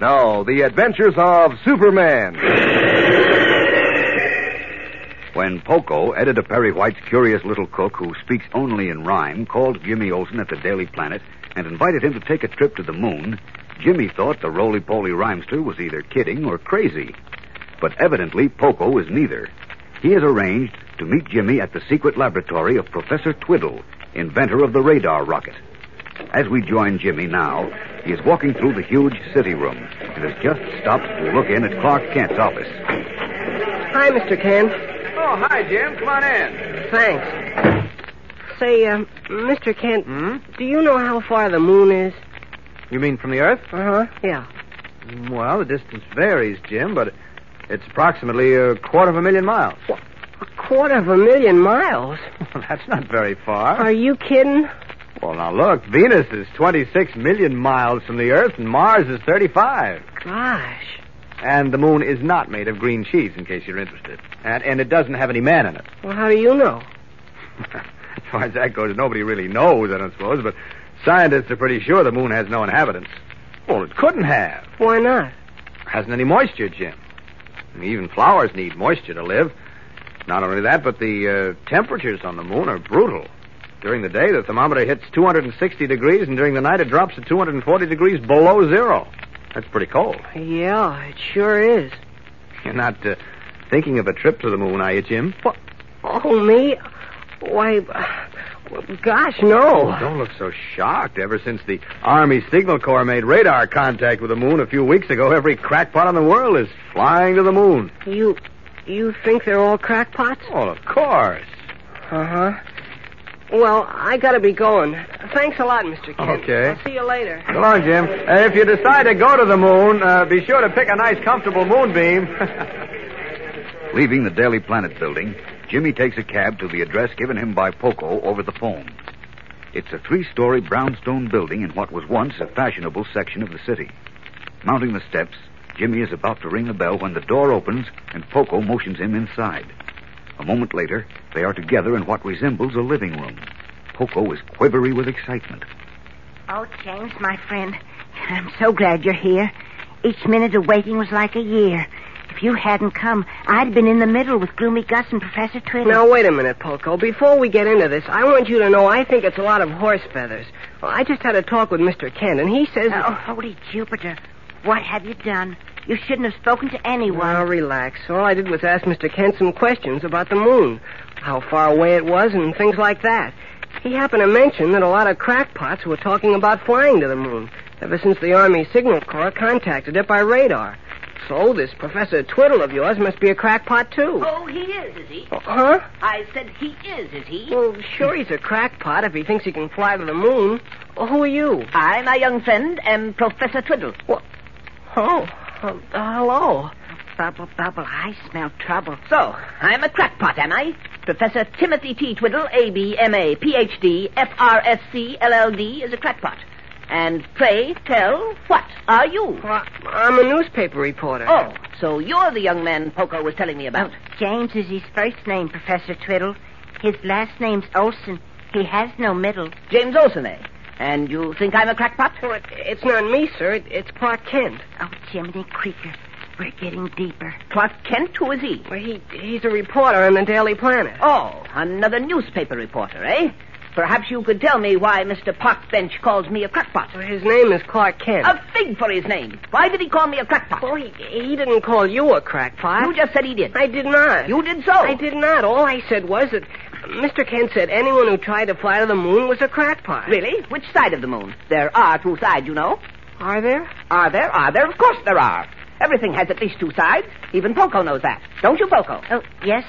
Now, the adventures of Superman. When Poco, Editor Perry White's curious little cook who speaks only in rhyme, called Jimmy Olsen at the Daily Planet and invited him to take a trip to the moon, Jimmy thought the roly-poly rhymester was either kidding or crazy. But evidently, Poco is neither. He has arranged to meet Jimmy at the secret laboratory of Professor Twiddle, inventor of the radar rocket. As we join Jimmy now, he is walking through the huge city room and has just stopped to look in at Clark Kent's office. Hi, Mr. Kent. Oh, hi, Jim. Come on in. Thanks. Say, Mr. Kent, do you know how far the moon is? You mean from the Earth? Uh-huh, yeah. Well, the distance varies, Jim, but it's approximately 250,000 miles. What? 250,000 miles? Well, that's not very far. Are you kidding? Well, now look, Venus is 26 million miles from the Earth, and Mars is 35. Gosh. And the moon is not made of green cheese, in case you're interested. And it doesn't have any man in it. Well, how do you know? As far as that goes, nobody really knows, I don't suppose, but scientists are pretty sure the moon has no inhabitants. Well, it couldn't have. Why not? It hasn't any moisture, Jim. Even flowers need moisture to live. Not only that, but the temperatures on the moon are brutal. During the day, the thermometer hits 260 degrees, and during the night, it drops to 240 degrees below zero. That's pretty cold. Yeah, it sure is. You're not thinking of a trip to the moon, are you, Jim? What? Oh, me? Why, gosh, no. Oh, don't look so shocked. Ever since the Army Signal Corps made radar contact with the moon a few weeks ago, every crackpot in the world is flying to the moon. You think they're all crackpots? Oh, of course. Uh-huh. Well, I gotta be going. Thanks a lot, Mr. Kent. Okay. I'll see you later. So long, Jim. If you decide to go to the moon, be sure to pick a nice, comfortable moonbeam. Leaving the Daily Planet building, Jimmy takes a cab to the address given him by Poco over the phone. It's a 3-story brownstone building in what was once a fashionable section of the city. Mounting the steps, Jimmy is about to ring the bell when the door opens and Poco motions him inside. A moment later, they are together in what resembles a living room. Poco is quivery with excitement. Oh, James, my friend, I'm so glad you're here. Each minute of waiting was like a year. If you hadn't come, I'd been in the middle with Gloomy Gus and Professor Twiddle. Now, wait a minute, Poco. Before we get into this, I want you to know I think it's a lot of horse feathers. Well, I just had a talk with Mr. Kent, and he says... Oh, holy Jupiter. What have you done? You shouldn't have spoken to anyone. Well, relax. All I did was ask Mr. Kent some questions about the moon, how far away it was, and things like that. He happened to mention that a lot of crackpots were talking about flying to the moon ever since the Army Signal Corps contacted it by radar. So this Professor Twiddle of yours must be a crackpot, too. Oh, he is he? Huh? I said he is he? Well, sure he's a crackpot if he thinks he can fly to the moon. Well, who are you? I, my young friend, am Professor Twiddle. What? Oh, hello. Bubble, bubble, I smell trouble. So, I'm a crackpot, am I? Professor Timothy T. Twiddle, A.B., M.A., Ph.D., F.R.S.C., L.L.D. is a crackpot. And pray tell, what are you? Well, I'm a newspaper reporter. Oh, so you're the young man Poco was telling me about. James is his first name, Professor Twiddle. His last name's Olsen. He has no middle. James Olsen, eh? And you think I'm a crackpot? Well, it's not me, sir. It's Clark Kent. Oh, Jiminy Creeker. We're getting deeper. Clark Kent? Who is he? Well, he's a reporter on the Daily Planet. Oh, another newspaper reporter, eh? Perhaps you could tell me why Mr. Parkbench calls me a crackpot. Well, his name is Clark Kent. A fig for his name. Why did he call me a crackpot? Well, he didn't call you a crackpot. You just said he did. I did not. You did so. I did not. All I said was that Mr. Kent said anyone who tried to fly to the moon was a crackpot. Really? Which side of the moon? There are two sides, you know. Are there? Are there? Are there? Of course there are. Everything has at least two sides. Even Poco knows that. Don't you, Poco? Oh, yes,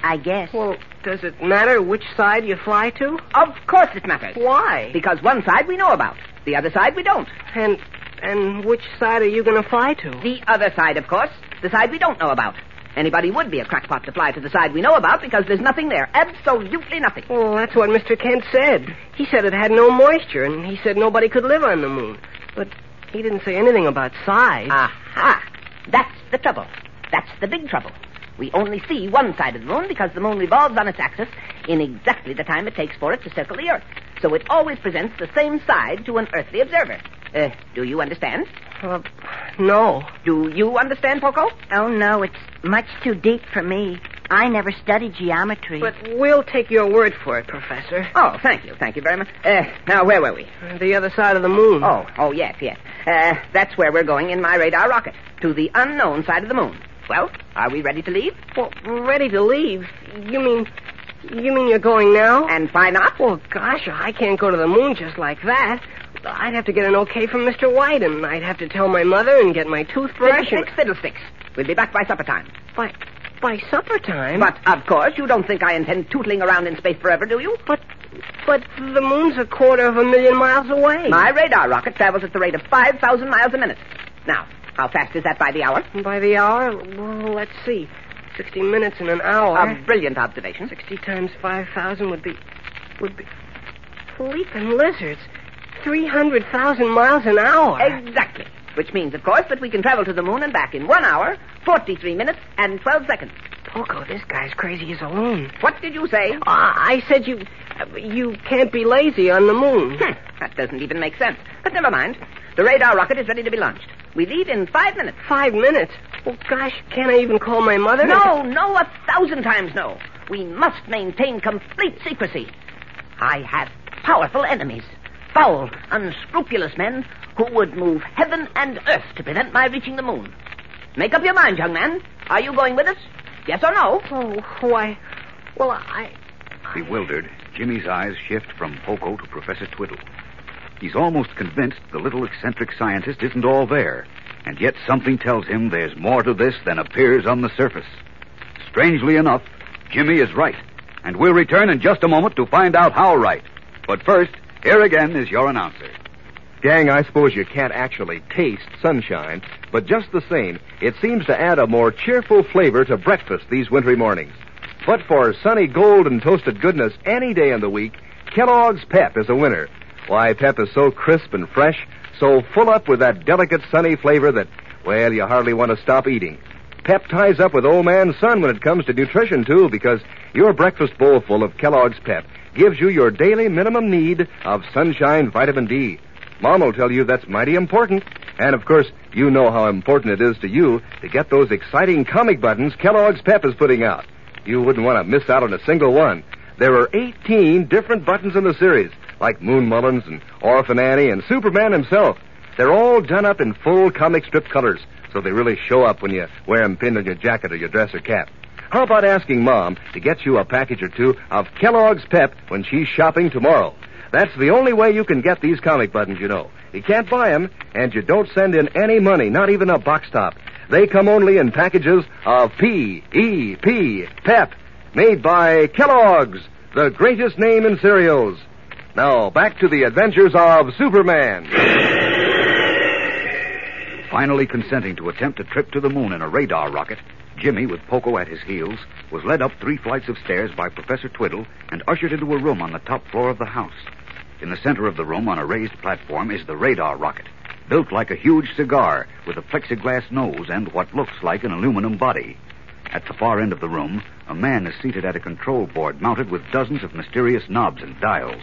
I guess. Well, does it matter which side you fly to? Of course it matters. Why? Because one side we know about. The other side we don't. And which side are you going to fly to? The other side, of course. The side we don't know about. Anybody would be a crackpot to fly to the side we know about because there's nothing there. Absolutely nothing. Well, that's what Mr. Kent said. He said it had no moisture, and he said nobody could live on the moon. But he didn't say anything about size. Aha! That's the trouble. That's the big trouble. We only see one side of the moon because the moon revolves on its axis in exactly the time it takes for it to circle the Earth. So it always presents the same side to an earthly observer. Do you understand? No. Do you understand, Poco? Oh, no, it's much too deep for me. I never studied geometry. But we'll take your word for it, Professor. Oh, thank you. Thank you very much. Now, where were we? The other side of the moon. Oh, yes. That's where we're going in my radar rocket, to the unknown side of the moon. Well, are we ready to leave? Well, ready to leave? You mean you're going now? And why not? Well, gosh, I can't go to the moon just like that. I'd have to get an okay from Mr. White, and I'd have to tell my mother and get my toothbrush. Fiddlesticks. We'll be back by supper time. By supper time? But, of course, you don't think I intend tootling around in space forever, do you? But the moon's 250,000 miles away. My radar rocket travels at the rate of 5,000 miles a minute. Now, how fast is that by the hour? By the hour? Well, let's see. 60 minutes in an hour. A brilliant observation. 60 times 5,000 would be... Leaping lizards. 300,000 miles an hour. Exactly. Which means, of course, that we can travel to the moon and back in 1 hour, 43 minutes, and 12 seconds. Poco, this guy's crazy as a loon. What did you say? I said you can't be lazy on the moon. That doesn't even make sense. But never mind. The radar rocket is ready to be launched. We leave in 5 minutes. 5 minutes? Well, gosh, can't I even call my mother? No, 1,000 times no. We must maintain complete secrecy. I have powerful enemies. Foul, unscrupulous men who would move heaven and earth to prevent my reaching the moon. Make up your mind, young man. Are you going with us? Yes or no? Oh, why... Well, I... Bewildered, Jimmy's eyes shift from Poco to Professor Twiddle. He's almost convinced the little eccentric scientist isn't all there, and yet something tells him there's more to this than appears on the surface. Strangely enough, Jimmy is right, and we'll return in just a moment to find out how right. But first, here again is your announcer. Gang, I suppose you can't actually taste sunshine, but just the same, it seems to add a more cheerful flavor to breakfast these wintry mornings. But for sunny gold and toasted goodness any day in the week, Kellogg's Pep is a winner. Why, Pep is so crisp and fresh, so full up with that delicate sunny flavor that, well, you hardly want to stop eating. Pep ties up with old man Sun when it comes to nutrition, too, because your breakfast bowl full of Kellogg's Pep gives you your daily minimum need of sunshine vitamin D. Mom will tell you that's mighty important. And, of course, you know how important it is to you to get those exciting comic buttons Kellogg's Pep is putting out. You wouldn't want to miss out on a single one. There are 18 different buttons in the series, like Moon Mullins and Orphan Annie and Superman himself. They're all done up in full comic strip colors, so they really show up when you wear them pinned on your jacket or your dress or cap. How about asking Mom to get you a package or two of Kellogg's Pep when she's shopping tomorrow? That's the only way you can get these comic buttons, you know. You can't buy them, and you don't send in any money, not even a box top. They come only in packages of P-E-P, Pep, made by Kellogg's, the greatest name in cereals. Now, back to the adventures of Superman. Finally consenting to attempt a trip to the moon in a radar rocket, Jimmy, with Poco at his heels, was led up 3 flights of stairs by Professor Twiddle and ushered into a room on the top floor of the house. In the center of the room, on a raised platform, is the radar rocket, built like a huge cigar with a plexiglass nose and what looks like an aluminum body. At the far end of the room, a man is seated at a control board mounted with dozens of mysterious knobs and dials.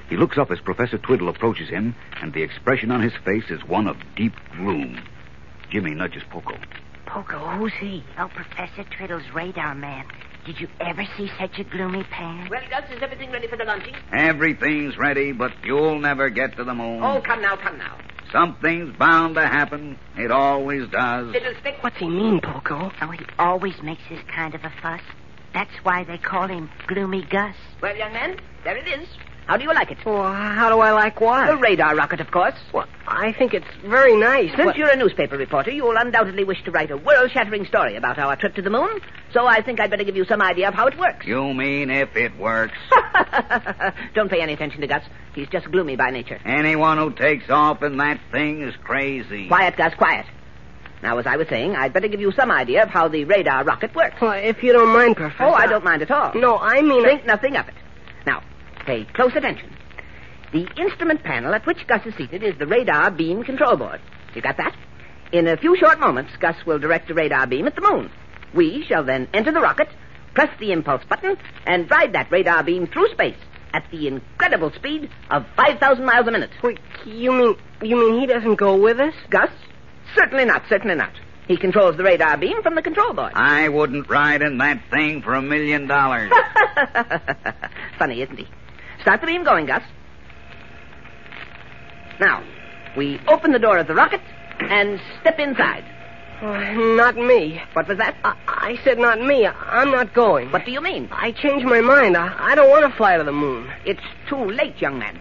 He looks up as Professor Twiddle approaches him, and the expression on his face is one of deep gloom. Jimmy nudges Poco. Poco, who's he? Oh, Professor Twiddle's radar man. Did you ever see such a gloomy pan? Well, Gus, is everything ready for the launching? Everything's ready, but you'll never get to the moon. Oh, come now. Something's bound to happen. It always does. Fiddlestick. What's he mean, Poco? Oh, he always makes this kind of a fuss. That's why they call him Gloomy Gus. Well, young man, there it is. How do you like it? Well, how do I like what? The radar rocket, of course. Well, I think it's very nice. Since you're a newspaper reporter, you'll undoubtedly wish to write a world-shattering story about our trip to the moon, so I think I'd better give you some idea of how it works. You mean if it works? Don't pay any attention to Gus. He's just gloomy by nature. Anyone who takes off in that thing is crazy. Quiet, Gus, quiet. Now, as I was saying, I'd better give you some idea of how the radar rocket works. Well, if you don't mind, Professor. Oh, I don't mind at all. No, I mean... Think nothing of it. Now, pay close attention. The instrument panel at which Gus is seated is the radar beam control board. You got that? In a few short moments, Gus will direct the radar beam at the moon. We shall then enter the rocket, press the impulse button, and ride that radar beam through space at the incredible speed of 5,000 miles a minute. Wait, you mean he doesn't go with us? Gus, Certainly not, certainly not. He controls the radar beam from the control board. I wouldn't ride in that thing for $1 million. Funny, isn't he? Start the beam going, Gus. Now, we open the door of the rocket and step inside. Not me. What was that? I said not me. I'm not going. What do you mean? I changed my mind. I don't want to fly to the moon. It's too late, young man.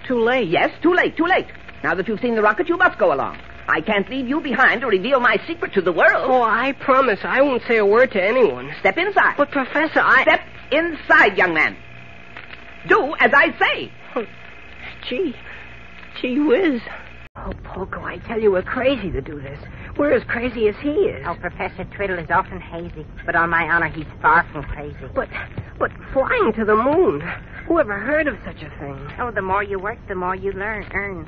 Too late? Yes, too late, too late. Now that you've seen the rocket, you must go along. I can't leave you behind to reveal my secret to the world. Oh, I promise I won't say a word to anyone. Step inside. But, Professor, Step inside, young man. Do as I say. Gee whiz. Oh, Poco, I tell you, we're crazy to do this. We're as crazy as he is. Oh, Professor Twiddle is often hazy, but on my honor, he's far from crazy. But flying to the moon. Who ever heard of such a thing? Oh, the more you work, the more you earn.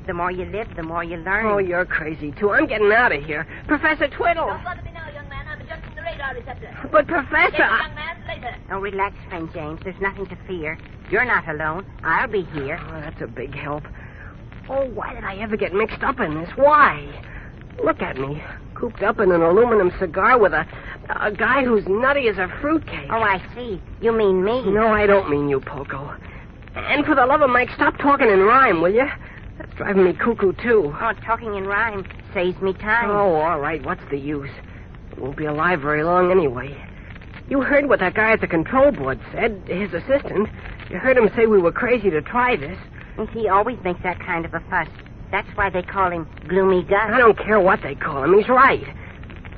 The more you live, the more you learn. Oh, you're crazy, too. I'm getting out of here. Professor Twiddle. Don't bother me now, young man. I'm adjusting the radar receptor. But, Professor... Young man, later. Oh, relax, friend James. There's nothing to fear. You're not alone. I'll be here. Oh, that's a big help. Oh, why did I ever get mixed up in this? Why? Look at me, cooped up in an aluminum cigar with a guy who's nutty as a fruitcake. Oh, I see. You mean me. No, I don't mean you, Poco. And for the love of Mike, stop talking in rhyme, will you? That's driving me cuckoo, too. Oh, talking in rhyme saves me time. Oh, all right. What's the use? We won't be alive very long anyway. You heard what that guy at the control board said, his assistant. You heard him say we were crazy to try this. And he always makes that kind of a fuss. That's why they call him Gloomy Gus. I don't care what they call him. He's right.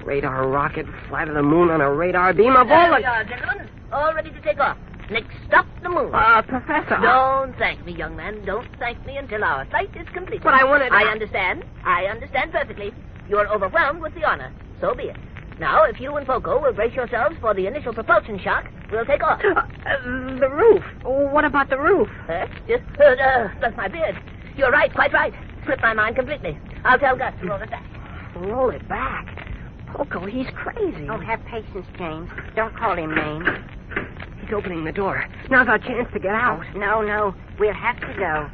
Radar rocket, fly to the moon on a radar beam of all There we are, gentlemen. All ready to take off. Next stop, the moon. Professor. Don't thank me, young man. Don't thank me until our flight is complete. But I wanted... I understand. I understand perfectly. You're overwhelmed with the honor. So be it. Now, if you and Poco will brace yourselves for the initial propulsion shock, we'll take off. The roof. What about the roof? That's my beard. You're right, quite right. Slipped my mind completely. I'll tell Gus to roll it back. Roll it back? Poco, he's crazy. Oh, have patience, James. Don't call him names. He's opening the door. Now's our chance to get out. Oh, no. We'll have to go.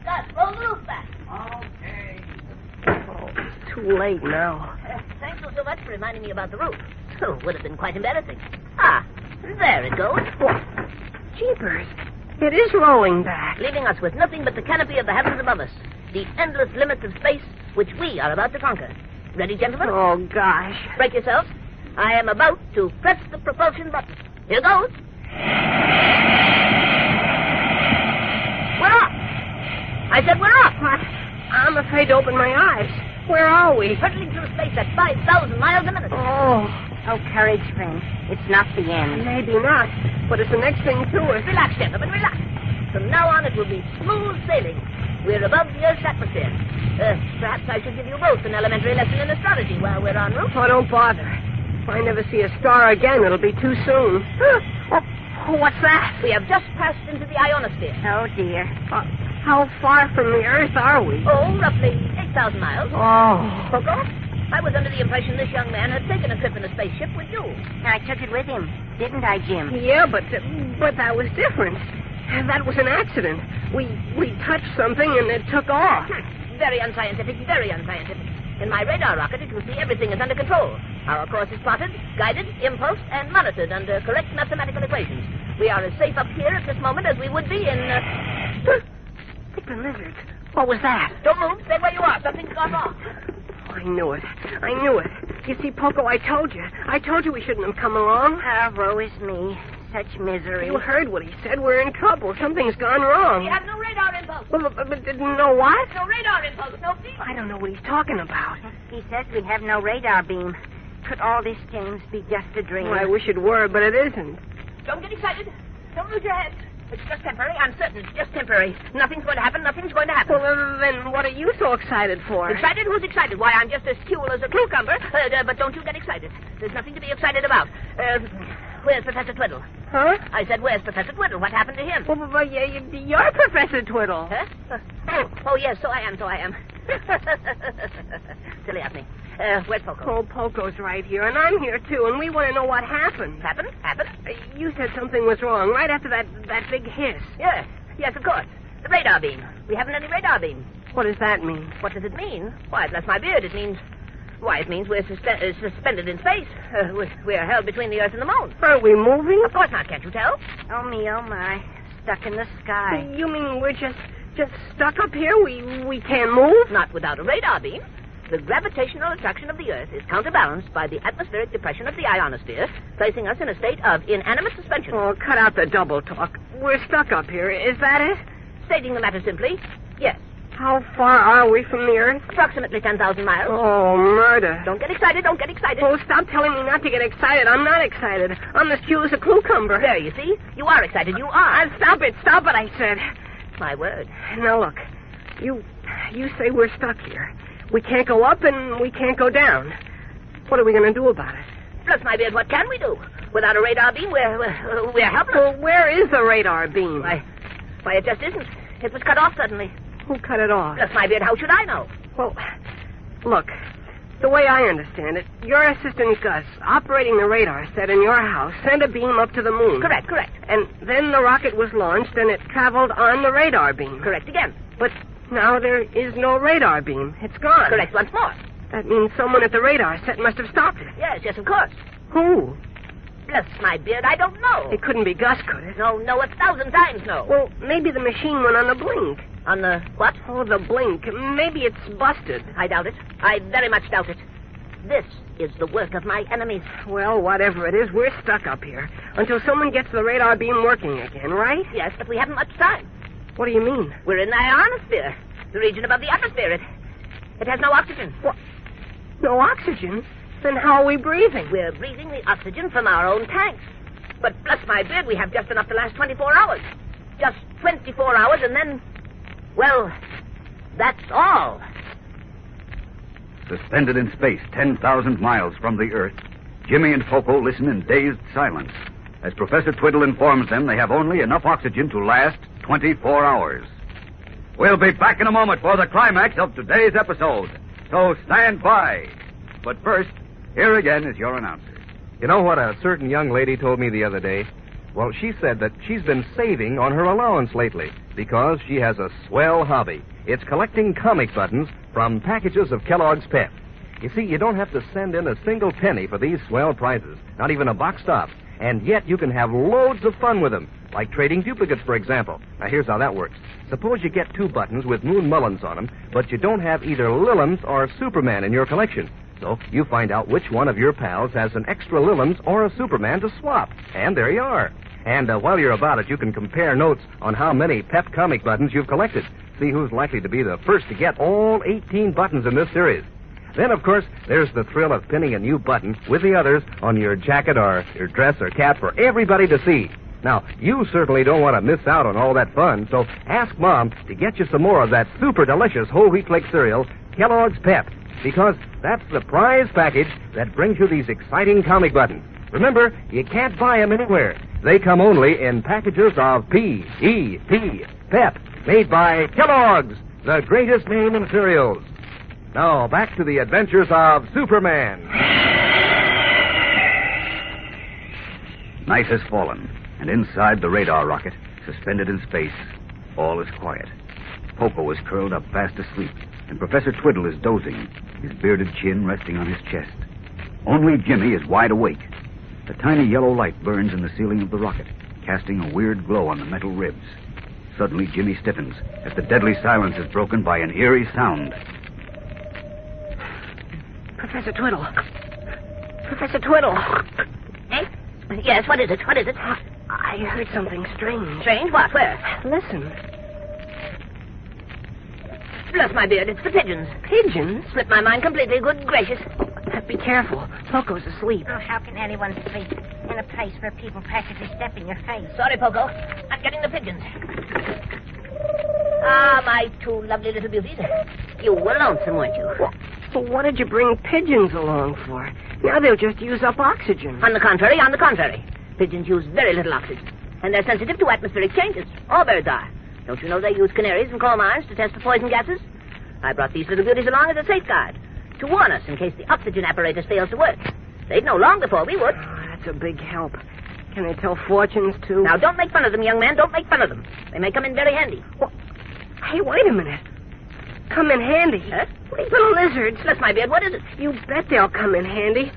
Gus, roll the roof back. Okay. Oh, it's too late now. Thank you so much for reminding me about the roof. Oh, would have been quite embarrassing. There it goes. What? Jeepers. It is rolling back. Leaving us with nothing but the canopy of the heavens above us. The endless limits of space which we are about to conquer. Ready, gentlemen? Oh, gosh. Brace yourselves. I am about to press the propulsion button. Here goes. We're off. I said we're off. I'm afraid to open my eyes. Where are we? Hurtling through space at 5,000 miles a minute. Oh, courage, friend. It's not the end. Maybe not, but it's the next thing to us. Relax, gentlemen, relax. From now on, it will be smooth sailing. We're above the Earth's atmosphere. Perhaps I should give you both an elementary lesson in astrology while we're en route. Oh, don't bother. If I never see a star again, it'll be too soon. What's that? We have just passed into the ionosphere. Oh, dear. How far from the Earth are we? Oh, roughly 8,000 miles. Oh. Poco, I was under the impression this young man had taken a trip in a spaceship with you. I took it with him, didn't I, Jim? Yeah, but that was different. That was an accident. We touched something and it took off. Very unscientific, very unscientific. In my radar rocket, it will see everything is under control. Our course is plotted, guided, impulsed, and monitored under correct mathematical equations. We are as safe up here at this moment as we would be in... The lizards. What was that? Don't move. Stay where you are. Something's gone wrong. I knew it. You see, Poco, I told you we shouldn't have come along. Woe is me. Such misery. You heard what he said. We're in trouble. Something's gone wrong. We have no radar impulse. Well, but didn't know what? No radar impulse. No feed. I don't know what he's talking about. He says we have no radar beam. Could all this, James, be just a dream? Well, I wish it were, but it isn't. Don't get excited. Don't lose your head. It's just temporary. I'm certain it's just temporary. Nothing's going to happen. Nothing's going to happen. Well, then what are you so excited for? Excited? Who's excited? Why, I'm just as cool as a cucumber. But don't you get excited. There's nothing to be excited about. Where's Professor Twiddle? Huh? I said, where's Professor Twiddle? What happened to him? Well, you're Professor Twiddle. Huh? Oh, yes, so I am. Silly of me. Where's Poco? Oh, Poco's right here, and I'm here, too, and we want to know what happened. Happened? You said something was wrong right after that big hiss. Yes, of course. The radar beam. We haven't any radar beam. What does that mean? What does it mean? Why, bless my beard, it means we're suspended in space. We're held between the Earth and the moon. Aren't we moving? Of course not, can't you tell? Oh, me, oh, my. Stuck in the sky. You mean we're just stuck up here? We can't move? Not without a radar beam. The gravitational attraction of the Earth is counterbalanced by the atmospheric depression of the ionosphere, placing us in a state of inanimate suspension. Oh, cut out the double talk. We're stuck up here. Is that it? Stating the matter simply, yes. How far are we from the Earth? Approximately 10,000 miles. Oh, murder. Don't get excited, don't get excited. Oh, stop telling me not to get excited. I'm not excited. I'm as cute as a cucumber. There, you see? You are excited, you are. Stop it, I said. My word. Now, look. You say we're stuck here. We can't go up and we can't go down. What are we going to do about it? Bless my beard, what can we do? Without a radar beam, we're helpless. Well, where is the radar beam? Why, it just isn't. It was cut off suddenly. Who cut it off? Bless my beard, how should I know? Well, look, the way I understand it, your assistant Gus, operating the radar set in your house, sent a beam up to the moon. Correct. And then the rocket was launched and it traveled on the radar beam. Correct again. But now there is no radar beam. It's gone. Correct once more. That means someone at the radar set must have stopped it. Yes, of course. Who? Bless my beard, I don't know. It couldn't be Gus, could it? No, 1,000 times no. Well, maybe the machine went on the blink. On the what? Oh, the blink. Maybe it's busted. I doubt it. I very much doubt it. This is the work of my enemies. Well, whatever it is, we're stuck up here until someone gets the radar beam working again, right? Yes, but we haven't much time. What do you mean? We're in the ionosphere, the region above the atmosphere. It has no oxygen. What? No oxygen? Then how are we breathing? We're breathing the oxygen from our own tanks. But bless my beard, we have just enough to last 24 hours. Just 24 hours, and then, well, that's all. Suspended in space 10,000 miles from the Earth, Jimmy and Poco listen in dazed silence as Professor Twiddle informs them they have only enough oxygen to last 24 hours. We'll be back in a moment for the climax of today's episode, so stand by. But first, here again is your announcer. You know what a certain young lady told me the other day? Well, she said that she's been saving on her allowance lately because she has a swell hobby. It's collecting comic buttons from packages of Kellogg's Pep. You see, you don't have to send in a single penny for these swell prizes, not even a box top. And yet you can have loads of fun with them, like trading duplicates, for example. Now, here's how that works. Suppose you get 2 buttons with Moon Mullins on them, but you don't have either Lillums or Superman in your collection. So you find out which one of your pals has an extra Lillums or a Superman to swap. And there you are. And while you're about it, you can compare notes on how many Pep comic buttons you've collected. See who's likely to be the first to get all 18 buttons in this series. Then, of course, there's the thrill of pinning a new button with the others on your jacket or your dress or cap for everybody to see. Now, you certainly don't want to miss out on all that fun, so ask Mom to get you some more of that super delicious whole wheat flake cereal, Kellogg's Pep, because that's the prize package that brings you these exciting comic buttons. Remember, you can't buy them anywhere. They come only in packages of P-E-P, Pep, made by Kellogg's, the greatest name in cereals. Now, back to the adventures of Superman. Night has fallen, and inside the radar rocket, suspended in space, all is quiet. Poco is curled up fast asleep, and Professor Twiddle is dozing, his bearded chin resting on his chest. Only Jimmy is wide awake. A tiny yellow light burns in the ceiling of the rocket, casting a weird glow on the metal ribs. Suddenly, Jimmy stiffens as the deadly silence is broken by an eerie sound. Professor Twiddle. Professor Twiddle. Eh? Yes, what is it? What is it? I heard something strange. Strange? What? Where? Listen. Bless my beard, it's the pigeons. Pigeons? Slipped my mind completely, good gracious. Be careful. Poco's asleep. Oh, how can anyone sleep in a place where people practically step in your face? Sorry, Poco. I'm getting the pigeons. Ah, my 2 lovely little beauties. You were lonesome, weren't you? Well, what did you bring pigeons along for? Now they'll just use up oxygen. On the contrary. Pigeons use very little oxygen, and they're sensitive to atmospheric changes. All birds are. Don't you know they use canaries and coal mines to test for poison gases? I brought these little beauties along as a safeguard, to warn us in case the oxygen apparatus fails to work. They'd know long before we would. Oh, that's a big help. Can they tell fortunes, too? Now, don't make fun of them, young man. Don't make fun of them. They may come in very handy. Well, hey, wait a minute. come in handy. Huh? Little lizards. Bless my beard, what is it? You bet they'll come in handy.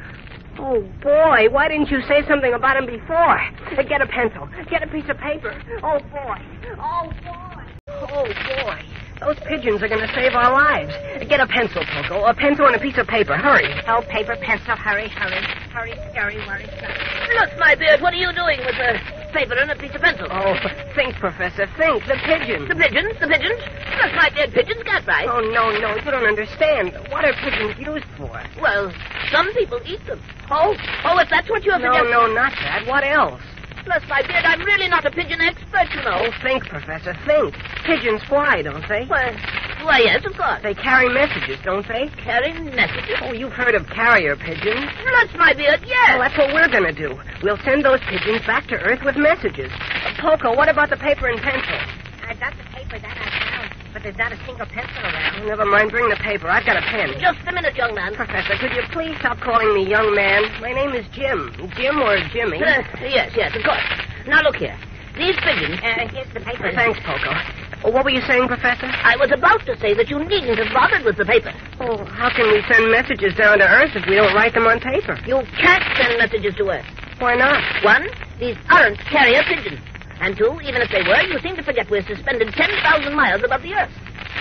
Oh, boy, why didn't you say something about them before? Get a pencil. Get a piece of paper. Oh, boy. Oh, boy. Oh, boy. Those pigeons are going to save our lives. Get a pencil, Poco. A pencil and a piece of paper. Hurry. Oh, paper, pencil, hurry. Hurry, scurry, worry, scurry. Bless my beard, what are you doing with a paper and a piece of pencil? Oh, think, Professor, think. The pigeons. The pigeons? Bless my beard, pigeons can't fly. Oh, no, you don't understand. What are pigeons used for? Well, some people eat them. Oh, if that's what you're suggesting. No, not that. What else? Bless my beard, I'm really not a pigeon expert, you know. Oh, think, Professor, think. Pigeons fly, don't they? Why, yes, of course. They carry messages, don't they? Carry messages? Oh, you've heard of carrier pigeons. Bless my beard, yes. Well, that's what we're going to do. We'll send those pigeons back to Earth with messages. Poco, what about the paper and pencil? I've got the paper that I found, but there's not a single pencil around. Oh, never mind, bring the paper. I've got a pen. Just a minute, young man. Professor, could you please stop calling me young man? My name is Jim. Jim or Jimmy? Yes, of course. Now, look here. These pigeons... Here's the paper. Thanks, Poco. Oh, what were you saying, Professor? I was about to say that you needn't have bothered with the paper. Oh, how can we send messages down to Earth if we don't write them on paper? You can't send messages to Earth. Why not? One, these aren't carrier pigeons. And two, even if they were, you seem to forget we're suspended 10,000 miles above the Earth.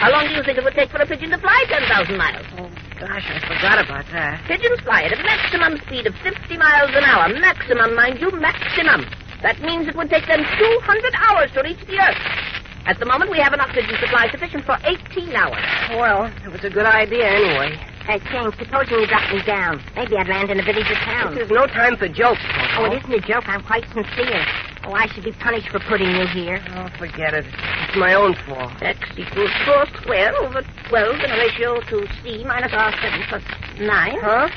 How long do you think it would take for a pigeon to fly 10,000 miles? Oh, gosh, I forgot about that. Pigeons fly at a maximum speed of 50 miles an hour. Maximum, mind you, maximum. That means it would take them 200 hours to reach the Earth. At the moment, we have an oxygen supply sufficient for 18 hours. Well, it was a good idea anyway. James, supposing you dropped me down. Maybe I'd land in a village or town. There's no time for jokes, Poco. Oh, it isn't a joke. I'm quite sincere. Oh, I should be punished for putting you here. Oh, forget it. It's my own fault. X equals 4 squared over 12 in a ratio to C minus R7 plus 9. Huh?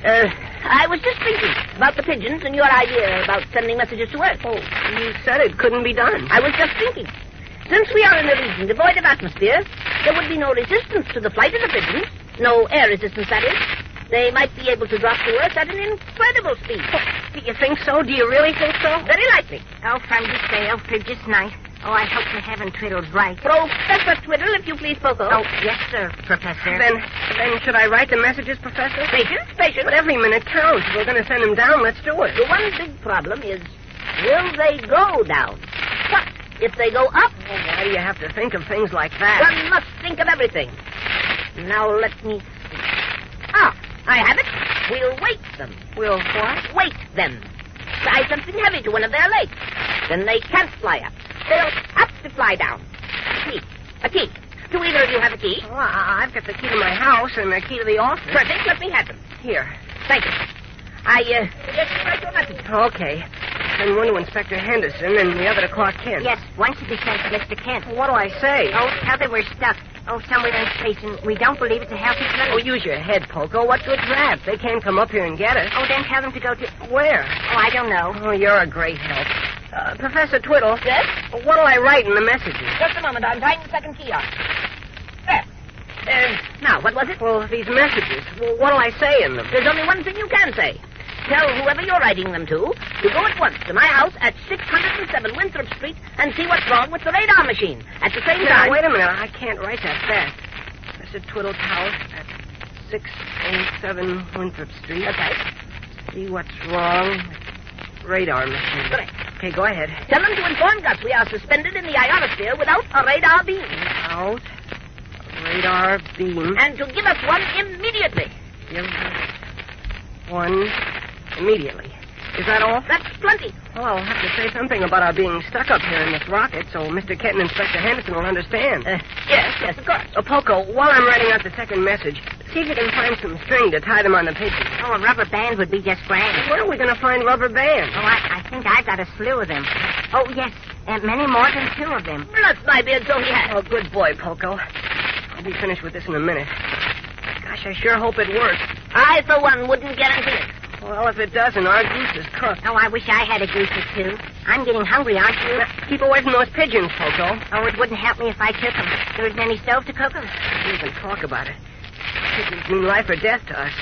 I was just thinking about the pigeons and your idea about sending messages to Earth. Oh, you said it couldn't be done. I was just thinking. Since we are in a region devoid of atmosphere, there would be no resistance to the flight of the pigeons. No air resistance, that is. They might be able to drop to Earth at an incredible speed. Oh, do you think so? Do you really think so? Very likely. Oh, from this day, for just night. Oh, I hope to heaven Twiddle's right. Professor Twiddle, if you please, Poco. Oh, yes, sir, Professor. Then should I write the messages, Professor? Patience. But every minute counts. If we're going to send them down, let's do it. The one big problem is, will they go down? What if they go up? Oh, why do you have to think of things like that? One must think of everything. Now let me see. I have it. We'll weight them. We'll what? Weight them. Tie something heavy to one of their legs. Then they can't fly up. They'll have to fly down. A key. Do either of you have a key? Well, I've got the key to my house and the key to the office. Perfect. Let me have them. Here. Thank you. I suggest you write your message. Okay. Send one to Inspector Henderson and the other to Clark Kent. Yes, one should be sent to Mr. Kent. What do I say? Oh, tell them we're stuck. Oh, somewhere in space, and we don't believe it's a healthy place. Oh, use your head, Poco. What good's that? They can't come up here and get us. Oh, then tell them to go to... Where? Oh, I don't know. Oh, you're a great help. Professor Twiddle. Yes? What'll I write in the messages? Just a moment. I'm tying the second key on. There. Now, what was it? Well, these messages. Well, what'll I say in them? There's only one thing you can say. Tell whoever you're writing them to go at once to my house at 607 Winthrop Street and see what's wrong with the radar machine. At the same time... Now, wait a minute. I can't write that fast. Professor Twiddle's house at 607 Winthrop Street. Okay. See what's wrong with radar machine. Correct. Okay, go ahead. Tell them to inform Gus we are suspended in the ionosphere without a radar beam. Without a radar beam. And to give us one immediately. Give us one immediately. Is that all? That's plenty. Well, I'll have to say something about our being stuck up here in this rocket so Mr. Kent and Inspector Henderson will understand. Yes, of course. Poco, while I'm writing out the second message, see if you can find some string to tie them on the pigeons. Oh, a rubber band would be just grand. Where are we going to find rubber bands? Oh, I think I've got a slew of them. Oh, yes, many more than 2 of them. Bless my beard, so he has. Oh, good boy, Poco. I'll be finished with this in a minute. Gosh, I sure hope it works. I, for one, wouldn't guarantee it. Well, if it doesn't, our goose is cooked. Oh, I wish I had a goose or 2. I'm getting hungry, aren't you? Keep away from those pigeons, Poco. Oh, it wouldn't help me if I took them. There isn't any stove to cook them. We can talk about it. Pigeons mean life or death to us.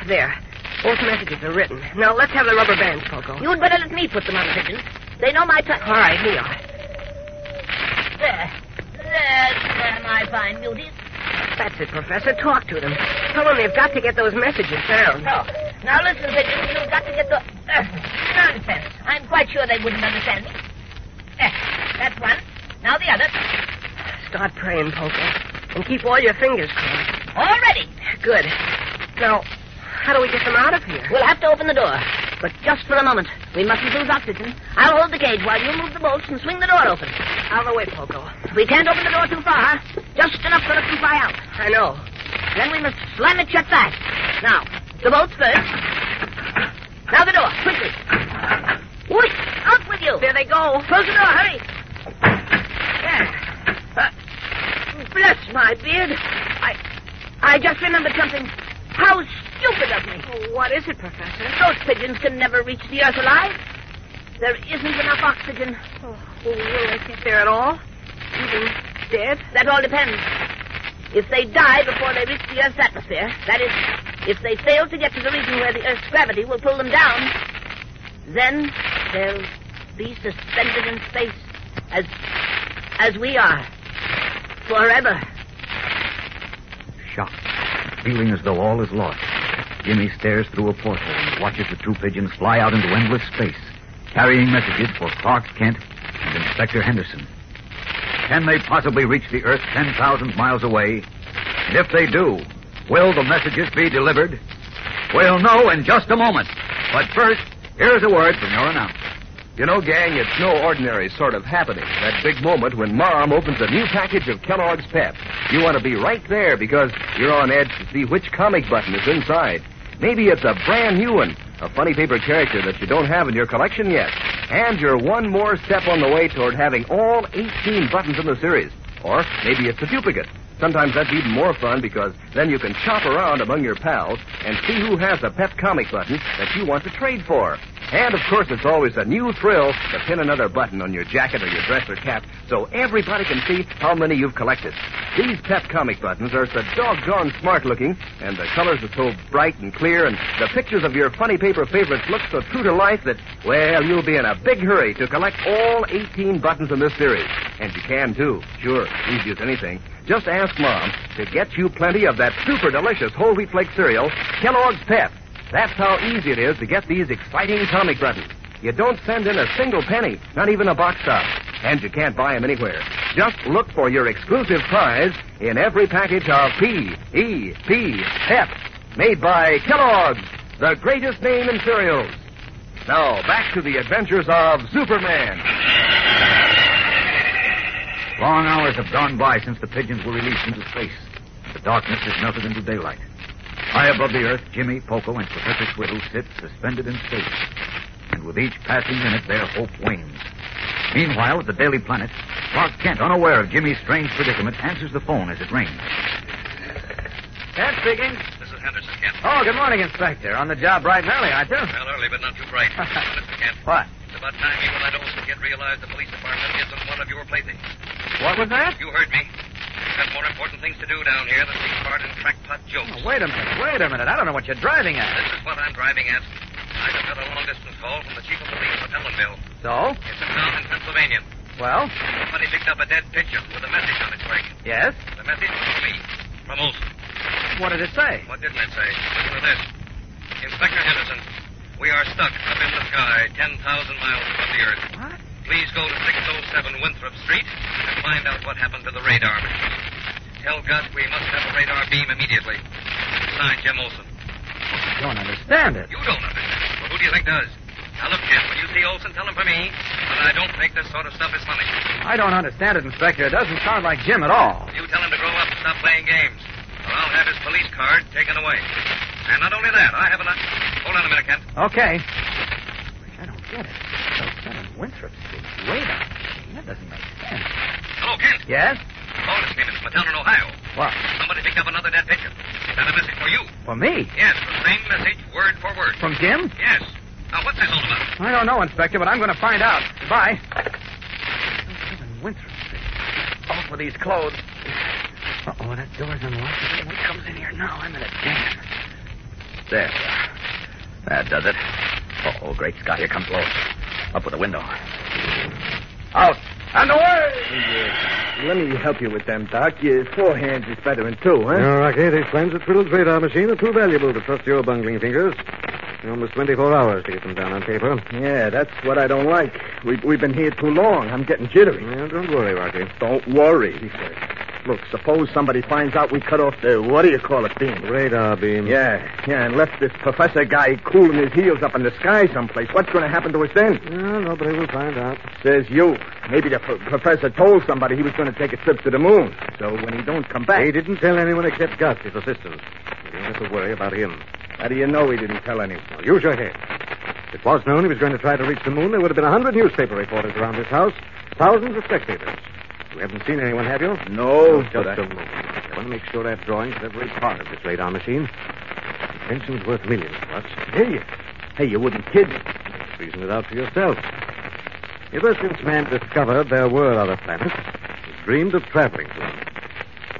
There. Both messages are written. Now, let's have the rubber bands, Poco. You'd better let me put them on the pigeons. They know my touch. All right, here you are. There. There's them my fine beauties. That's it, Professor. Talk to them. Tell them they've got to get those messages down. So, now listen, pigeons. You've got to get the... nonsense. I'm quite sure they wouldn't understand me. That's one. Now the other. Start praying, Poker. And keep all your fingers crossed. All ready. Good. Now, how do we get them out of here? We'll have to open the door. But just for a moment. We mustn't lose oxygen. I'll hold the cage while you move the bolts and swing the door open. Out of the way, Poco. We can't open the door too far. Just enough so it can fly out. I know. Then we must slam it shut fast. Now, the bolts first. Now the door, quickly. Whoosh! Out with you. There they go. Close the door, hurry. There. Bless my beard. I just remembered something. How stupid of me. Oh, what is it, Professor? Those pigeons can never reach the earth alive. There isn't enough oxygen. Oh, will they get there at all? Even dead? That all depends. If they die before they reach the Earth's atmosphere, that is, if they fail to get to the region where the Earth's gravity will pull them down, then they'll be suspended in space as we are. Forever. Shocked, feeling as though all is lost, Jimmy stares through a porthole and watches the two pigeons fly out into endless space, carrying messages for Clark Kent and Inspector Henderson. Can they possibly reach the Earth 10,000 miles away? And if they do, will the messages be delivered? We'll know in just a moment. But first, here's a word from your announcer. You know, gang, it's no ordinary sort of happening. That big moment when Mom opens a new package of Kellogg's Pep. You want to be right there because you're on edge to see which comic button is inside. Maybe it's a brand new one, a funny paper character that you don't have in your collection yet. And you're one more step on the way toward having all 18 buttons in the series. Or maybe it's a duplicate. Sometimes that's even more fun because then you can shop around among your pals and see who has a Pep comic button that you want to trade for. And, of course, it's always a new thrill to pin another button on your jacket or your dress or cap so everybody can see how many you've collected. These Pep comic buttons are so doggone smart-looking, and the colors are so bright and clear, and the pictures of your funny paper favorites look so true to life that, well, you'll be in a big hurry to collect all 18 buttons in this series. And you can, too. Sure, easy as anything. Just ask Mom to get you plenty of that super delicious whole wheat flake cereal, Kellogg's Pep. That's how easy it is to get these exciting comic buttons. You don't send in a single penny, not even a box top. And you can't buy them anywhere. Just look for your exclusive prize in every package of P.E.P. Pep, made by Kellogg's, the greatest name in cereals. Now, back to the adventures of Superman. Long hours have gone by since the pigeons were released into space. The darkness has melted into daylight. High above the Earth, Jimmy, Poco, and Professor Twiddle sit suspended in space. And with each passing minute, their hope wanes. Meanwhile, at the Daily Planet, Clark Kent, unaware of Jimmy's strange predicament, answers the phone as it rings. Kent speaking. This is Henderson, Kent. Oh, good morning, Inspector. On the job bright and early, aren't you? Well, early, but not too bright. Mr. Kent. What? It's about time you and that Olsen kid realized the police department isn't one of your playthings. What was that? You heard me. You've got more important things to do down here than take part in crackpot jokes. Oh, wait a minute. I don't know what you're driving at. This is what I'm driving at. I just got a long-distance call from the chief of police of Ellenville. So? It's a town in Pennsylvania. Well? Somebody picked up a dead pigeon with a message on its leg. Yes? The message was from me, from Olsen. What did it say? What didn't it say? Listen to this. Inspector Henderson, we are stuck up in the sky 10,000 miles above the Earth. What? Please go to 607 Winthrop Street and find out what happened to the radar machine. Tell Gus we must have a radar beam immediately. Signed, Jim Olsen. I don't understand it. You don't understand. Well, who do you think does? Now, look, Kent, when you see Olsen, tell him for me that I don't think this sort of stuff is funny. I don't understand it, Inspector. It doesn't sound like Jim at all. You tell him to grow up and stop playing games, or I'll have his police card taken away. And not only that, I have a... Hold on a minute, Kent. Okay. I don't get it. 607 Winthrop Street. Radar. That doesn't make sense. Hello, Kent. Yes? Oh, it's Stevens from a town in Ohio. What? Somebody picked up another dead pigeon. Sent a message for you. For me? Yes, the same message, word for word. From Jim? Yes. Now, what's this all about? I don't know, Inspector, but I'm going to find out. Goodbye. 607 Winthrop Street. Off with these clothes. Uh-oh, that door's unlocked. If anyone comes in here now, I'm in a jam. There we are. That does it. Uh-oh, great Scott, here comes Lois. Up with the window. Out. And away! Let me help you with them, Doc. 4 hands is better than 2, huh? No, Rocky, these plans at Twiddle's radar machine are too valuable to trust your bungling fingers. Almost 24 hours to get them down on paper. Yeah, that's what I don't like. We've been here too long. I'm getting jittery. Well, don't worry, Rocky. Don't worry, he said. Look, suppose somebody finds out we cut off the, beam? Radar beam. Yeah, and left this professor guy cooling his heels up in the sky someplace. What's going to happen to us then? Well, nobody will find out. Says you. Maybe the professor told somebody he was going to take a trip to the moon. So when he don't come back... He didn't tell anyone except Gus, his assistant. You don't have to worry about him. How do you know he didn't tell anyone? Well, use your head. If it was known he was going to try to reach the moon, there would have been 100 newspaper reporters around his house, thousands of spectators. You haven't seen anyone, have you? No. Just a moment. I want to make sure I have drawings of every part of this radar machine. The invention's worth millions to us. Hey, you wouldn't kid me. Reason it out for yourself. Ever since man discovered there were other planets, he dreamed of traveling to them.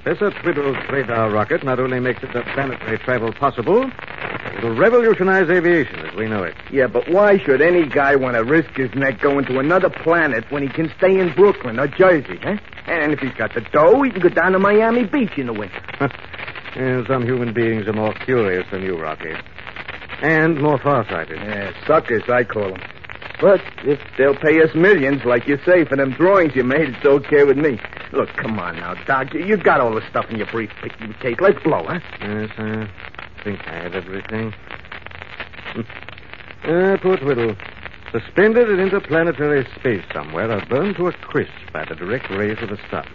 Professor Twiddle's radar rocket not only makes interplanetary travel possible, it'll revolutionize aviation as we know it. Yeah, but why should any guy want to risk his neck going to another planet when he can stay in Brooklyn or Jersey, huh? And if he's got the dough, he can go down to Miami Beach in the winter. And some human beings are more curious than you, Rocky. And more farsighted. Yeah, suckers, I call them. But if they'll pay us millions, like you say, for them drawings you made, it's okay with me. Look, come on now, Doc. You got all the stuff in your briefcase. Let's blow, huh? Yes, I think I have everything. Poor Twiddle. Suspended in interplanetary space somewhere, or burned to a crisp by the direct rays of the sun.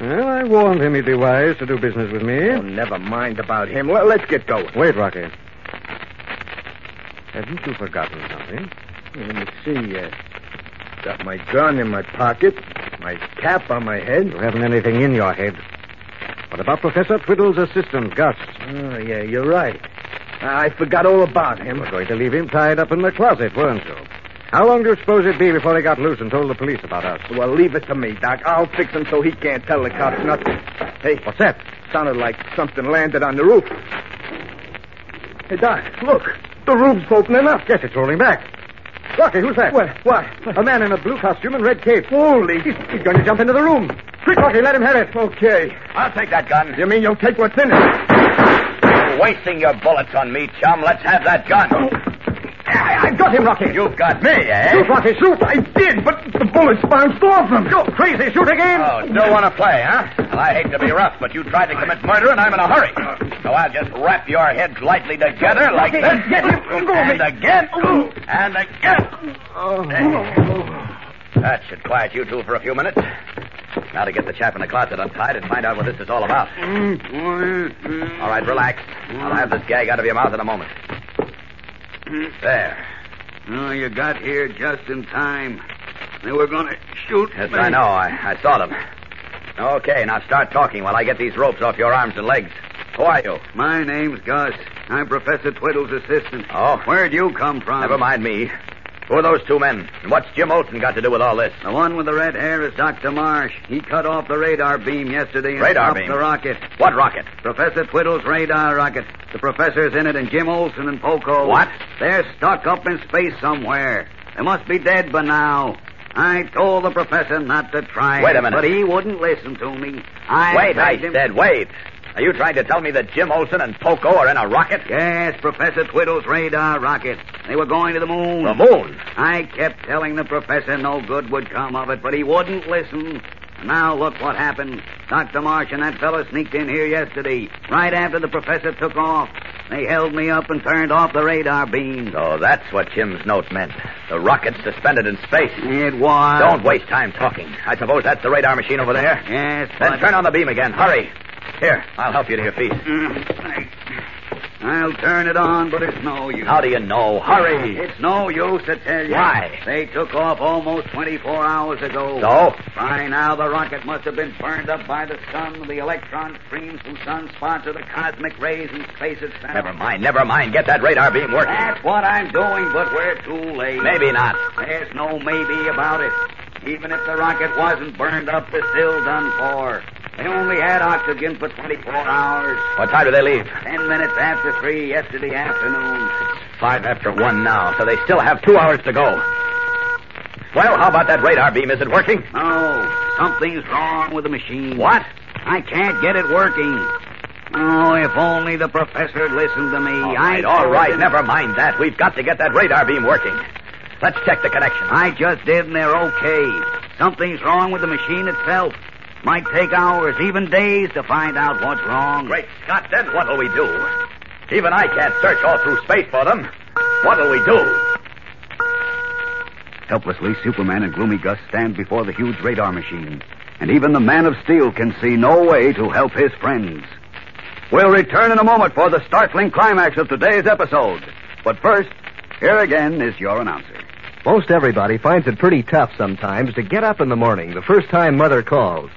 Well, I warned him he'd be wise to do business with me. Oh, never mind about him. Well, let's get going. Wait, Rocky. Haven't you forgotten something? Let me see. Got my gun in my pocket, my cap on my head. You haven't anything in your head. What about Professor Twiddle's assistant, Gus? Oh, yeah, you're right. I forgot all about him. You were going to leave him tied up in the closet, weren't you? How long do you suppose it'd be before he got loose and told the police about us? Well, leave it to me, Doc. I'll fix him so he can't tell the cops nothing. Hey, what's that? Sounded like something landed on the roof. Hey, Doc, look. The roof's opening up. Yes, it's rolling back. Rocky, who's that? What? A man in a blue costume and red cape. Holy... He's going to jump into the room. Quick, Rocky, let him have it. Okay. I'll take that gun. You mean you'll take what's in it? You're wasting your bullets on me, chum. Let's have that gun. I've got him, Rocky. You've got me, eh? Shoot, Rocky, shoot. I did, but the bullets bounced off him. Go crazy. Shoot again. Oh, still want to play, huh? Well, I hate to be rough, but you tried to commit murder, and I'm in a hurry. So I'll just wrap your heads lightly together like this. Get him. And again. And again. That should quiet you two for a few minutes. Now to get the chap in the closet untied and find out what this is all about. All right, relax. I'll have this gag out of your mouth in a moment. There. Oh, you got here just in time. They were going to shoot Yes, me. I know. I saw them. Okay, now start talking while I get these ropes off your arms and legs. Who are you? My name's Gus. I'm Professor Twiddle's assistant. Oh. Where'd you come from? Never mind me. Who are those two men? And what's Jim Olsen got to do with all this? The one with the red hair is Dr. Marsh. He cut off the radar beam yesterday and Radar stopped beam? the rocket. What rocket? Professor Twiddle's radar rocket. The professor's in it and Jim Olsen and Poco. What? They're stuck up in space somewhere. They must be dead by now. I told the professor not to try Wait a it, minute. but he wouldn't listen to me. Wait, I begged him- said wait. Are you trying to tell me that Jim Olsen and Poco are in a rocket? Yes, Professor Twiddle's radar rocket. They were going to the moon. The moon? I kept telling the professor no good would come of it, but he wouldn't listen. And now look what happened. Dr. Marsh and that fellow sneaked in here yesterday, right after the professor took off. They held me up and turned off the radar beam. So that's what Jim's note meant. The rocket's suspended in space. It was. Don't waste time talking. I suppose that's the radar machine over there? Yes, Then but... turn on the beam again. Hurry. Here, I'll help you to your feet. I'll turn it on, but it's no use. How do you know? Hurry. It's no use, I tell you. Why? They took off almost 24 hours ago. So? By now, the rocket must have been burned up by the sun, the electron streams from sunspots, or the cosmic rays in space itself. Never mind. Get that radar beam working. That's what I'm doing, but we're too late. Maybe not. There's no maybe about it. Even if the rocket wasn't burned up, they're still done for. They only had oxygen for 24 hours. What time do they leave? 10 minutes after 3 yesterday afternoon. It's 5 after 1 now, so they still have 2 hours to go. Well, how about that radar beam? Is it working? No, something's wrong with the machine. What? I can't get it working. Oh, if only the professor had listened to me. All right, never mind that. We've got to get that radar beam working. Let's check the connection. I just did, and they're okay. Something's wrong with the machine itself. Might take hours, even days, to find out what's wrong. Great Scott, then what'll we do? Even I can't search all through space for them. What'll we do? Helplessly, Superman and Gloomy Gus stand before the huge radar machine. And even the Man of Steel can see no way to help his friends. We'll return in a moment for the startling climax of today's episode. But first, here again is your announcer. Most everybody finds it pretty tough sometimes to get up in the morning the first time Mother calls.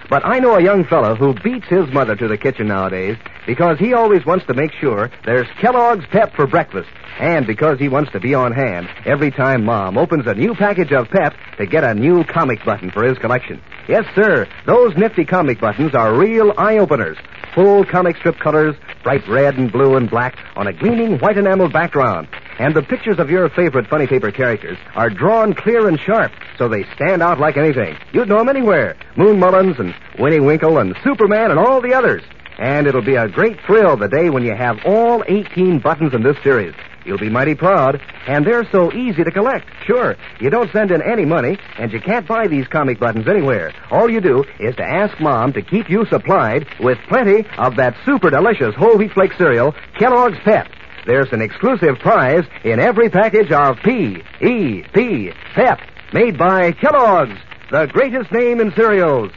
But I know a young fellow who beats his mother to the kitchen nowadays because he always wants to make sure there's Kellogg's Pep for breakfast, and because he wants to be on hand every time Mom opens a new package of Pep to get a new comic button for his collection. Yes, sir, those nifty comic buttons are real eye-openers. Full comic strip colors, bright red and blue and black on a gleaming white enameled background. And the pictures of your favorite funny paper characters are drawn clear and sharp, so they stand out like anything. You'd know them anywhere. Moon Mullins and Winnie Winkle and Superman and all the others. And it'll be a great thrill the day when you have all 18 buttons in this series. You'll be mighty proud, and they're so easy to collect. Sure, you don't send in any money, and you can't buy these comic buttons anywhere. All you do is to ask Mom to keep you supplied with plenty of that super delicious whole wheat flake cereal, Kellogg's Pep. There's an exclusive prize in every package of P.E.P. Pep, made by Kellogg's, the greatest name in cereals.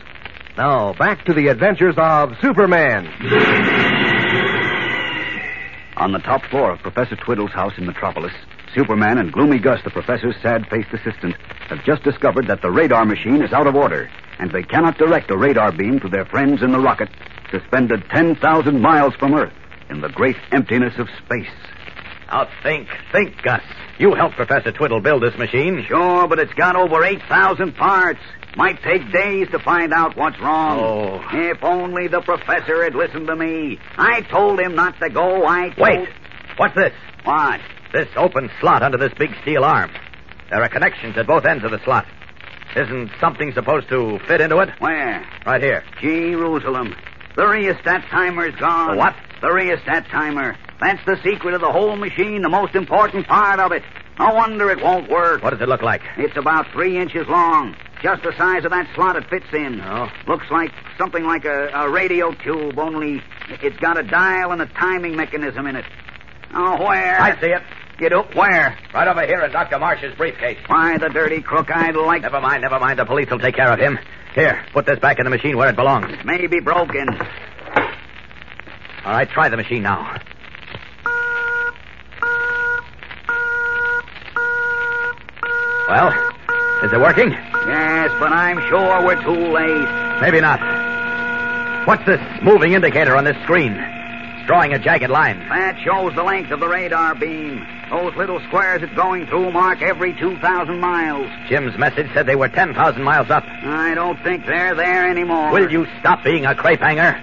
Now, back to the adventures of Superman. On the top floor of Professor Twiddle's house in Metropolis, Superman and Gloomy Gus, the professor's sad-faced assistant, have just discovered that the radar machine is out of order, and they cannot direct a radar beam to their friends in the rocket, suspended 10,000 miles from Earth in the great emptiness of space. Now think, Gus. You helped Professor Twiddle build this machine. Sure, but it's got over 8,000 parts. Might take days to find out what's wrong. Oh. If only the professor had listened to me. I told him not to go. Wait. What's this? What? This open slot under this big steel arm. There are connections at both ends of the slot. Isn't something supposed to fit into it? Where? Right here. Jerusalem. The rheostat timer's gone. The what? The rheostat timer. That's the secret of the whole machine, the most important part of it. No wonder it won't work. What does it look like? It's about 3 inches long. Just the size of that slot it fits in. Oh. Looks like something like a radio tube, only it's got a dial and a timing mechanism in it. Oh, where? I see it. Get up. Where? Right over here in Dr. Marsh's briefcase. Why, the dirty crook, I'd like... Never mind. The police will take care of him. Here, put this back in the machine where it belongs. It may be broken. All right, try the machine now. Well, is it working? Yes, but I'm sure we're too late. Maybe not. What's this moving indicator on this screen? It's drawing a jagged line. That shows the length of the radar beam. Those little squares it's going through mark every 2,000 miles. Jim's message said they were 10,000 miles up. I don't think they're there anymore. Will you stop being a crepe hanger?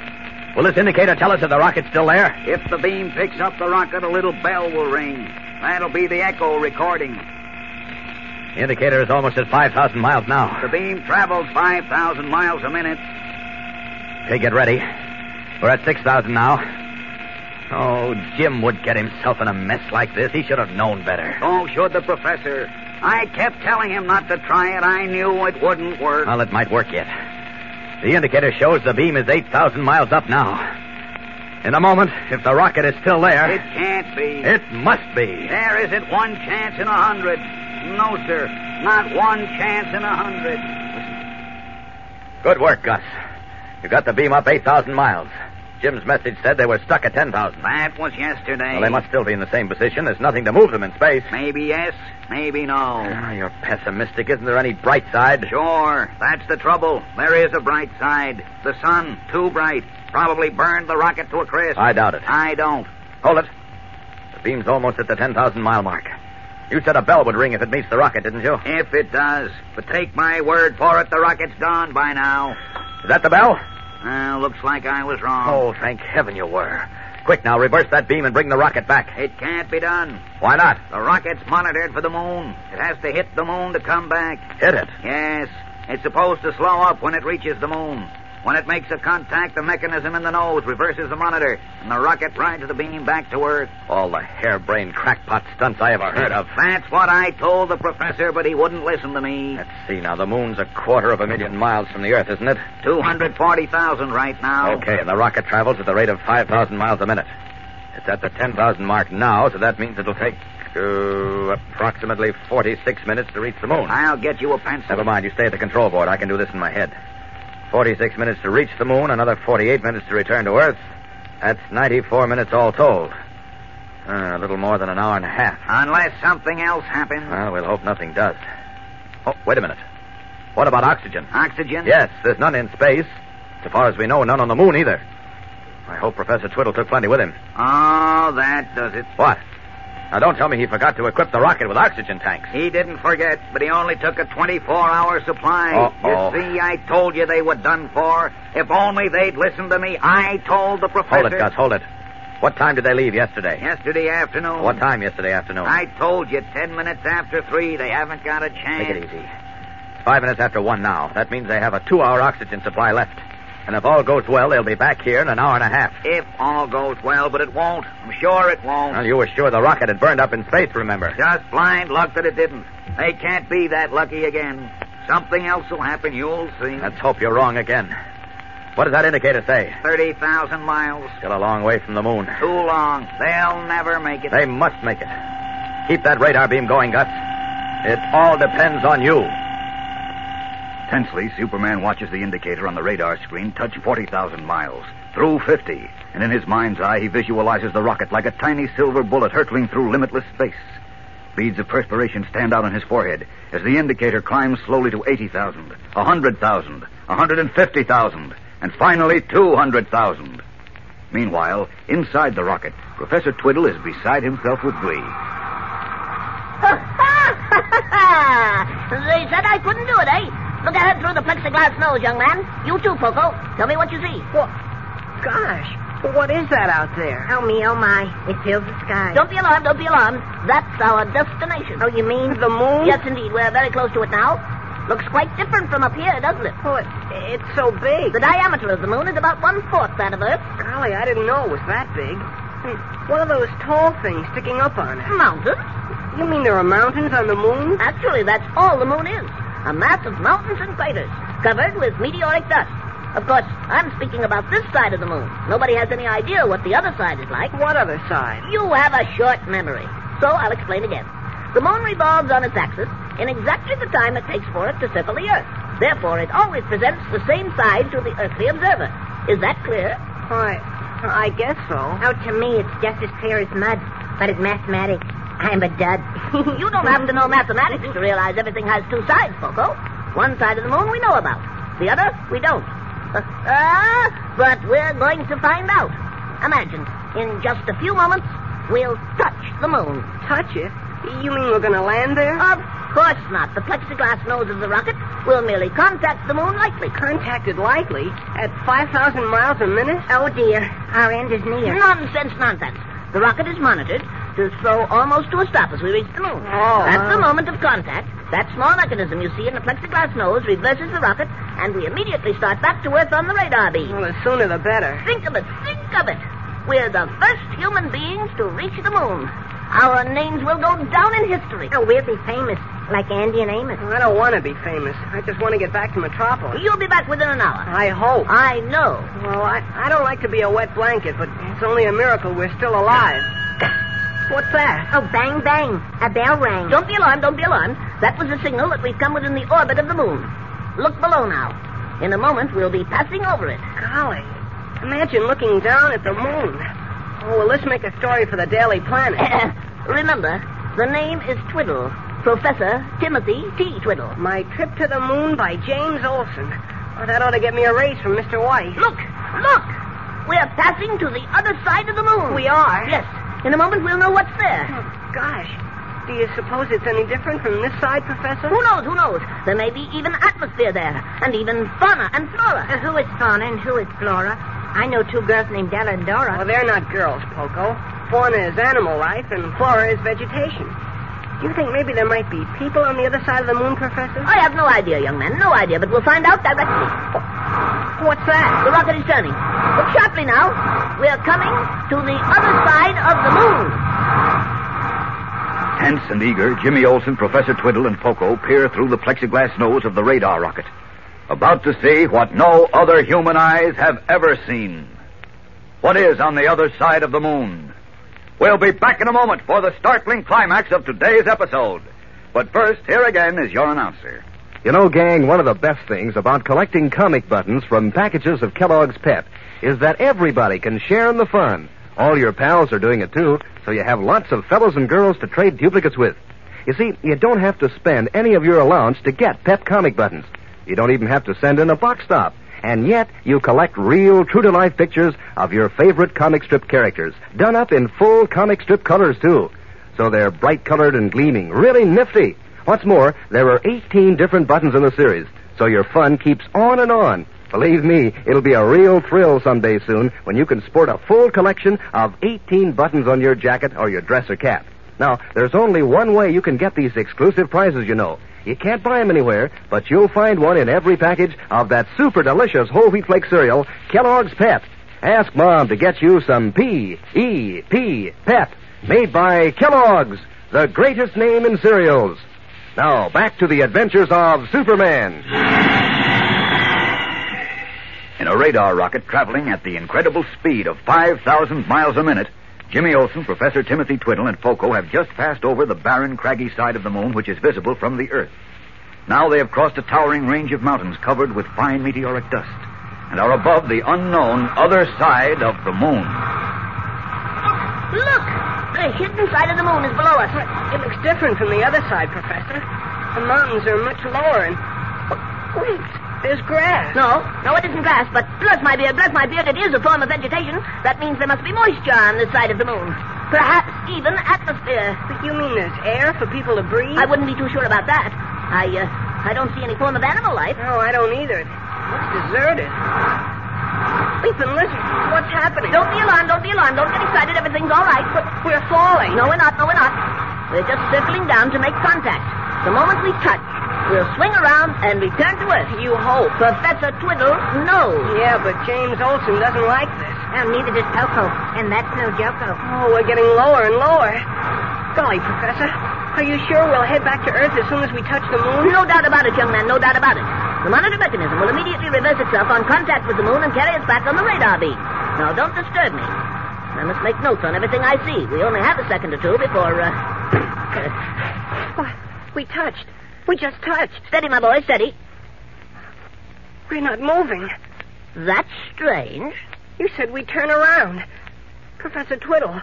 Will this indicator tell us if the rocket's still there? If the beam picks up the rocket, a little bell will ring. That'll be the echo recording. The indicator is almost at 5,000 miles now. The beam travels 5,000 miles a minute. Okay, get ready. We're at 6,000 now. Oh, Jim would get himself in a mess like this. He should have known better. So should the professor. I kept telling him not to try it. I knew it wouldn't work. Well, it might work yet. The indicator shows the beam is 8,000 miles up now. In a moment, if the rocket is still there... It can't be. It must be. There isn't one chance in 100. No, sir. Not one chance in 100. Good work, Gus. You got the beam up 8,000 miles. Jim's message said they were stuck at 10,000. That was yesterday. Well, they must still be in the same position. There's nothing to move them in space. Maybe yes, maybe no. Oh, you're pessimistic. Isn't there any bright side? Sure. That's the trouble. There is a bright side. The sun, too bright. Probably burned the rocket to a crisp. I doubt it. I don't. Hold it. The beam's almost at the 10,000 mile mark. You said a bell would ring if it meets the rocket, didn't you? If it does. But take my word for it, the rocket's gone by now. Is that the bell? Looks like I was wrong. Oh, thank heaven you were. Quick now, reverse that beam and bring the rocket back. It can't be done. Why not? The rocket's monitored for the moon. It has to hit the moon to come back. Hit it. Yes. It's supposed to slow up when it reaches the moon. When it makes a contact, the mechanism in the nose reverses the monitor, and the rocket rides the beam back to Earth. All the harebrained crackpot stunts I ever heard of. That's what I told the professor, but he wouldn't listen to me. Let's see now. The moon's 250,000 miles from the Earth, isn't it? 240,000 right now. Okay, and the rocket travels at the rate of 5,000 miles a minute. It's at the 10,000 mark now, so that means it'll take approximately 46 minutes to reach the moon. I'll get you a pencil. Never mind. You stay at the control board. I can do this in my head. 46 minutes to reach the moon, another 48 minutes to return to Earth. That's 94 minutes all told. A little more than an hour and a half. Unless something else happens. Well, we'll hope nothing does. Oh, wait a minute. What about oxygen? Oxygen? Yes, there's none in space. So far as we know, none on the moon either. I hope Professor Twiddle took plenty with him. Oh, that does it. What? Now, don't tell me he forgot to equip the rocket with oxygen tanks. He didn't forget, but he only took a 24-hour supply. Uh-oh. You see, I told you they were done for. If only they'd listened to me. I told the professor. Hold it, Gus, hold it. What time did they leave yesterday? Yesterday afternoon. What time yesterday afternoon? I told you, 10 minutes after 3. They haven't got a chance. Take it easy. 5 minutes after 1 now. That means they have a 2-hour oxygen supply left. And if all goes well, they'll be back here in an hour and a half. If all goes well, but it won't. I'm sure it won't. Well, you were sure the rocket had burned up in space, remember? Just blind luck that it didn't. They can't be that lucky again. Something else will happen, you'll see. Let's hope you're wrong again. What does that indicator say? 30,000 miles. Still a long way from the moon. Too long. They'll never make it. They must make it. Keep that radar beam going, Gus. It all depends on you. Tensely, Superman watches the indicator on the radar screen touch 40,000 miles, through 50, and in his mind's eye he visualizes the rocket like a tiny silver bullet hurtling through limitless space. Beads of perspiration stand out on his forehead as the indicator climbs slowly to 80,000, 100,000, 150,000, and finally 200,000. Meanwhile, inside the rocket, Professor Twiddle is beside himself with glee. They said I couldn't do it, eh? Look ahead through the plexiglass nose, young man. You too, Poco. Tell me what you see. What? Gosh, what is that out there? Oh, me, oh, my. It fills the sky. Don't be alarmed, don't be alarmed. That's our destination. Oh, you mean? The moon? Yes, indeed. We're very close to it now. Looks quite different from up here, doesn't it? Oh, it's so big. The diameter of the moon is about 1/4 that of Earth. Golly, I didn't know it was that big. What are those tall things sticking up on it? Mountains? You mean there are mountains on the moon? Actually, that's all the moon is. A mass of mountains and craters, covered with meteoric dust. Of course, I'm speaking about this side of the moon. Nobody has any idea what the other side is like. What other side? You have a short memory. So I'll explain again. The moon revolves on its axis in exactly the time it takes for it to circle the Earth. Therefore, it always presents the same side to the earthly observer. Is that clear? I guess so. Oh, to me, it's just as clear as mud. But it's mathematics. I'm a dud. You don't have to know mathematics to realize everything has two sides, Poco. One side of the moon we know about. The other, we don't. But we're going to find out. Imagine, in just a few moments, we'll touch the moon. Touch it? You mean we're going to land there? Of course not. The plexiglass nose of the rocket will merely contact the moon lightly. Contacted lightly? At 5,000 miles a minute? Oh, dear. Our end is near. Nonsense. The rocket is monitored to slow almost to a stop as we reach the moon. At the moment of contact, that small mechanism you see in the plexiglass nose reverses the rocket, and we immediately start back to Earth on the radar beam. Well, the sooner the better. Think of it. We're the first human beings to reach the moon. Our names will go down in history. Oh, we'll be famous, like Andy and Amos. I don't want to be famous. I just want to get back to Metropolis. You'll be back within an hour. I hope. I know. Well, I don't like to be a wet blanket, but it's only a miracle we're still alive. What's that? Oh, bang, bang. A bell rang. Don't be alarmed. That was a signal that we've come within the orbit of the moon. Look below now. In a moment, we'll be passing over it. Golly. Imagine looking down at the moon. Oh, well, let's make a story for the Daily Planet. Remember, the name is Twiddle. Professor Timothy T. Twiddle. My Trip to the Moon by James Olson. Oh, that ought to get me a raise from Mr. White. Look! We're passing to the other side of the moon. We are? Yes. In a moment, we'll know what's there. Oh, gosh. Do you suppose it's any different from this side, Professor? Who knows? There may be even atmosphere there, and even fauna and flora. Who is fauna and who is flora? I know two girls named Della and Dora. Well, they're not girls, Poco. Fauna is animal life, and flora is vegetation. Do you think maybe there might be people on the other side of the moon, Professor? I have no idea, young man, no idea, but we'll find out directly. What's that? The rocket is turning. Look sharply now. We're coming to the other side of the moon. Tense and eager, Jimmy Olsen, Professor Twiddle, and Poco peer through the plexiglass nose of the radar rocket, about to see what no other human eyes have ever seen. What is on the other side of the moon? We'll be back in a moment for the startling climax of today's episode. But first, here again is your announcer. You know, gang, one of the best things about collecting comic buttons from packages of Kellogg's Pep is that everybody can share in the fun. All your pals are doing it, too, so you have lots of fellows and girls to trade duplicates with. You see, you don't have to spend any of your allowance to get Pep comic buttons. You don't even have to send in a box stop. And yet, you collect real, true-to-life pictures of your favorite comic strip characters, done up in full comic strip colors, too. So they're bright-colored and gleaming, really nifty. What's more, there are 18 different buttons in the series, so your fun keeps on and on. Believe me, it'll be a real thrill someday soon when you can sport a full collection of 18 buttons on your jacket or your dress or cap. Now, there's only one way you can get these exclusive prizes, you know. You can't buy them anywhere, but you'll find one in every package of that super delicious whole wheat flake cereal, Kellogg's Pep. Ask Mom to get you some P-E-P, Pep, made by Kellogg's, the greatest name in cereals. Now, back to the adventures of Superman. In a radar rocket traveling at the incredible speed of 5,000 miles a minute, Jimmy Olsen, Professor Timothy Twiddle, and Poco have just passed over the barren, craggy side of the moon, which is visible from the Earth. Now they have crossed a towering range of mountains covered with fine meteoric dust, and are above the unknown other side of the moon. Look! The hidden side of the moon is below us. It looks different from the other side, Professor. The mountains are much lower and... Wait, there's grass. No, it isn't grass, but bless my beard, it is a form of vegetation. That means there must be moisture on this side of the moon. Perhaps even atmosphere. But you mean there's air for people to breathe? I wouldn't be too sure about that. I don't see any form of animal life. No, I don't either. It looks deserted. Ethan, listen. What's happening? Don't be alarmed. Don't get excited. Everything's all right. But we're falling. No, we're not. We're just circling down to make contact. The moment we touch, we'll swing around and return to Earth. You hope. Professor Twiddle knows. Yeah, but James Olsen doesn't like this. Well, neither does Poco, and that's no joko. Oh, we're getting lower and lower. Golly, Professor, are you sure we'll head back to Earth as soon as we touch the moon? No doubt about it, young man, no doubt about it. The monitor mechanism will immediately reverse itself on contact with the moon and carry us back on the radar beam. Now, don't disturb me. I must make notes on everything I see. We only have a second or two before, What? We touched. We just touched. Steady, my boy, steady. We're not moving. That's strange. You said we'd turn around. Professor Twiddle,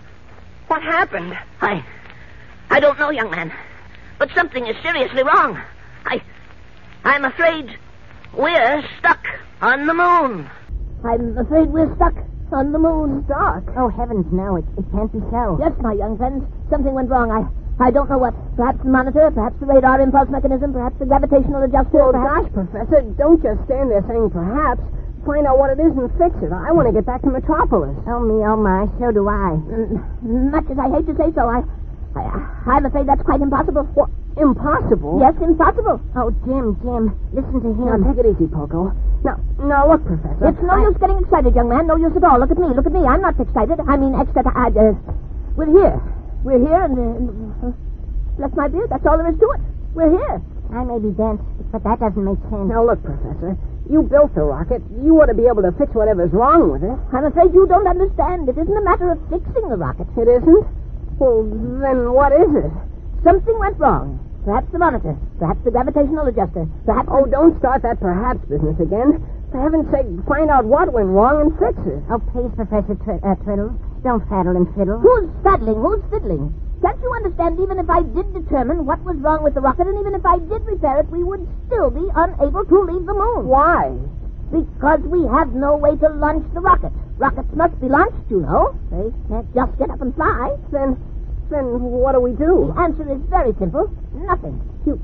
what happened? I don't know, young man. But something is seriously wrong. I'm afraid we're stuck on the moon. I'm afraid we're stuck on the moon. Stuck? Oh, heavens, no. It can't be so. Yes, my young friends. Something went wrong. I don't know what. Perhaps the monitor, perhaps the radar impulse mechanism, perhaps the gravitational adjuster. Oh, gosh, Professor, don't just stand there saying perhaps. Find out what it is and fix it. I want to get back to Metropolis. Oh, me, oh, my. So do I. Much as I hate to say so, I'm afraid that's quite impossible. What? Impossible? Yes, impossible. Oh, Jim, listen to him. Now, take it easy, Poco. Now, look, Professor. It's no use getting excited, young man. No use at all. Look at me. I'm not excited. I mean, we're here. We're here, and bless my beard, that's all there is to it. We're here. I may be bent, but that doesn't make sense. Now, look, Professor. You built the rocket. You ought to be able to fix whatever's wrong with it. I'm afraid you don't understand. It isn't a matter of fixing the rocket. It isn't? Well, then what is it? Something went wrong. Perhaps the monitor. Perhaps the gravitational adjuster. Perhaps... Oh, don't start that perhaps business again. For heaven's sake, find out what went wrong and fix it. Oh, please, Professor Twiddle. Don't faddle and fiddle. Who's faddling? Who's fiddling? Can't you understand, even if I did determine what was wrong with the rocket, and even if I did repair it, we would still be unable to leave the moon? Why? Because we have no way to launch the rocket. Rockets must be launched, you know. They can't just get up and fly. Then what do we do? The answer is very simple. Nothing. You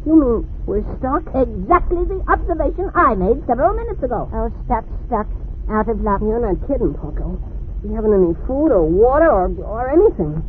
mean we're stuck? Exactly the observation I made several minutes ago. Oh, stuck. Out of luck. You're not kidding, Poco. We haven't any food or water or anything.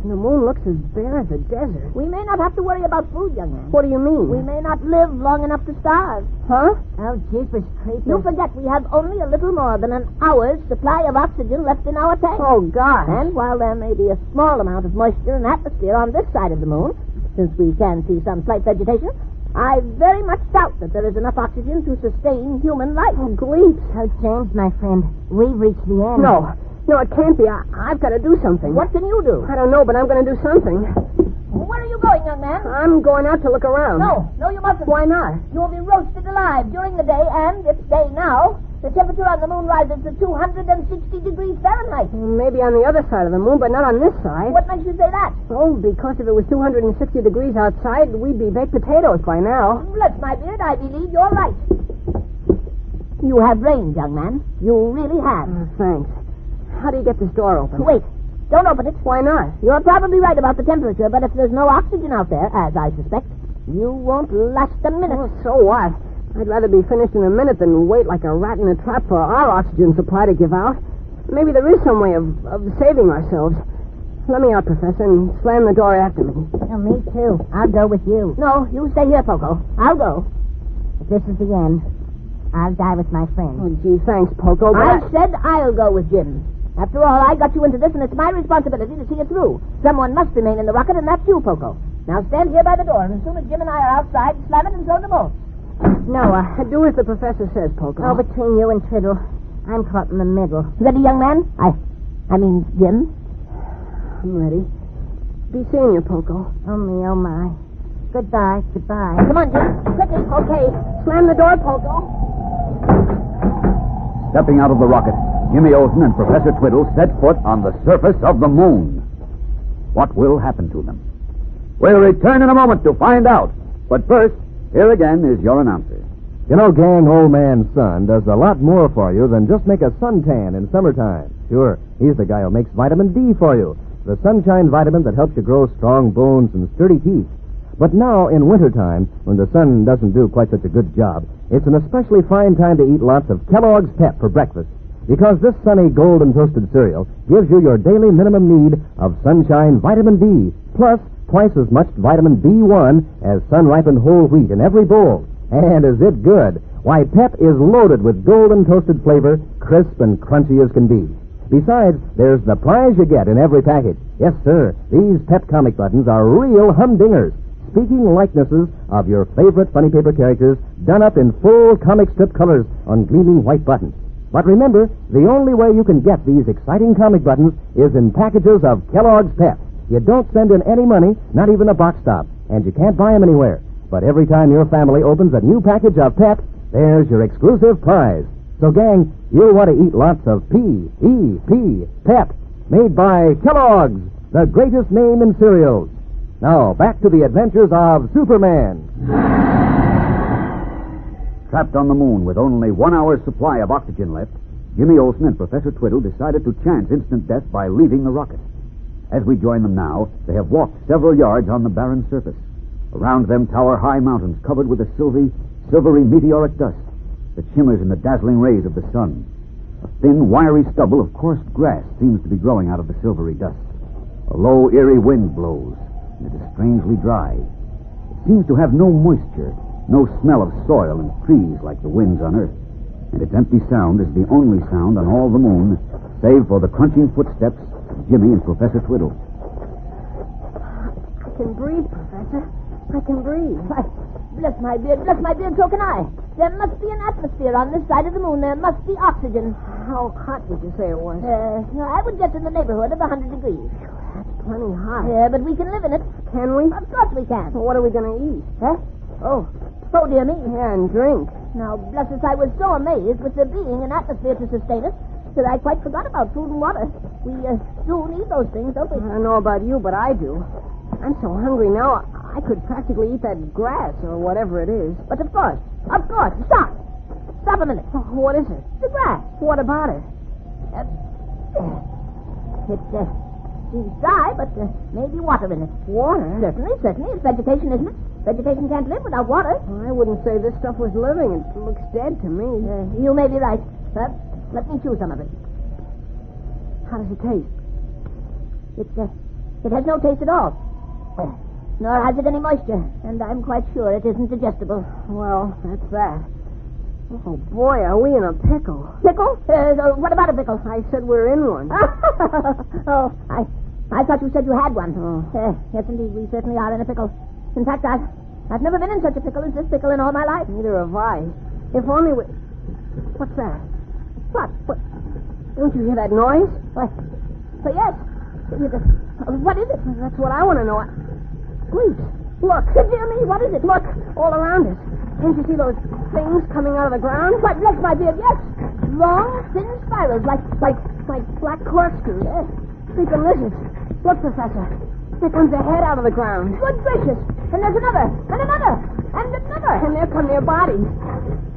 And the moon looks as bare as a desert. We may not have to worry about food, young man. What do you mean? We may not live long enough to starve. Huh? Oh, jeepers creepers. You forget we have only a little more than an hour's supply of oxygen left in our tank. Oh, God. And while there may be a small amount of moisture and atmosphere on this side of the moon, since we can see some slight vegetation, I very much doubt that there is enough oxygen to sustain human life. Oh, Gleeps. Oh, James, my friend, we've reached the end. No, it can't be. I've got to do something. What can you do? I don't know, but I'm going to do something. Where are you going, young man? I'm going out to look around. No, you mustn't. Why not? You'll be roasted alive during the day, and it's day now. The temperature on the moon rises to 260 degrees Fahrenheit. Maybe on the other side of the moon, but not on this side. What makes you say that? Oh, because if it was 260 degrees outside, we'd be baked potatoes by now. Bless my beard, I believe you're right. You have brains, young man. You really have. Thanks. How do you get this door open? Wait. Don't open it. Why not? You're probably right about the temperature, but if there's no oxygen out there, as I suspect, you won't last a minute. Oh, so what? I'd rather be finished in a minute than wait like a rat in a trap for our oxygen supply to give out. Maybe there is some way of saving ourselves. Let me out, Professor, and slam the door after me. Oh, me too. I'll go with you. No, you stay here, Poco. I'll go. If this is the end, I'll die with my friend. Oh, gee, thanks, Poco, but I said I'll go with Jim. After all, I got you into this, and it's my responsibility to see it through. Someone must remain in the rocket, and that's you, Poco. Now stand here by the door, and as soon as Jim and I are outside, slam it and throw the bolts. No, do as the professor says, Poco. Oh, between you and Twiddle, I'm caught in the middle. Ready, young man? I mean, Jim? I'm ready. Be seeing you, Poco. Oh, me, oh, my. Goodbye. Come on, Jim. Quickly. Okay. Slam the door, Poco. Stepping out of the rocket, Jimmy Olsen and Professor Twiddle set foot on the surface of the moon. What will happen to them? We'll return in a moment to find out. But first, here again is your announcer. You know, gang, old man Sun does a lot more for you than just make a suntan in summertime. Sure, he's the guy who makes vitamin D for you, the sunshine vitamin that helps you grow strong bones and sturdy teeth. But now, in wintertime, when the sun doesn't do quite such a good job, it's an especially fine time to eat lots of Kellogg's Pep for breakfast, because this sunny golden toasted cereal gives you your daily minimum need of sunshine vitamin D, plus twice as much vitamin B1 as sun-ripened whole wheat in every bowl. And is it good? Why, Pep is loaded with golden toasted flavor, crisp and crunchy as can be. Besides, there's the prize you get in every package. Yes, sir, these Pep comic buttons are real humdingers, speaking likenesses of your favorite funny paper characters done up in full comic strip colors on gleaming white buttons. But remember, the only way you can get these exciting comic buttons is in packages of Kellogg's Pep. You don't send in any money, not even a box stop, and you can't buy them anywhere. But every time your family opens a new package of Pep, there's your exclusive prize. So, gang, you'll want to eat lots of P-E-P, Pep, made by Kellogg's, the greatest name in cereals. Now, back to the adventures of Superman. Trapped on the moon with only 1 hour's supply of oxygen left, Jimmy Olsen and Professor Twiddle decided to chance instant death by leaving the rocket. As we join them now, they have walked several yards on the barren surface. Around them tower high mountains covered with a silvery meteoric dust that shimmers in the dazzling rays of the sun. A thin, wiry stubble of coarse grass seems to be growing out of the silvery dust. A low, eerie wind blows, and it is strangely dry. It seems to have no moisture, no smell of soil and trees like the winds on Earth. And its empty sound is the only sound on all the moon, save for the crunching footsteps of Jimmy and Professor Twiddle. I can breathe, Professor. I can breathe. Why, bless my beard, so can I. There must be an atmosphere on this side of the moon. There must be oxygen. How hot would you say it was? I would guess in the neighborhood of 100 degrees. That's plenty hot. Yeah, but we can live in it. Can we? Of course we can. Well, what are we going to eat? Huh? Oh, dear me. Yeah, and drink. Now, bless us, I was so amazed with there being an atmosphere to sustain us that I quite forgot about food and water. We do need those things, don't we? I don't know about you, but I do. I'm so hungry now, I could practically eat that grass or whatever it is. But of course. Stop a minute. What is it? The grass. What about it? It's dry, but maybe water in it. Water? Certainly. It's vegetation, isn't it? Vegetation can't live without water. Well, I wouldn't say this stuff was living. It looks dead to me. You may be right. Let me chew some of it. How does it taste? It has no taste at all. Nor has it any moisture, and I'm quite sure it isn't digestible. Well, that's that. Oh, boy, are we in a pickle. Pickle? What about a pickle? I said we're in one. Oh, I thought you said you had one. Yes, indeed, we certainly are in a pickle. In fact, I've never been in such a pickle as this pickle in all my life. Neither have I. If only we... What's that? What? Don't you hear that noise? What? Yes. What is it? That's what I want to know. Please, look. Dear me, what is it? Look, all around us. Can't you see those things coming out of the ground? What, bless my beard, yes. Long, thin spirals, like black corkscrews. Yes. Sleeping lizards. Look, Professor. There comes a head out of the ground. Good gracious. And there's another, and another, and another. And there come their bodies.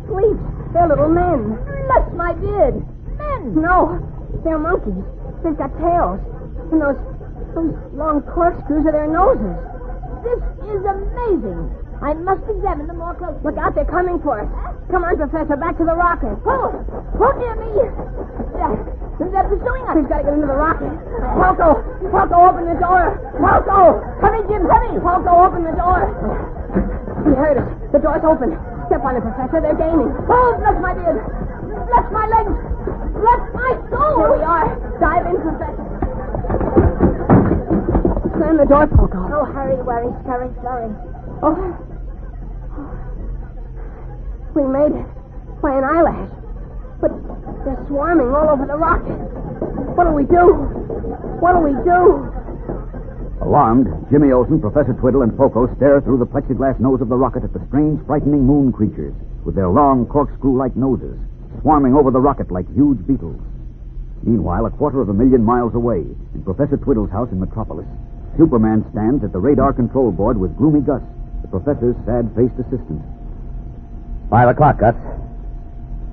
Sleep. They're little men. Bless my beard. Men. No, they're monkeys. They've got tails. And those long corkscrews are their noses. This is amazing. I must examine them more closely. Look out, they're coming for us. Come on, Professor, back to the rocket. Oh, dear me. They're pursuing us. We've got to get into the rocket. Poco, open the door. Poco! Hurry, Jim, hurry. Poco, open the door. He heard us. The door's open. Step on it, Professor. They're gaining. Oh, bless my beard. Bless my legs. Bless my soul. Here we are. Dive in, Professor. Slam the door, Poco. Oh, hurry, scurry. Oh. We made it by an eyelash. But they're swarming all over the rocket. What do we do? Alarmed, Jimmy Olsen, Professor Twiddle, and Poco stare through the plexiglass nose of the rocket at the strange, frightening moon creatures with their long, corkscrew-like noses, swarming over the rocket like huge beetles. Meanwhile, 250,000 miles away, in Professor Twiddle's house in Metropolis, Superman stands at the radar control board with gloomy Gus, the professor's sad-faced assistant. 5 o'clock, Gus.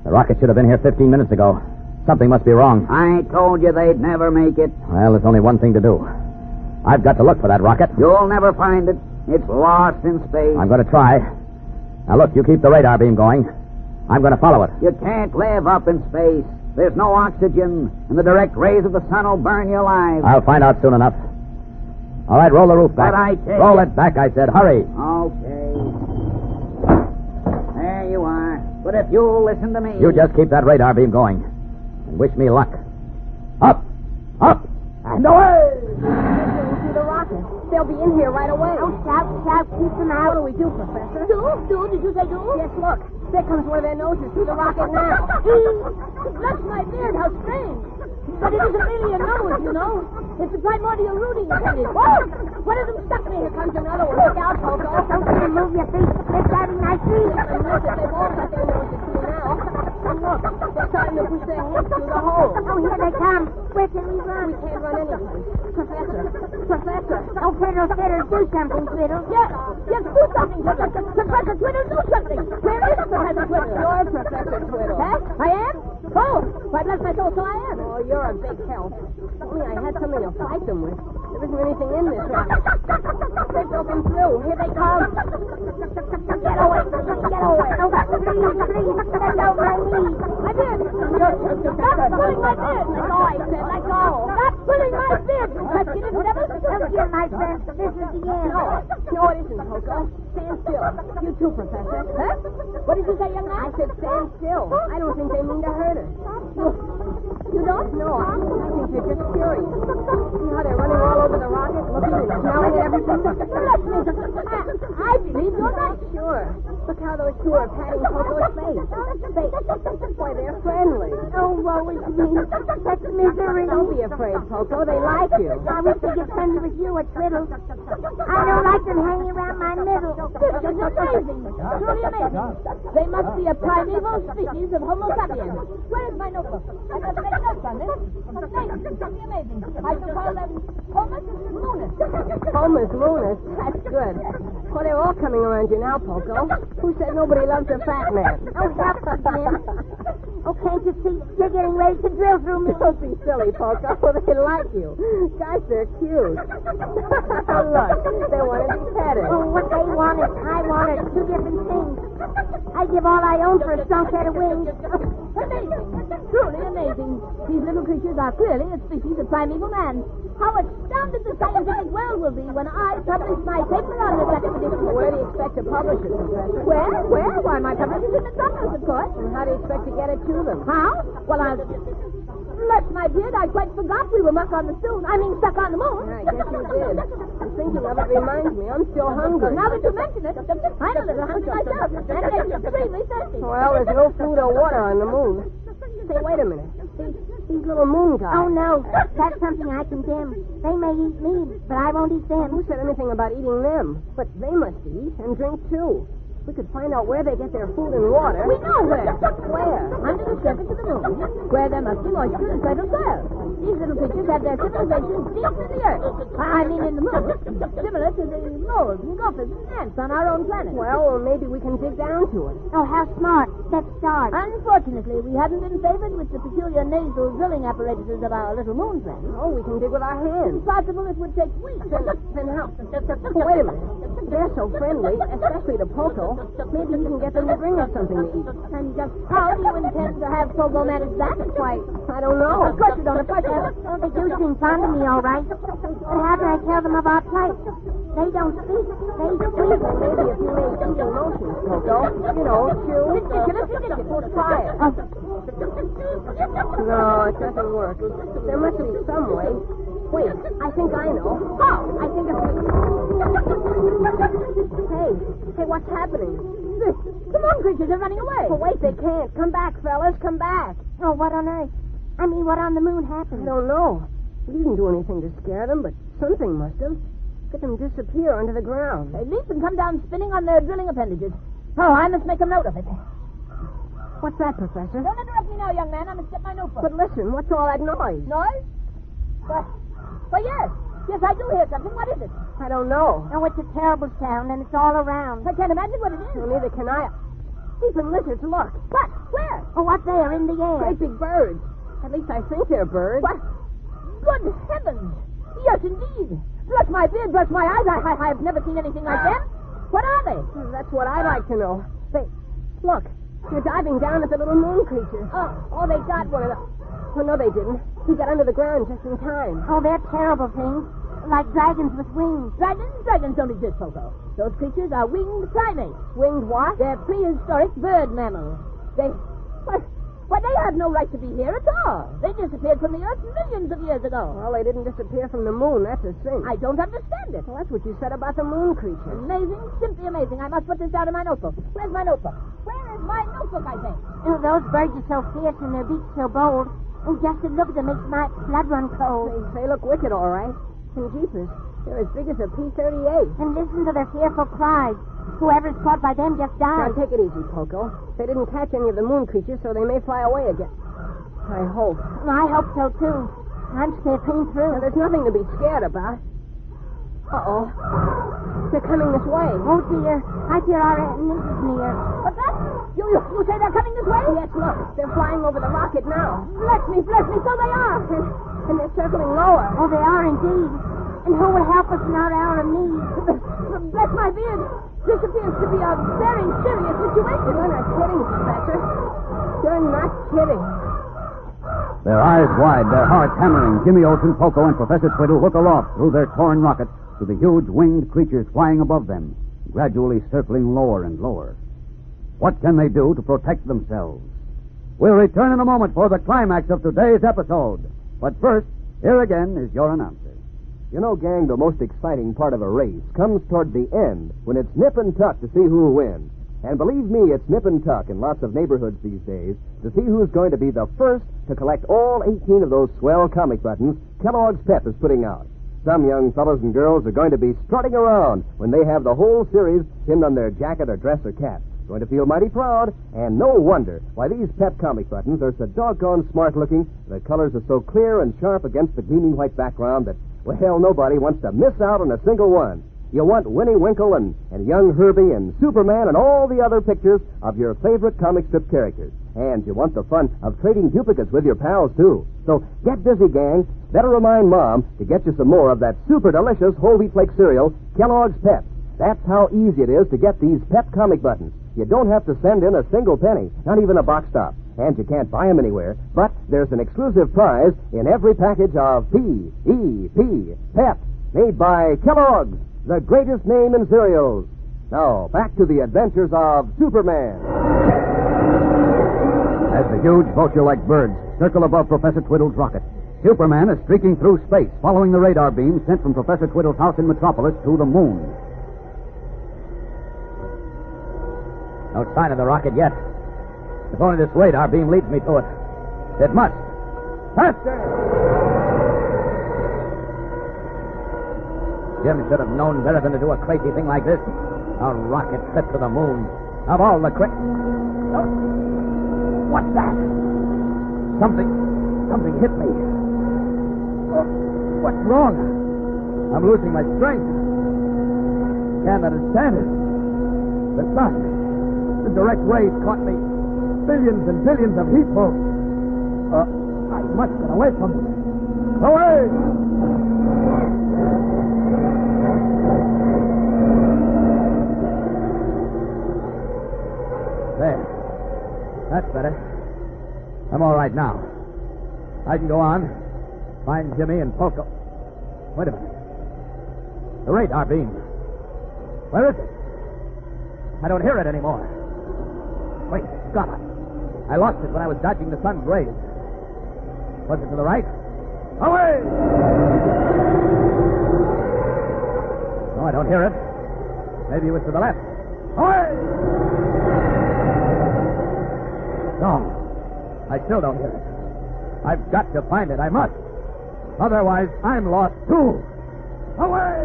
The rocket should have been here 15 minutes ago. Something must be wrong. I told you they'd never make it. Well, there's only one thing to do. I've got to look for that rocket. You'll never find it. It's lost in space. I'm going to try. Now, look, you keep the radar beam going. I'm going to follow it. You can't live up in space. There's no oxygen, and the direct rays of the sun will burn you alive. I'll find out soon enough. All right, roll the roof back. But I tell Roll you... it back, I said. Hurry. Okay. There you are. But if you'll listen to me... You just keep that radar beam going. And wish me luck. Up! And away! See the rocket. They'll be in here right away. Oh, shout, keep them out. What do we do, Professor? Do? Did you say do? Yes, look. There comes one of their noses through the rocket now. Bless my beard, how strange. But it isn't really a nose, you know. It's the primordial rooting appendage. Whoa! One of them stuck me. Here comes another one. Look out, Poco. Don't you move your feet. They're driving my feet. And look, they've all got their noses through now. And look, they're starting to push their heads through the hole. Oh, here they come. Where can we run? We can't run anyplace. Professor. Oh, Fiddle, do something, Fiddle. Yes, do something, Professor Twiddle, do something. Where is Professor Twiddle? You're Professor Twiddle. Huh? I am? Oh, why, bless my soul, so I am. Oh, you're a big help. Only I had something to fight them with. There isn't anything in this rocket. They've broken through. Here they come. Get away. Oh, please, let go my knee. I did. Stop pulling my beard. Let go, I said. Let go. Stop pulling my beard. Rescued devil. Don't you, my friend. This is the end. No, it isn't, Poco. Stand still. You too, Professor. Huh? What did you say, young man? I said stand still. I don't think they mean to hurt us. You don't? No, I think they're just curious. See how they're running all over the rocket, looking and smelling at everything? I believe you're right. Sure. Look how those two are patting Poco's face. Boy, they're friendly. Oh, woe is me. That's misery. Don't be afraid, Poco. They like you. I wish to get friendly with you at Twiddle. I don't like them hanging around my middle. This is amazing. Truly amazing. They must be a primeval species of Homo sapiens. Where is my notebook? I must make notes on this. Amazing. Truly amazing. I shall call them Homus Lunas. Homus Lunas? That's good. Well, they're all coming around you now, Poco. Who said nobody loves a fat man? Oh, help us, Jim. Oh, can't you see? You're getting ready to drill through me. Don't be silly, Poco. They like you. Gosh, they're cute. Look, they want to be petted. Oh, what they wanted, I wanted. Two different things. I'd give all I own for a strong set of wings. Amazing. Truly amazing. These little creatures are clearly a species of primeval man. How astounded the scientific world will be when I publish my paper on this expedition. Where do you expect to publish it, Professor? Where? Why, my publisher's in the Tropics, of course. And how do you expect to get it to them? How? Well, Bless my beard, I quite forgot we were stuck on the moon. I guess you did. And thinking of it reminds me, I'm still hungry. Now that you mention it, I'm a little hungry myself. And I'm extremely thirsty. Well, there's no food or water on the moon. Say, wait a minute. These little moon guys. Oh, no. That's something I condemn. They may eat me, but I won't eat them. Who said anything about eating them? But they must eat and drink, too. We could find out where they get their food and water. We know where. Where? Under the surface of the moon, where there must be moisture and fertile soil. These little creatures have their civilization deep in the earth. I mean in the moon. Similar to the moles and gophers and ants on our own planet. Well, maybe we can dig down to it. Oh, how smart. Let's start. Unfortunately, we haven't been favored with the peculiar nasal drilling apparatuses of our little moon friends. Oh, we can dig with our hands. It's possible it would take weeks. Then how? Wait a minute. They're so friendly, especially to Poco. Maybe you can get them to bring us something to eat. And just how do you intend to have Pogo manage that? Why, I don't know. Of course you don't. Of course you don't. Oh, they do seem fond of me, all right. But how do I tell them of our plight? They don't speak. They squeak. Maybe if you made eating motions, Poco. You know, chew. Ridiculous. Try it. No, it doesn't work. There must be some way. Wait, I think I know. How? I think if we... Hey, what's happening? The moon creatures are running away. Oh, wait, they can't. Come back, fellas. Come back. Oh, what on earth? I mean, what on the moon I happened? don't know. We didn't do anything to scare them, but something must have. Get them disappear under the ground. They leap and come down spinning on their drilling appendages. Oh, I must make a note of it. What's that, Professor? Don't interrupt me now, young man. I must get my notebook. But listen, what's all that noise? Noise? Well, yes. Yes, I do hear something. What is it? I don't know. Oh, it's a terrible sound, and it's all around. I can't imagine what it is. Well, neither can I. Even lizards, look. What? Where? Oh, up there in the air. Great big birds. At least I think they're birds. What? Good heavens. Yes, indeed. Bless my beard, bless my eyes. I've never seen anything like them. What are they? That's what I'd like to know. Look. They're diving down at the little moon creature. Oh, they got one of them. Oh, no, they didn't. He got under the ground just in time. Oh, they're terrible things. Like dragons with wings. Dragons? Dragons don't exist, Poco. Those creatures are winged primates. Winged what? They're prehistoric bird mammals. Why, they have no right to be here at all. They disappeared from the Earth millions of years ago. Well, they didn't disappear from the moon. That's a sin. I don't understand it. Well, that's what you said about the moon creature. Amazing, simply amazing. I must put this down in my notebook. Where's my notebook? Where is my notebook, I think? Oh, those birds are so fierce and their beaks so bold. Oh, just to look at them makes my blood run cold. They look wicked, all right. And jeepers, they're as big as a P-38. And listen to their fearful cries. Whoever's caught by them just dies. Now, take it easy, Poco. They didn't catch any of the moon creatures, so they may fly away again. I hope. I hope so, too. I'm scared clean through. Now, there's nothing to be scared about. Uh-oh. They're coming this way. Oh, dear. I fear our enemy is near. What's that? You say they're coming this way? Yes, look. They're flying over the rocket now. Bless me, so they are. And they're circling lower. Oh, they are indeed. And who will help us in our hour of need? Bless my beard. This appears to be a very serious situation. You're not kidding, Professor. You're not kidding. Their eyes wide, their hearts hammering, Jimmy Olsen, Poco, and Professor Twiddle look aloft through their torn rockets to the huge winged creatures flying above them, gradually circling lower and lower. What can they do to protect themselves? We'll return in a moment for the climax of today's episode. But first, here again is your announcer. You know, gang, the most exciting part of a race comes toward the end when it's nip and tuck to see who wins. And believe me, it's nip and tuck in lots of neighborhoods these days to see who's going to be the first to collect all 18 of those swell comic buttons Kellogg's Pep is putting out. Some young fellows and girls are going to be strutting around when they have the whole series pinned on their jacket or dress or cap. Going to feel mighty proud, and no wonder why these Pep comic buttons are so doggone smart looking. The colors are so clear and sharp against the gleaming white background that, well, nobody wants to miss out on a single one. You want Winnie Winkle and young Herbie and Superman and all the other pictures of your favorite comic strip characters. And you want the fun of trading duplicates with your pals, too. So get busy, gang. Better remind Mom to get you some more of that super delicious whole wheat flake cereal, Kellogg's Pep. That's how easy it is to get these Pep comic buttons. You don't have to send in a single penny, not even a box top. And you can't buy them anywhere. But there's an exclusive prize in every package of P.E.P. Pep, made by Kellogg's, the greatest name in cereals. Now, back to the adventures of Superman. As the huge vulture-like birds circle above Professor Twiddle's rocket, Superman is streaking through space, following the radar beam sent from Professor Twiddle's house in Metropolis to the moon. No sign of the rocket yet. If only this radar beam leads me to it. It must. Faster! Jim should have known better than to do a crazy thing like this. A rocket sent to the moon. Of all the Oh. What's that? Something hit me. Oh, what's wrong? I'm losing my strength. Can't understand it. The sun. The direct rays caught me. Billions and billions of heat bolts. I must get away from them. Away! There. That's better. I'm all right now. I can go on. Find Jimmy and Poco. Wait a minute. The radar beam. Where is it? I don't hear it anymore. Wait, stop it. I lost it when I was dodging the sun's rays. Was it to the right? Away! No, I don't hear it. Maybe it was to the left. Away! No, I still don't hear it. I've got to find it. I must. Otherwise, I'm lost too. Away!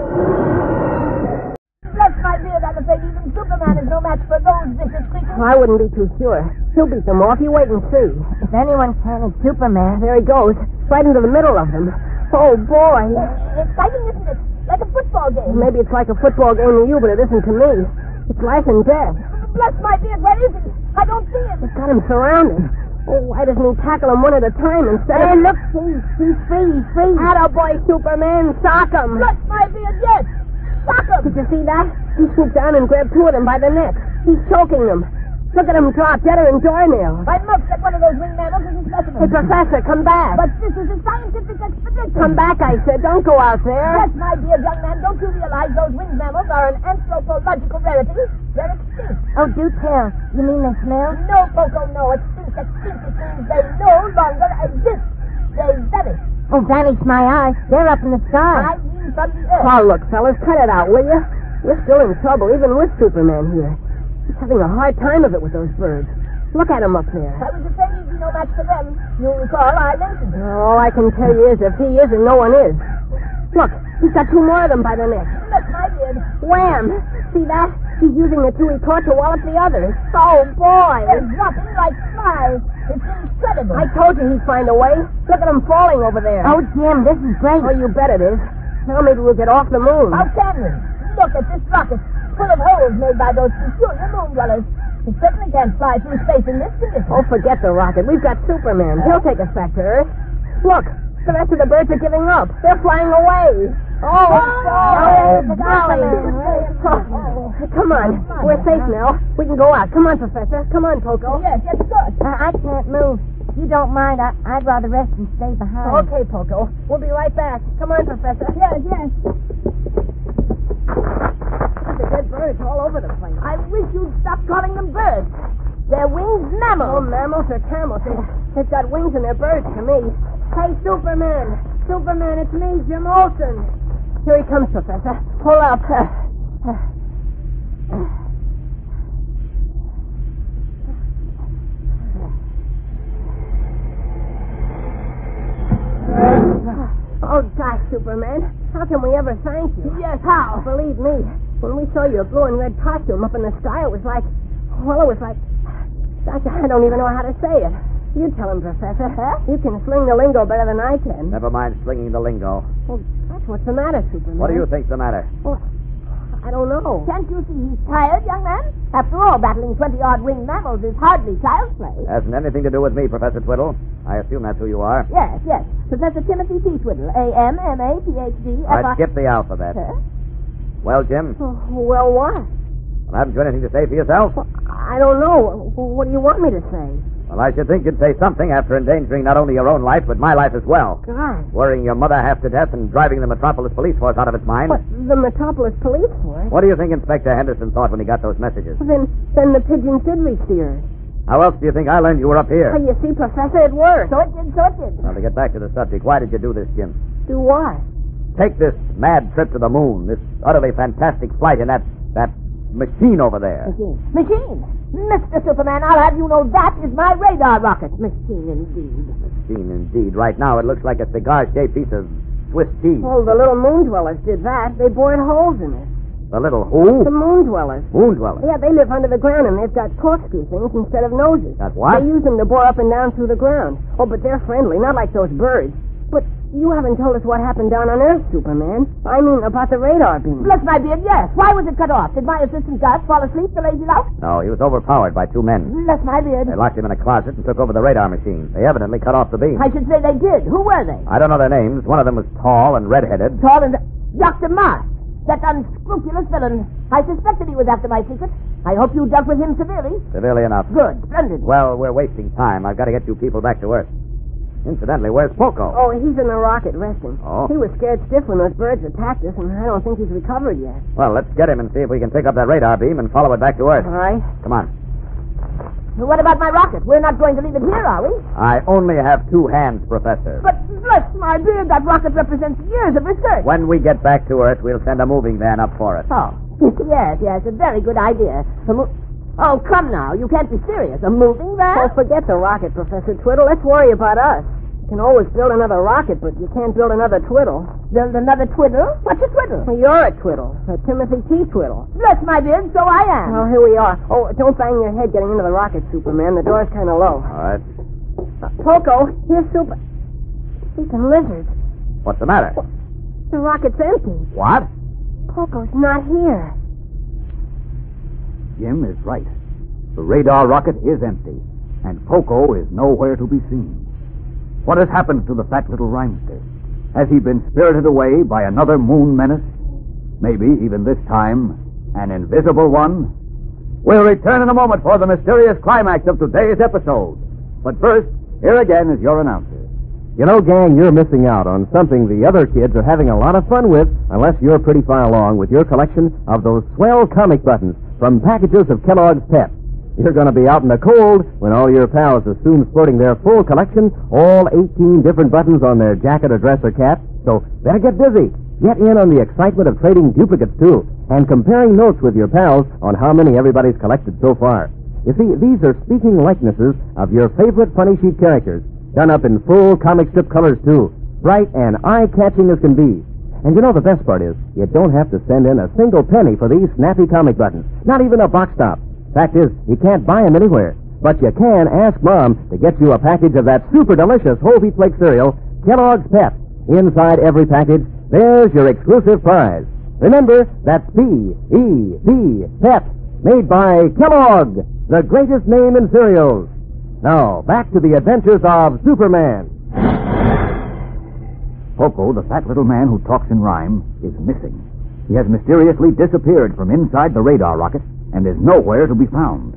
Bless my beard, I'm afraid even Superman is no match for those vicious creatures. I wouldn't be too sure. He'll beat them off. You wait and see. If anyone can, it's Superman. There he goes, right into the middle of them. Oh, boy. Exciting, isn't it? Like a football game. Maybe it's like a football game to you, but it isn't to me. It's life and death. Bless my beard, where is he? I don't see him. It's got him surrounded. Oh, why doesn't he tackle him one at a time instead of... Hey, look, he's free, he's free. Attaboy, Superman, sock him. Bless my beard, yes. Sock him. Did you see that? He swooped down and grabbed two of them by the neck. He's choking them. Look at him drop, deader than doornails. I must get one of those wing mammals as a specimen. Hey, Professor, come back. But this is a scientific expedition. Come back, I said. Don't go out there. Yes, my dear young man, don't you realize those winged mammals are an anthropological rarity? They're extinct. Oh, do tell. You mean they smell? No, Poco, no. Extinct. It means they no longer exist. They vanish. Oh, vanish my eyes. They're up in the sky. I mean from the earth. Oh, look, fellas, cut it out, will you? We're still in trouble, even with Superman here. He's having a hard time of it with those birds. Look at him up there. I was afraid he'd be no match for them. You'll recall I mentioned it. All I can tell you is if he isn't, no one is. Look, he's got two more of them by the neck. Look, my dear. Wham! See that? He's using the two he caught to wallop the others. Oh, boy! They're dropping like flies. It's incredible. I told you he'd find a way. Look at him falling over there. Oh, Jim, this is great. Oh, you bet it is. Now maybe we'll get off the moon. How can we? Look at this rocket, full of holes made by those peculiar moon dwellers. We certainly can't fly through space in this condition. Oh, forget the rocket. We've got Superman. He'll take us back to Earth. Look, the rest of the birds are giving up. They're flying away. Oh, golly. Come on. We're safe now. We can go out. Come on, Professor. Come on, Poco. Yes, good. I can't move. If you don't mind, I'd rather rest and stay behind. Okay, Poco. We'll be right back. Come on, Professor. Yes. There's dead birds all over the place. I wish you'd stop calling them birds. They're winged mammals. Oh, mammals or camels. They've got wings and they're birds to me. Hey, Superman. Superman, it's me, Jim Olsen. Here he comes, Professor. Pull up. Oh, gosh, Superman. How can we ever thank you? Yes, how? Believe me, when we saw your blue and red costume up in the sky, it was like... Gosh, I don't even know how to say it. You tell him, Professor. Huh? You can sling the lingo better than I can. Never mind slinging the lingo. Well, gosh, what's the matter, Superman? What do you think's the matter? Well, I don't know. Can't you see he's tired, young man? After all, battling 20-odd winged mammals is hardly child's play. Hasn't anything to do with me, Professor Twiddle. I assume that's who you are. Yes. Professor Timothy T. Twiddle, A.M., M.A., Ph.D., I'd skip the alphabet. Huh? Well, Jim? Well, what? Well, haven't you anything to say for yourself? Well, I don't know. What do you want me to say? Well, I should think you'd say something after endangering not only your own life, but my life as well. God. Worrying your mother half to death and driving the Metropolis Police Force out of its mind. What, the Metropolis Police Force? What do you think Inspector Henderson thought when he got those messages? Well, then the pigeons did reach the earth. How else do you think I learned you were up here? Well, you see, Professor, it worked. So it did. Well, to get back to the subject, why did you do this, Jim? Do what? Take this mad trip to the moon, this utterly fantastic flight in that machine over there. Machine. Mr. Superman, I'll have you know that is my radar rocket. Machine, indeed. Machine, indeed. Right now, it looks like a cigar-shaped piece of Swiss cheese. Oh, the little moon dwellers did that. They bored holes in it. The little who? The moon dwellers. Moon dwellers? Yeah, they live under the ground, and they've got corkscrew things instead of noses. That's what? They use them to bore up and down through the ground. Oh, but they're friendly, not like those birds. But you haven't told us what happened down on Earth, Superman. I mean, about the radar beam. Bless my beard, yes. Why was it cut off? Did my assistant Gus fall asleep, the lazy lout? No, he was overpowered by two men. Bless my beard. They locked him in a closet and took over the radar machine. They evidently cut off the beam. I should say they did. Who were they? I don't know their names. One of them was tall and red-headed. Tall and... Dr. Mars. That unscrupulous villain. I suspected he was after my secret. I hope you dealt with him severely. Severely enough. Good. Splendid. Well, we're wasting time. I've got to get you people back to Earth. Incidentally, where's Poco? Oh, he's in the rocket resting. Oh? He was scared stiff when those birds attacked us, and I don't think he's recovered yet. Well, let's get him and see if we can pick up that radar beam and follow it back to Earth. All right. Come on. What about my rocket? We're not going to leave it here, are we? I only have two hands, Professor. But bless my beard, that rocket represents years of research. When we get back to Earth, we'll send a moving van up for it. Oh, yes, a very good idea. Oh, come now, you can't be serious. A moving van? Oh, forget the rocket, Professor Twiddle. Let's worry about us. You can always build another rocket, but you can't build another Twiddle. Build another Twiddle? What's a Twiddle? Well, you're a Twiddle. A Timothy T. Twiddle. Bless my beard, so I am. Well, here we are. Oh, don't bang your head getting into the rocket, Superman. The door's kind of low. All right. Poco, here's Super... Freaking lizards. What's the matter? The rocket's empty. What? Poco's not here. Jim is right. The radar rocket is empty, and Poco is nowhere to be seen. What has happened to the fat little rhymester? Has he been spirited away by another moon menace? Maybe, even this time, an invisible one? We'll return in a moment for the mysterious climax of today's episode. But first, here again is your announcer. You know, gang, you're missing out on something the other kids are having a lot of fun with, unless you're pretty far along with your collection of those swell comic buttons from packages of Kellogg's Pep. You're going to be out in the cold when all your pals are soon sporting their full collection, all 18 different buttons on their jacket or dress or cap. So better get busy. Get in on the excitement of trading duplicates, too, and comparing notes with your pals on how many everybody's collected so far. You see, these are speaking likenesses of your favorite funny sheet characters, done up in full comic strip colors, too, bright and eye-catching as can be. And you know the best part is, you don't have to send in a single penny for these snappy comic buttons, not even a box top. Fact is, you can't buy them anywhere. But you can ask Mom to get you a package of that super delicious whole wheat flake cereal, Kellogg's Pep. Inside every package, there's your exclusive prize. Remember, that's P-E-P, Pep, made by Kellogg, the greatest name in cereals. Now, back to the adventures of Superman. Poco, the fat little man who talks in rhyme, is missing. He has mysteriously disappeared from inside the radar rocket and is nowhere to be found.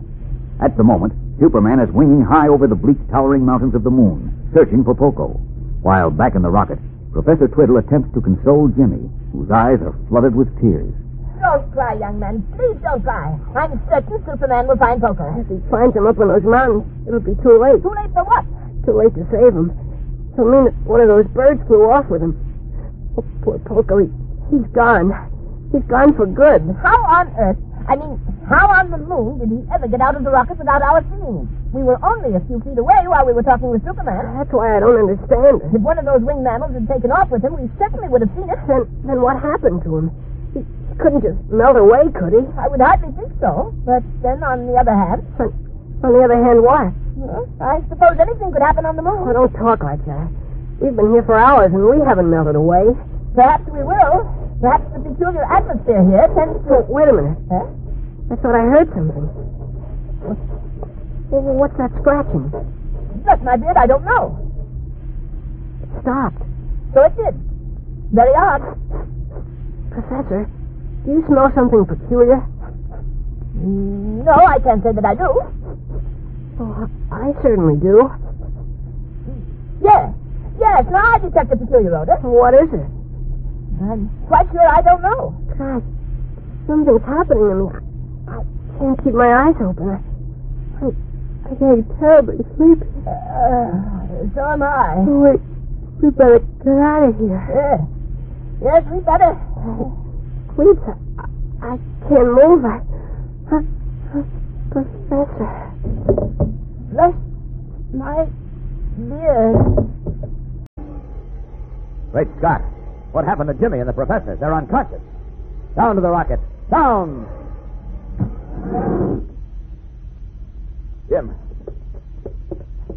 At the moment, Superman is winging high over the bleak, towering mountains of the moon, searching for Poco. While back in the rocket, Professor Twiddle attempts to console Jimmy, whose eyes are flooded with tears. Don't cry, young man. Please don't cry. I'm certain Superman will find Poco. If he finds him up in those mountains, it'll be too late. Too late for what? Too late to save him. It'll mean that one of those birds flew off with him. Oh, poor Poco. He's gone. He's gone for good. How on earth? How on the moon did he ever get out of the rocket without our seeing him? We were only a few feet away while we were talking with Superman. That's why I don't understand it. If one of those winged mammals had taken off with him, we certainly would have seen it. Then what happened to him? He couldn't just melt away, could he? I would hardly think so. But then, on the other hand... On the other hand, what? Well, I suppose anything could happen on the moon. Oh, don't talk like that. We've been here for hours, and we haven't melted away. Perhaps we will. Perhaps the peculiar atmosphere here tends to... Oh, wait a minute. Huh? I thought I heard something. What's that scratching? Bless my beard, I don't know. It stopped. So it did. Very odd. Professor, do you smell something peculiar? No, I can't say that I do. Oh, I certainly do. Yes. Yes, now I detect a peculiar odor. What is it? I'm quite sure I don't know. God, something's happening to me. I can't keep my eyes open. I get terribly sleepy. So am I. Oh, we better get out of here. Yes, we better. Please, I can't move. Professor. Bless my beard. Great Scott. What happened to Jimmy and the professor? They're unconscious. Down to the rocket. Down! Jim.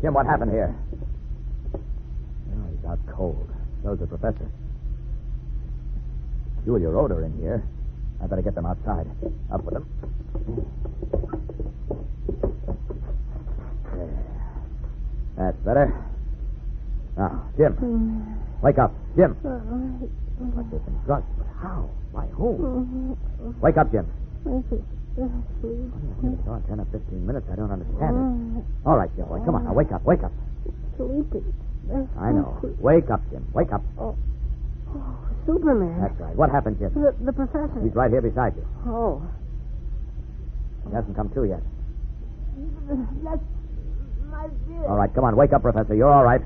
Jim, what happened here? Oh, he's out cold. So's the professor. Peculiar odor in here. I better get them outside. Up with them. There. That's better. Now, Jim. Wake up. Jim. But they've been drugged. But how? By whom? Wake up, Jim. Oh, 10 or 15 minutes. I don't understand it. All right, Jim, boy. Come on. Now, wake up. Wake up. Sleepy. I know. Wake up, Jim. Wake up. Oh, Superman. That's right. What happened, Jim? The professor. He's right here beside you. Oh. He hasn't come to yet. Bless my beard. All right, come on. Wake up, Professor. You're all right.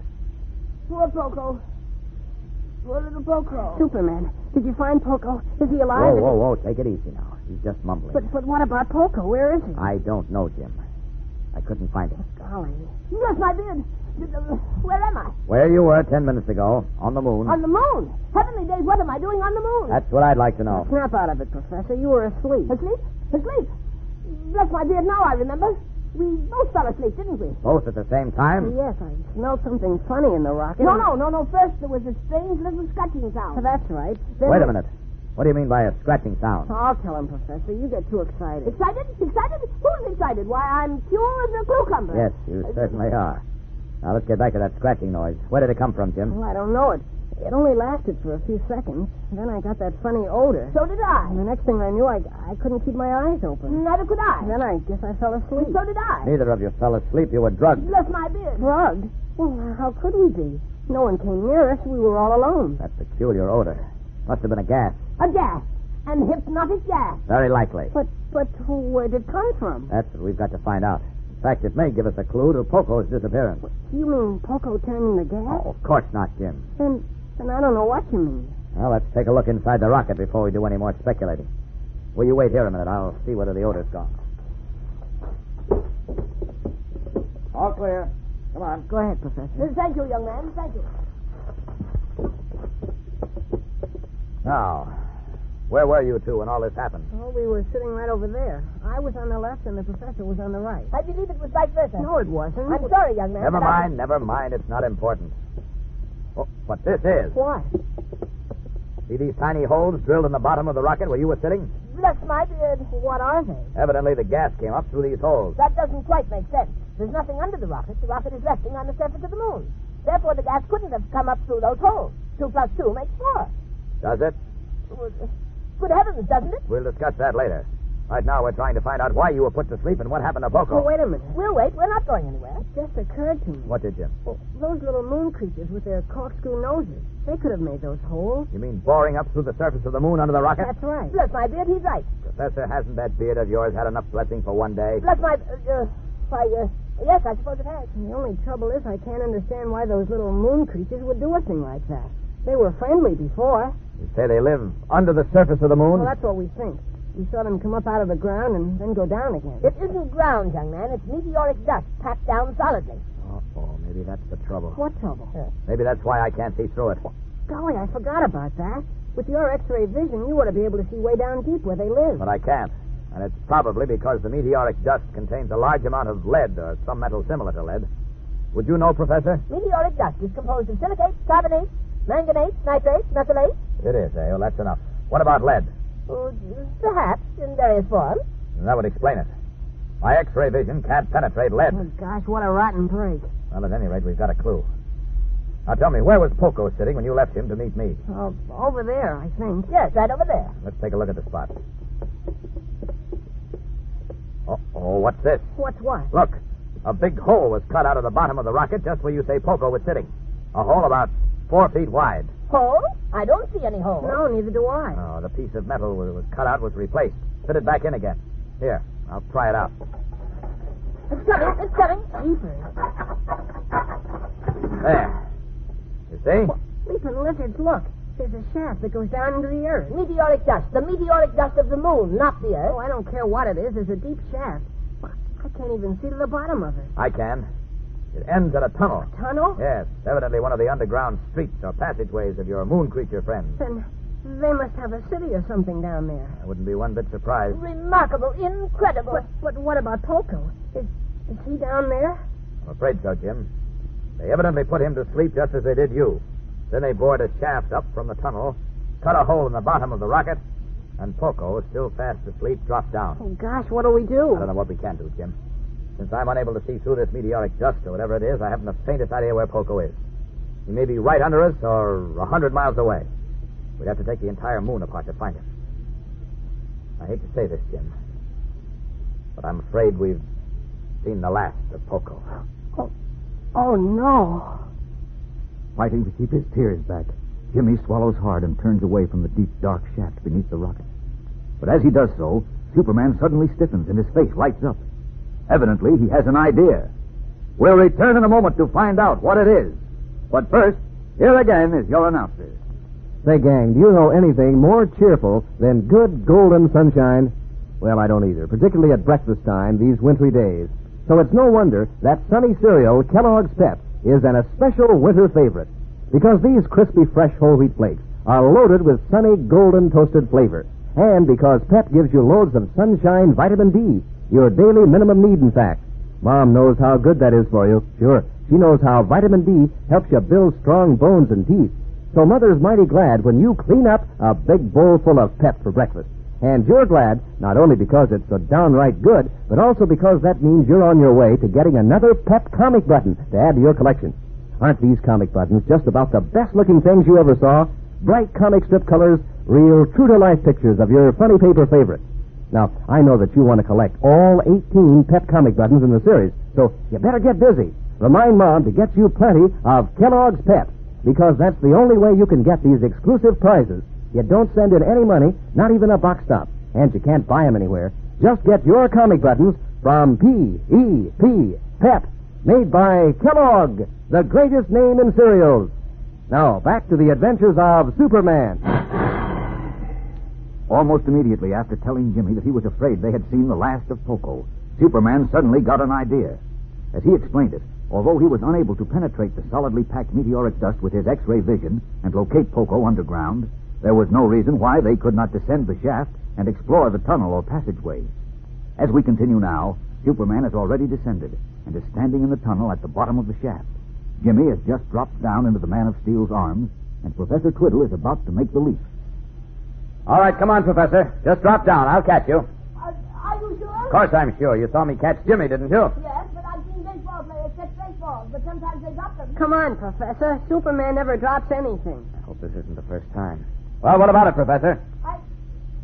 Poor Poco. Poor little Poco. Superman, did you find Poco? Is he alive? Whoa. Take it easy now. He's just mumbling. But what about Poco? Where is he? I don't know, Jim. I couldn't find him. Golly. Bless my beard. Where am I? Where you were 10 minutes ago. On the moon. On the moon? Heavenly days, what am I doing on the moon? That's what I'd like to know. Snap out of it, Professor. You were asleep. Asleep? Asleep? Bless my beard, now I remember. We both fell asleep, didn't we? Both at the same time? Yes, I smelled something funny in the rocket. No. First there was a strange little scratching sound. That's right. Wait a minute. What do you mean by a scratching sound? I'll tell him, Professor. You get too excited. Excited? Excited? Who's excited? Why, I'm pure as a cucumber. Yes, you certainly are. Now, let's get back to that scratching noise. Where did it come from, Jim? Well, I don't know it. It only lasted for a few seconds. Then I got that funny odor. So did I. And the next thing I knew, I couldn't keep my eyes open. Neither could I. And then I guess I fell asleep. So did I. Neither of you fell asleep. You were drugged. Bless my beard. Drugged? Well, how could we be? No one came near us. We were all alone. That peculiar odor. Must have been a gas. A gas. An hypnotic gas. Very likely. But where did it come from? That's what we've got to find out. In fact, it may give us a clue to Poco's disappearance. You mean Poco turning the gas? Oh, of course not, Jim. Then I don't know what you mean. Well, let's take a look inside the rocket before we do any more speculating. Will you wait here a minute? I'll see whether the odor's gone. All clear. Come on. Go ahead, Professor. Thank you, young man. Thank you. Now, where were you two when all this happened? Oh, we were sitting right over there. I was on the left and the professor was on the right. I believe it was vice versa. No, it wasn't. I'm sorry, young man. Never mind. It's not important. Oh, but this is. What? See these tiny holes drilled in the bottom of the rocket where you were sitting? Bless my beard. What are they? Evidently, the gas came up through these holes. That doesn't quite make sense. There's nothing under the rocket. The rocket is resting on the surface of the moon. Therefore, the gas couldn't have come up through those holes. 2 plus 2 makes 4. Does it? Good heavens, doesn't it? We'll discuss that later. Right now, we're trying to find out why you were put to sleep and what happened to Poco. Oh, wait a minute. We'll wait. We're not going anywhere. It just occurred to me. What did, Jim? Those little moon creatures with their corkscrew noses. They could have made those holes. You mean boring up through the surface of the moon under the rocket? That's right. Bless my beard, he's right. Professor, hasn't that beard of yours had enough blessing for one day? Bless my... yes, I suppose it has. The only trouble is I can't understand why those little moon creatures would do a thing like that. They were friendly before. You say they live under the surface of the moon? Well, that's what we think. We saw them come up out of the ground and then go down again. It isn't ground, young man. It's meteoric dust packed down solidly. Oh, maybe that's the trouble. What trouble? Maybe that's why I can't see through it. Golly, I forgot about that. With your X-ray vision, you ought to be able to see way down deep where they live. But I can't. And it's probably because the meteoric dust contains a large amount of lead or some metal similar to lead. Would you know, Professor? Meteoric dust is composed of silicates, carbonates, manganate, nitrates, methylates. It is, eh? Well, that's enough. What about lead? Perhaps, in various forms. That would explain it. My X-ray vision can't penetrate lead. Oh, gosh, what a rotten break. Well, at any rate, we've got a clue. Now, tell me, where was Poco sitting when you left him to meet me? Over there, I think. Yes, right over there. Let's take a look at the spot. Oh, what's this? What's what? Look, a big hole was cut out of the bottom of the rocket just where you say Poco was sitting. A hole about 4 feet wide. Hole? I don't see any hole. No, neither do I. Oh, the piece of metal that was cut out was replaced. Fit it back in again. Here, I'll try it out. It's coming. It's coming. Jeepers. There. You see? Leaping lizards, look. There's a shaft that goes down into the earth. Meteoric dust. The meteoric dust of the moon, not the earth. Oh, I don't care what it is. There's a deep shaft. I can't even see to the bottom of it. I can. It ends at a tunnel. A tunnel? Yes, evidently one of the underground streets or passageways of your moon creature friends. Then they must have a city or something down there. I wouldn't be one bit surprised. Remarkable. Incredible. But what about Poco? Is he down there? I'm afraid so, Jim. They evidently put him to sleep just as they did you. Then they bored a shaft up from the tunnel, cut a hole in the bottom of the rocket, and Poco, still fast asleep, dropped down. Oh, gosh, what'll we do? I don't know what we can do, Jim. Since I'm unable to see through this meteoric dust or whatever it is, I haven't the faintest idea where Poco is. He may be right under us or 100 miles away. We'd have to take the entire moon apart to find him. I hate to say this, Jim, but I'm afraid we've seen the last of Poco. Oh, no. Fighting to keep his tears back, Jimmy swallows hard and turns away from the deep, dark shaft beneath the rocket. But as he does so, Superman suddenly stiffens and his face lights up. Evidently, he has an idea. We'll return in a moment to find out what it is. But first, here again is your announcer. Say, gang, do you know anything more cheerful than good golden sunshine? Well, I don't either, particularly at breakfast time these wintry days. So it's no wonder that sunny cereal, Kellogg's Pep, is an especial winter favorite. Because these crispy, fresh whole wheat flakes are loaded with sunny, golden toasted flavor. And because Pep gives you loads of sunshine vitamin D, your daily minimum need, in fact. Mom knows how good that is for you. Sure, she knows how vitamin D helps you build strong bones and teeth. So Mother's mighty glad when you clean up a big bowl full of Pep for breakfast. And you're glad not only because it's so downright good, but also because that means you're on your way to getting another Pep comic button to add to your collection. Aren't these comic buttons just about the best-looking things you ever saw? Bright comic strip colors, real true-to-life pictures of your funny paper favorites. Now, I know that you want to collect all 18 Pep comic buttons in the series, so you better get busy. Remind Mom to get you plenty of Kellogg's Pep, because that's the only way you can get these exclusive prizes. You don't send in any money, not even a box stop, and you can't buy them anywhere. Just get your comic buttons from P.E.P. Pep, made by Kellogg, the greatest name in cereals. Now, back to the adventures of Superman. Almost immediately after telling Jimmy that he was afraid they had seen the last of Poco, Superman suddenly got an idea. As he explained it, although he was unable to penetrate the solidly packed meteoric dust with his X-ray vision and locate Poco underground, there was no reason why they could not descend the shaft and explore the tunnel or passageway. As we continue now, Superman has already descended and is standing in the tunnel at the bottom of the shaft. Jimmy has just dropped down into the Man of Steel's arms, and Professor Twiddle is about to make the leap. All right, come on, Professor. Just drop down. I'll catch you. Are you sure? Of course I'm sure. You saw me catch Jimmy, didn't you? Yes, but I've seen baseball players catch baseballs, but sometimes they drop them. Come on, Professor. Superman never drops anything. I hope this isn't the first time. Well, what about it, Professor?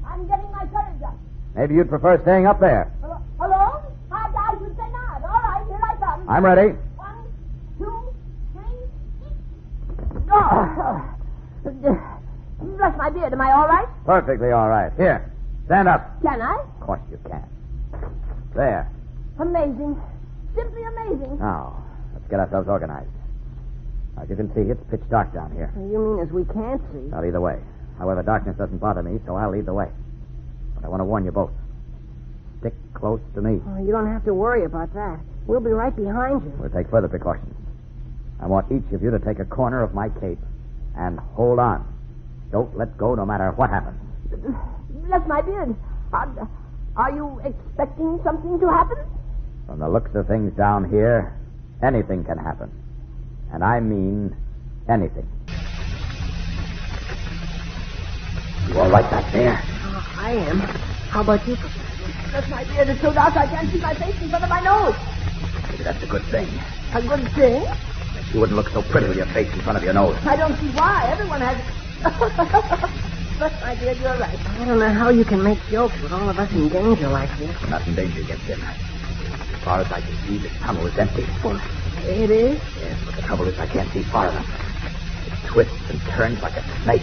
I'm getting my courage up. Maybe you'd prefer staying up there. Hello? I should say not. All right, here I come. I'm ready. 1, 2, 3. Oh. Brush my beard. Am I all right? Perfectly all right. Here, stand up. Can I? Of course you can. There. Amazing. Simply amazing. Now, let's get ourselves organized. As you can see, it's pitch dark down here. You mean as we can't see? Well, either way. However, darkness doesn't bother me, so I'll lead the way. But I want to warn you both. Stick close to me. Oh, you don't have to worry about that. We'll be right behind you. We'll take further precautions. I want each of you to take a corner of my cape and hold on. Don't let go no matter what happens. Bless my beard. Are you expecting something to happen? From the looks of things down here, anything can happen. And I mean anything. You all right back there? Oh, I am. How about you, Professor? Bless my beard. It's so dark I can't see my face in front of my nose. Maybe that's a good thing. A good thing? You wouldn't look so pretty with your face in front of your nose. I don't see why. Everyone has... But, my dear, you're right. I don't know how you can make jokes with all of us in danger like this. We're not in danger yet, Jim. As far as I can see, this tunnel is empty. Well, it is? Yes, but the trouble is I can't see far enough. It twists and turns like a snake.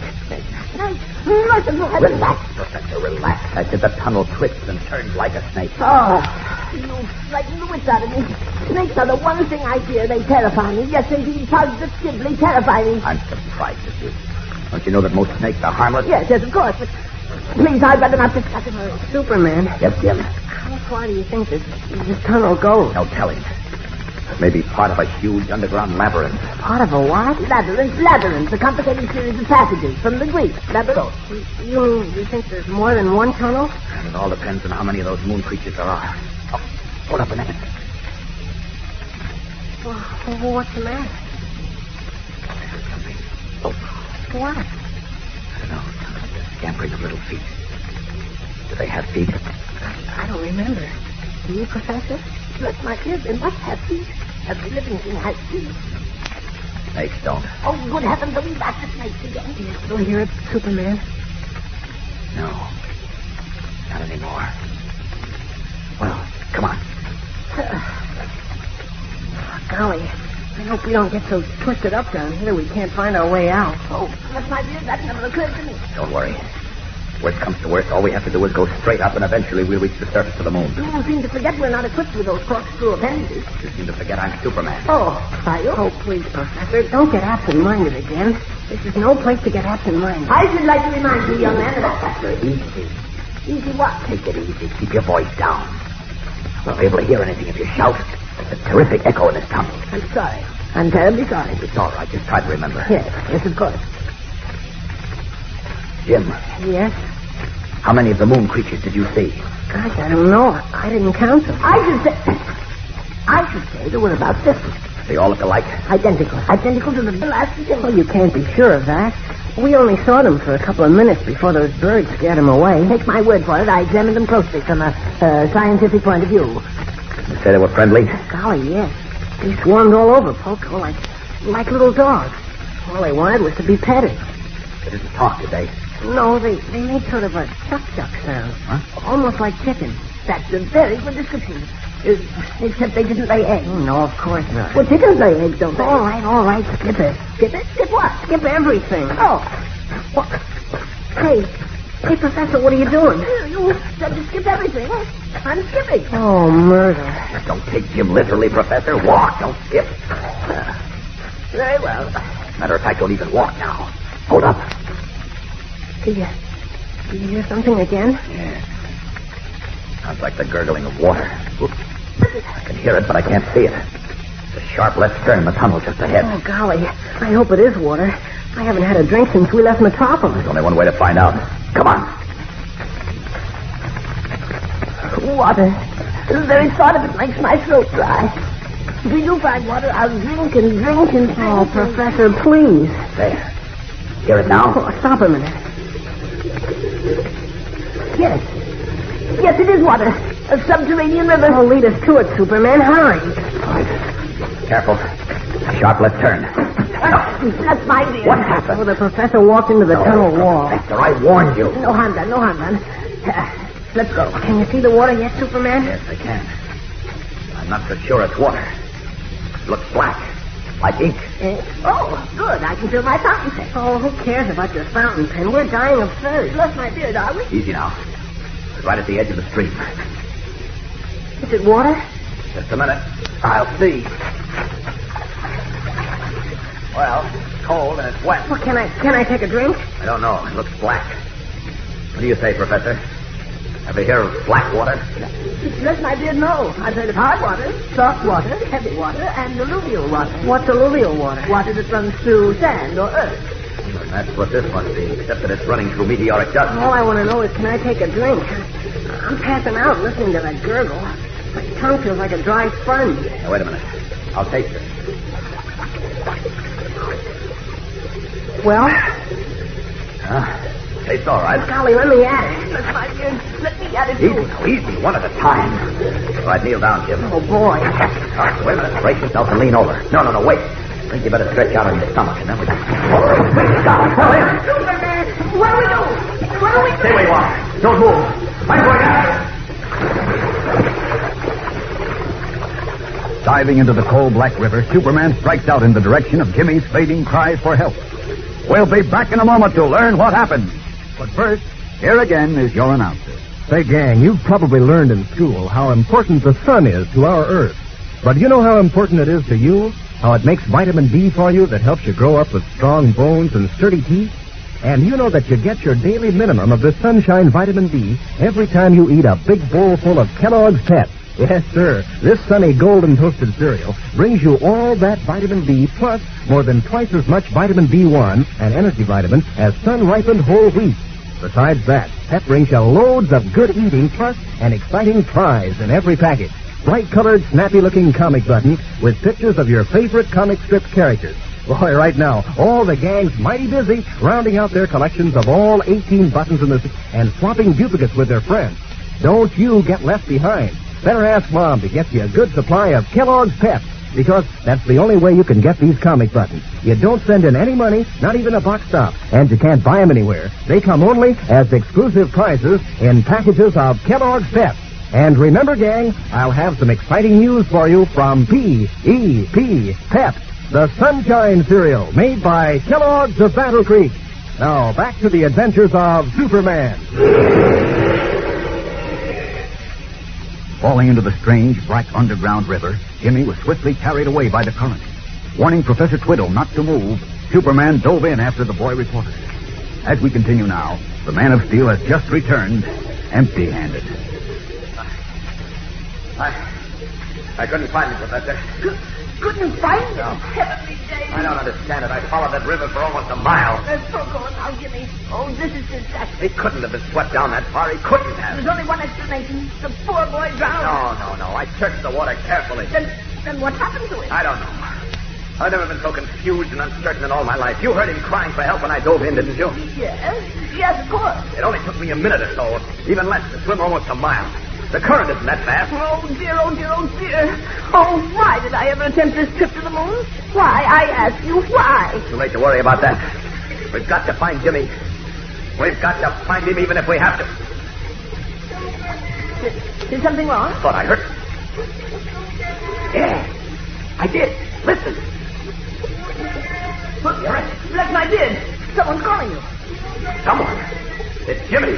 Relax, Professor, relax. I said the tunnel twists and turns like a snake. Oh, you frighten the wits out of me. Snakes are the one thing I fear. They terrify me. Yes, they do positively terrify me. I'm surprised at you. Don't you know that most snakes are harmless? Yes, of course, but please, I'd rather not discuss it. Superman. Yes, Jim. How far do you think this tunnel goes? No telling. It may be part of a huge underground labyrinth. Part of a what? Labyrinth. A complicated series of passages from the Greek. Labyrinth. You think there's more than one tunnel? And it all depends on how many of those moon creatures there are. Oh, hold up a minute. Well, what's the matter? Oh. What? I don't know. It sounds like they're scampering of little feet. Do they have feet? I don't remember. Do you, Professor? Look, my dear, they must have feet. Every living thing has feet. Snakes don't. Oh, good heavens, are we back to snakes again? Do you still hear it, Superman? No. Not anymore. Well, come on. Golly, I hope we don't get so twisted up down here we can't find our way out. Oh, that's my dear, that never occurred to me. Don't worry. Worst comes to worst, all we have to do is go straight up, and eventually we'll reach the surface of the moon. You seem to forget we're not equipped with those corkscrew appendages. You seem to forget I'm Superman. Oh, are you? Oh, please, Professor, don't get absent-minded again. This is no place to get absent-minded. I should like to remind you, young man, that... Easy. Easy what? Take it easy. Keep your voice down. I won't be able to hear anything if you shout. There's a terrific echo in this tunnel. I'm sorry. I'm terribly sorry. It's all right. Just try to remember. Yes, of course. Jim. Yes? How many of the moon creatures did you see? Gosh, I don't know. I didn't count them. I should say there were about 50. They all look alike? Identical to the last thing. Well, you can't be sure of that. We only saw them for a couple of minutes before those birds scared them away. Take my word for it, I examined them closely from a scientific point of view. You say they were friendly? Golly, yes. They swarmed all over Poco like little dogs. All they wanted was to be petted. They didn't talk, did they? No, they made sort of a chuck-chuck sound. Huh? Almost like chickens. That's a very good description. Except they didn't lay eggs. No, of course not. Well, chickens lay eggs, don't they? All right. Skip it. Skip it? Skip what? Skip everything. Oh. What? Hey, Professor, what are you doing? You said to skip everything. I'm skipping. Oh, murder. Don't take Jim literally, Professor. Walk, don't skip. Very well. Matter of fact, don't even walk now. Hold up. Did you hear something again? Yes. Sounds like the gurgling of water. Oops. I can hear it, but I can't see it. The sharp left turn in the tunnel just ahead. Oh, golly. I hope it is water. I haven't had a drink since we left Metropolis. There's only one way to find out. Come on. Water. The very thought of it makes my throat dry. If we do find water, I'll drink and drink and drink. Oh, Professor, please. There. Hear it now? Oh, stop a minute. Yes, it is water. A subterranean river. Oh, lead us to it, Superman. Hurry. All right. Careful. A sharp left turn. That's my dear. What happened? Oh, the professor walked into the tunnel wall. Professor, I warned you. No harm done. Let's go. Can you see the water yet, Superman? Yes, I can. I'm not so sure it's water. It looks black. Like ink. Oh, good. I can fill my fountain pen. Oh, who cares about your fountain pen? We're dying of thirst. Lost my beard, are we? Easy now. We're right at the edge of the stream. Is it water? Just a minute. I'll see. Well, it's cold and it's wet. Well, can I take a drink? I don't know. It looks black. What do you say, Professor? Ever hear of black water? Yes, my dear, no. I've heard of hard water, soft water, heavy water, and alluvial water. What's alluvial water? Water that runs through sand or earth. Well, that's what this must be, except that it's running through meteoric dust. All I want to know is, can I take a drink? I'm passing out listening to that gurgle. My tongue feels like a dry sponge. Now, wait a minute. I'll taste it. Well? Tastes all right. Golly, let me at it. Yes, my dear, let me at it, Easy, too. now, easy. One at a time. All right, kneel down, Jim. Oh, boy. All right, wait a minute. Brace yourself and lean over. No, wait. I think you better stretch out on your stomach, and then we can... Oh, stop. Superman, what do we do? Stay where you are. Don't move. I'm going after. Diving into the coal-black river, Superman strikes out in the direction of Jimmy's fading cries for help. We'll be back in a moment to learn what happened. But first, here again is your announcer. Say, gang, you've probably learned in school how important the sun is to our Earth. But you know how important it is to you? How it makes vitamin D for you that helps you grow up with strong bones and sturdy teeth? And you know that you get your daily minimum of this Sunshine Vitamin D every time you eat a big bowl full of Kellogg's Pep. Yes, sir. This sunny golden toasted cereal brings you all that vitamin D plus more than twice as much vitamin B1 and energy vitamin as sun-ripened whole wheat. Besides that, Pep brings you loads of good eating plus an exciting prize in every package. Bright-colored, snappy-looking comic buttons with pictures of your favorite comic strip characters. Boy, right now, all the gang's mighty busy rounding out their collections of all 18 buttons in this and swapping duplicates with their friends. Don't you get left behind. Better ask Mom to get you a good supply of Kellogg's Pep, because that's the only way you can get these comic buttons. You don't send in any money, not even a box stop, and you can't buy them anywhere. They come only as exclusive prizes in packages of Kellogg's Pep. And remember, gang, I'll have some exciting news for you from P.E.P. Pep, the Sunshine cereal made by Kellogg's of Battle Creek. Now, back to the adventures of Superman. Falling into the strange, black underground river, Jimmy was swiftly carried away by the current. Warning Professor Twiddle not to move, Superman dove in after the boy reported. As we continue now, the Man of Steel has just returned, empty-handed. I couldn't find it, Professor. Couldn't find him? Heavenly days. I don't understand it. I followed that river for almost a mile. There's Poco now, Jimmy. Oh, this is disaster. He couldn't have been swept down that far. He couldn't have. There's only one explanation. The poor boy drowned. No. I searched the water carefully. Then what happened to him? I don't know. I've never been so confused and uncertain in all my life. You heard him crying for help when I dove in, didn't you? Yes, of course. It only took me a minute or so, even less, to swim almost a mile. The current isn't that fast. Oh, dear. Oh, why did I ever attempt this trip to the moon? Why? I ask you, why? Too late to worry about that. We've got to find Jimmy. We've got to find him even if we have to. Is something wrong? Thought I heard. Yeah, I did. Listen. Look, bless my beard. Someone's calling you. Someone? It's Jimmy.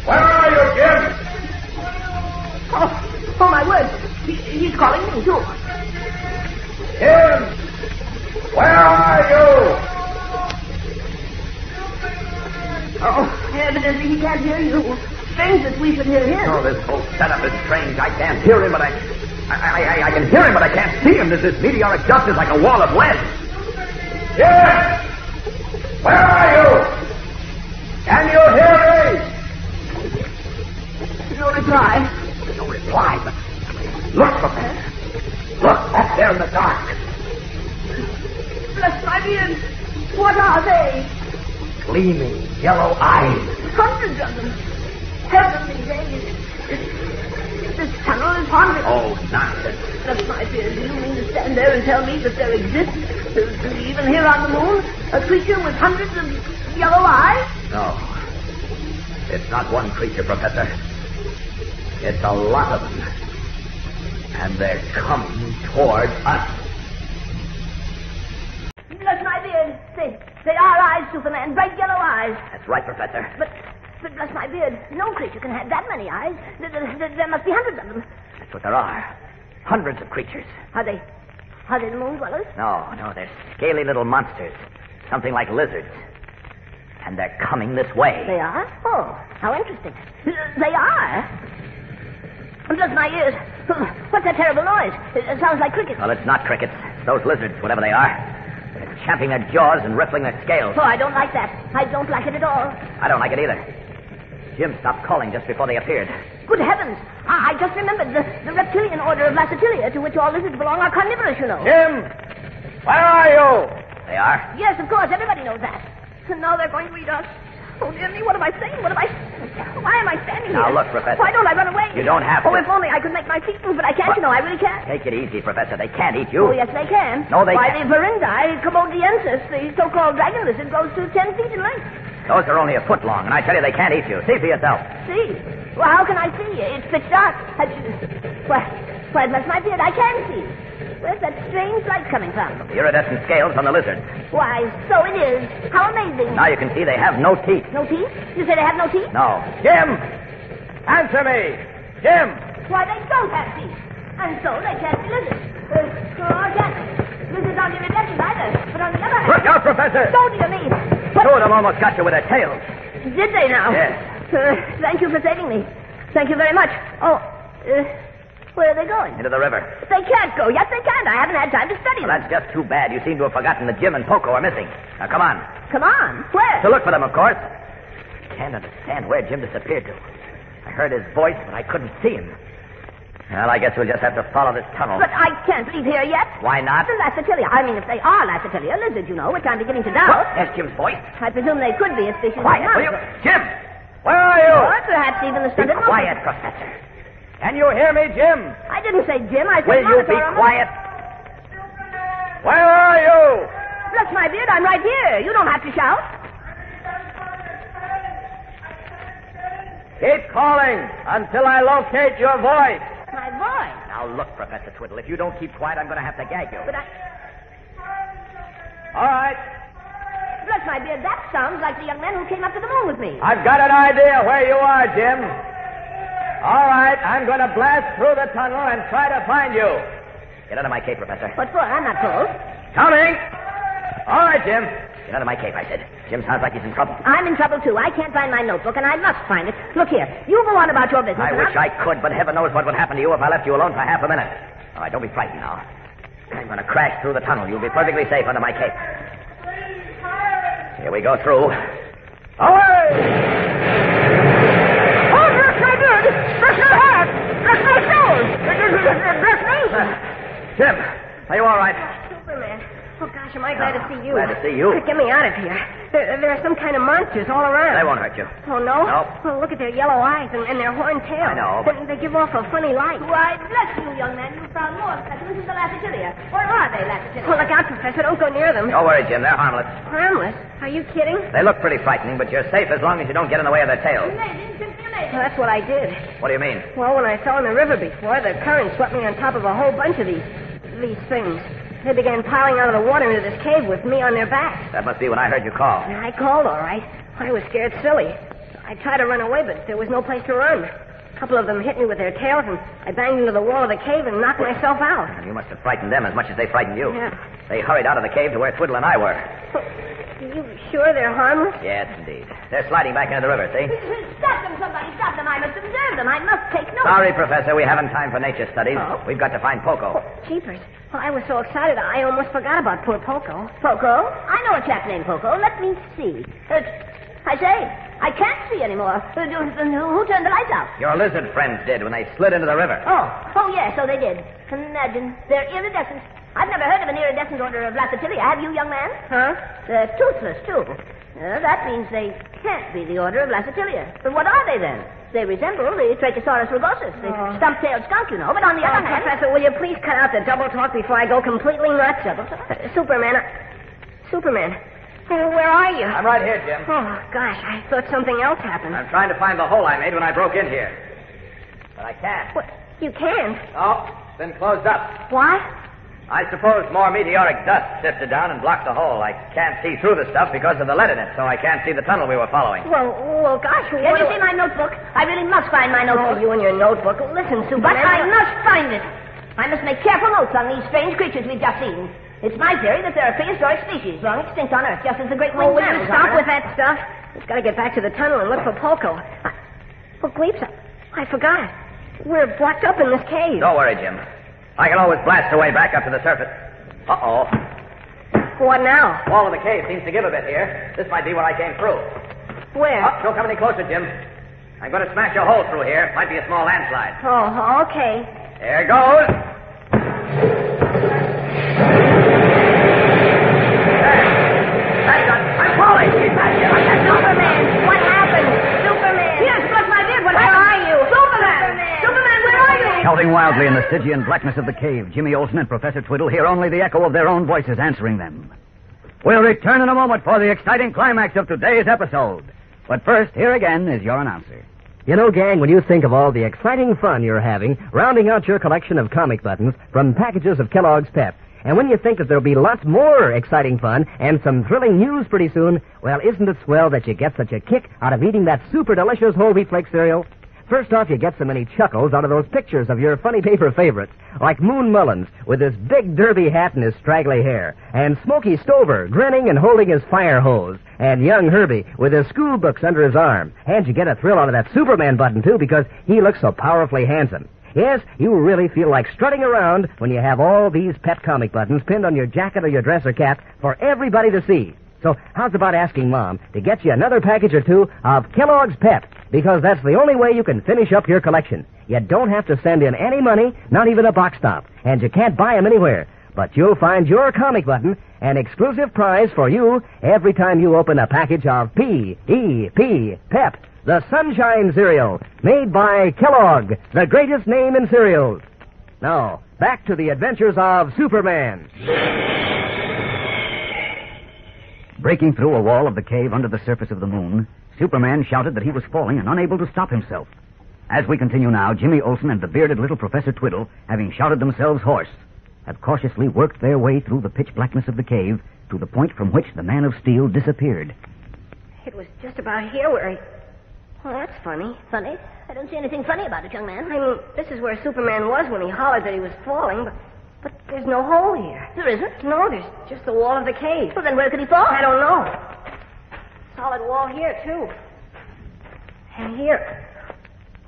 Where are you, Jim? Oh, my word. He's calling me, too. Jim! Where are you? Oh, evidently he can't hear you. Strange that we should hear him. Oh, this whole setup is strange. I can't hear him, but I can hear him, but I can't see him. There's this meteoric dust is like a wall of lead. Jim! Where are you? Can you hear me? No reply. No reply, but look, Professor. Look, back there in the dark. Bless my beard. What are they? Gleaming yellow eyes. Hundreds of them. Heavenly days. This tunnel is haunted. Oh, nonsense. Bless my beard. Do you mean to stand there and tell me that there exists, even here on the moon, a creature with hundreds of yellow eyes? No. It's not one creature, Professor. It's a lot of them. And they're coming toward us. Bless my beard. They are eyes, Superman. Bright yellow eyes. That's right, Professor. But bless my beard, no creature can have that many eyes. There must be hundreds of them. That's what there are. Hundreds of creatures. Are they the moon dwellers? No, they're scaly little monsters. Something like lizards. And they're coming this way. They are? Oh, how interesting. They are? Bless my ears. What's that terrible noise? It sounds like crickets. Well, it's not crickets. It's those lizards, whatever they are. They're champing their jaws and rippling their scales. Oh, I don't like that. I don't like it at all. I don't like it either. Jim stopped calling just before they appeared. Good heavens. I just remembered the reptilian order of Lacertilia, to which all lizards belong, are carnivorous, you know. Jim! Where are you? They are? Yes, of course. Everybody knows that. And now they're going to eat us. Oh, dear me, what am I saying? Why am I standing here? Now, look, Professor. Why don't I run away? You don't have to. Oh, if only I could make my feet move, but I can't, you know. I really can't. Take it easy, Professor. They can't eat you. Oh, yes, they can. No, they can't. can't. The Verindae commodiensis, the so-called dragon lizard, grows to 10 feet in length. Those are only a foot long, and I tell you they can't eat you. See for yourself. See? Well, how can I see? It's pitch dark. Why, bless my beard, I can see. Where's that strange light coming from? The iridescent scales on the lizard. Why, so it is. How amazing. Now you can see they have no teeth. No teeth? You say they have no teeth? No. Jim! Answer me! Jim! Why, they don't have teeth. And so they can't be lizards. Can't. Lizards aren't iridescent either. But on the other hand... Look out, Professor! So do you mean? Two of them almost got you with their tails. Did they now? Yes. Thank you for saving me. Thank you very much. Oh, where are they going? Into the river. They can't go. Yes, they can. I haven't had time to study Well, them. that's just too bad. You seem to have forgotten that Jim and Poco are missing. Now, come on. Come on. Where? To look for them, of course. Can't understand where Jim disappeared to. I heard his voice, but I couldn't see him. Well, I guess we'll just have to follow this tunnel. But I can't leave here yet. Why not? The Lassatilia. I mean, if they are Lassatilia, lizards, you know, which I'm beginning to doubt. There's Jim's voice. I presume they could be a species Quiet, of will you? monster. Jim! Where are you? Or perhaps even the Be stunted quiet, monkey. Professor. Can you hear me, Jim? I didn't say Jim. I said Will you be Monitor. quiet? Where are you? Bless my beard, I'm right here. You don't have to shout. Keep calling until I locate your voice. My voice. Now, look, Professor Twiddle, if you don't keep quiet, I'm going to have to gag you. But All right. bless my beard, that sounds like the young man who came up to the moon with me. I've got an idea where you are, Jim. All right, I'm going to blast through the tunnel and try to find you. Get under my cape, Professor. What for? I'm not cold. Coming. All right, Jim. Get under my cape, I said. Jim sounds like he's in trouble. I'm in trouble, too. I can't find my notebook, and I must find it. Look here. You go on about your business. I wish I could, but heaven knows what would happen to you if I left you alone for half a minute. All right, don't be frightened now. I'm going to crash through the tunnel. You'll be perfectly safe under my cape. Here we go through. Away! Oh, bless my beard! Bless my hat! Bless my shoes! Bless me! Jim, are you all right? Superman. Oh, gosh, am I glad to see you. Glad to see you. Quick, get me out of here. There are some kind of monsters all around. They won't hurt you. Oh, no? No. Well, look at their yellow eyes and their horned tails. I know, but- They give off a funny light. Why, bless you, young man. You found more specimens of the Lassatilia. Or are they Lassatilia? Oh, look out, Professor. Don't go near them. Don't worry, Jim. They're harmless. Harmless? Are you kidding? They look pretty frightening, but you're safe as long as you don't get in the way of their tails. Well, that's what I did. What do you mean? Well, when I fell in the river before, the current swept me on top of a whole bunch of these things. They began piling out of the water into this cave with me on their backs. That must be when I heard you call. I called, all right. I was scared silly. I tried to run away, but there was no place to run. A couple of them hit me with their tails, and I banged into the wall of the cave and knocked myself out. And you must have frightened them as much as they frightened you. Yeah. They hurried out of the cave to where Twiddle and I were. Are you sure they're harmless? Yes, indeed. They're sliding back into the river, see? Stop them, somebody. Stop them. I must observe them. I must take notes. Sorry, Professor. We haven't time for nature studies. Oh. We've got to find Poco. Jeepers. Well, I was so excited, I almost forgot about poor Poco. Poco? I know a chap named Poco. Let me see. I say, I can't see anymore. Who turned the lights out? Your lizard friends did when they slid into the river. Oh, yes, so they did. Imagine. They're iridescent. I've never heard of an iridescent order of Lassatilia. Have you, young man? Huh? They're toothless, too. That means they can't be the order of Lassatilia. But what are they, then? They resemble the Trachosaurus rugosus, the stump-tailed skunk, you know. But on the other hand... Professor, will you please cut out the double talk before I go completely nuts? Superman, where are you? I'm right here, Jim. Oh, gosh, I thought something else happened. I'm trying to find the hole I made when I broke in here. But I can't. What? You can't? Oh, it's been closed up. What? I suppose more meteoric dust sifted down and blocked the hole. I can't see through the stuff because of the lead in it, so I can't see the tunnel we were following. Well, gosh. Can you see my notebook? I really must find my notebook. Oh, you and your notebook. Listen, Superman. But I must find it. I must make careful notes on these strange creatures we've just seen. It's my theory that they're a prehistoric species, long extinct on Earth, just as the great winged will mammals you stop are. with that stuff? We've got to get back to the tunnel and look for Poco. For bleeps, I forgot. We're blocked up in this cave. Don't worry, Jim. I can always blast a way back up to the surface. Uh-oh. What now? Wall of the cave seems to give a bit here. This might be where I came through. Where? Oh, don't come any closer, Jim. I'm going to smash a hole through here. Might be a small landslide. Oh, okay. There goes. I'm falling. Superman, what happened? Superman. Yes, bless my beard. Where are you? Superman, where are you? Shouting wildly in the Stygian blackness of the cave, Jimmy Olsen and Professor Twiddle hear only the echo of their own voices answering them. We'll return in a moment for the exciting climax of today's episode. But first, here again is your announcer. You know, gang, when you think of all the exciting fun you're having, rounding out your collection of comic buttons from packages of Kellogg's Pep, and when you think that there'll be lots more exciting fun and some thrilling news pretty soon, well, isn't it swell that you get such a kick out of eating that super delicious whole wheat flake cereal? First off, you get so many chuckles out of those pictures of your funny paper favorites, like Moon Mullins with his big derby hat and his straggly hair, and Smokey Stover grinning and holding his fire hose, and young Herbie with his school books under his arm. And you get a thrill out of that Superman button, too, because he looks so powerfully handsome. Yes, you really feel like strutting around when you have all these pet comic buttons pinned on your jacket or your dress or cap for everybody to see. So how's about asking Mom to get you another package or two of Kellogg's Pep? Because that's the only way you can finish up your collection. You don't have to send in any money, not even a box stop, and you can't buy them anywhere. But you'll find your comic button, an exclusive prize for you, every time you open a package of P.E.P. Pep, the Sunshine Cereal, made by Kellogg, the greatest name in cereals. Now, back to the adventures of Superman. Breaking through a wall of the cave under the surface of the moon, Superman shouted that he was falling and unable to stop himself. As we continue now, Jimmy Olsen and the bearded little Professor Twiddle, having shouted themselves hoarse, have cautiously worked their way through the pitch blackness of the cave to the point from which the Man of Steel disappeared. It was just about here where he... Well, that's funny. Funny? I don't see anything funny about it, young man. I mean, this is where Superman was when he hollered that he was falling, but there's no hole here. There isn't? No, there's just the wall of the cave. Well, then where could he fall? I don't know. Solid wall here, too. And here.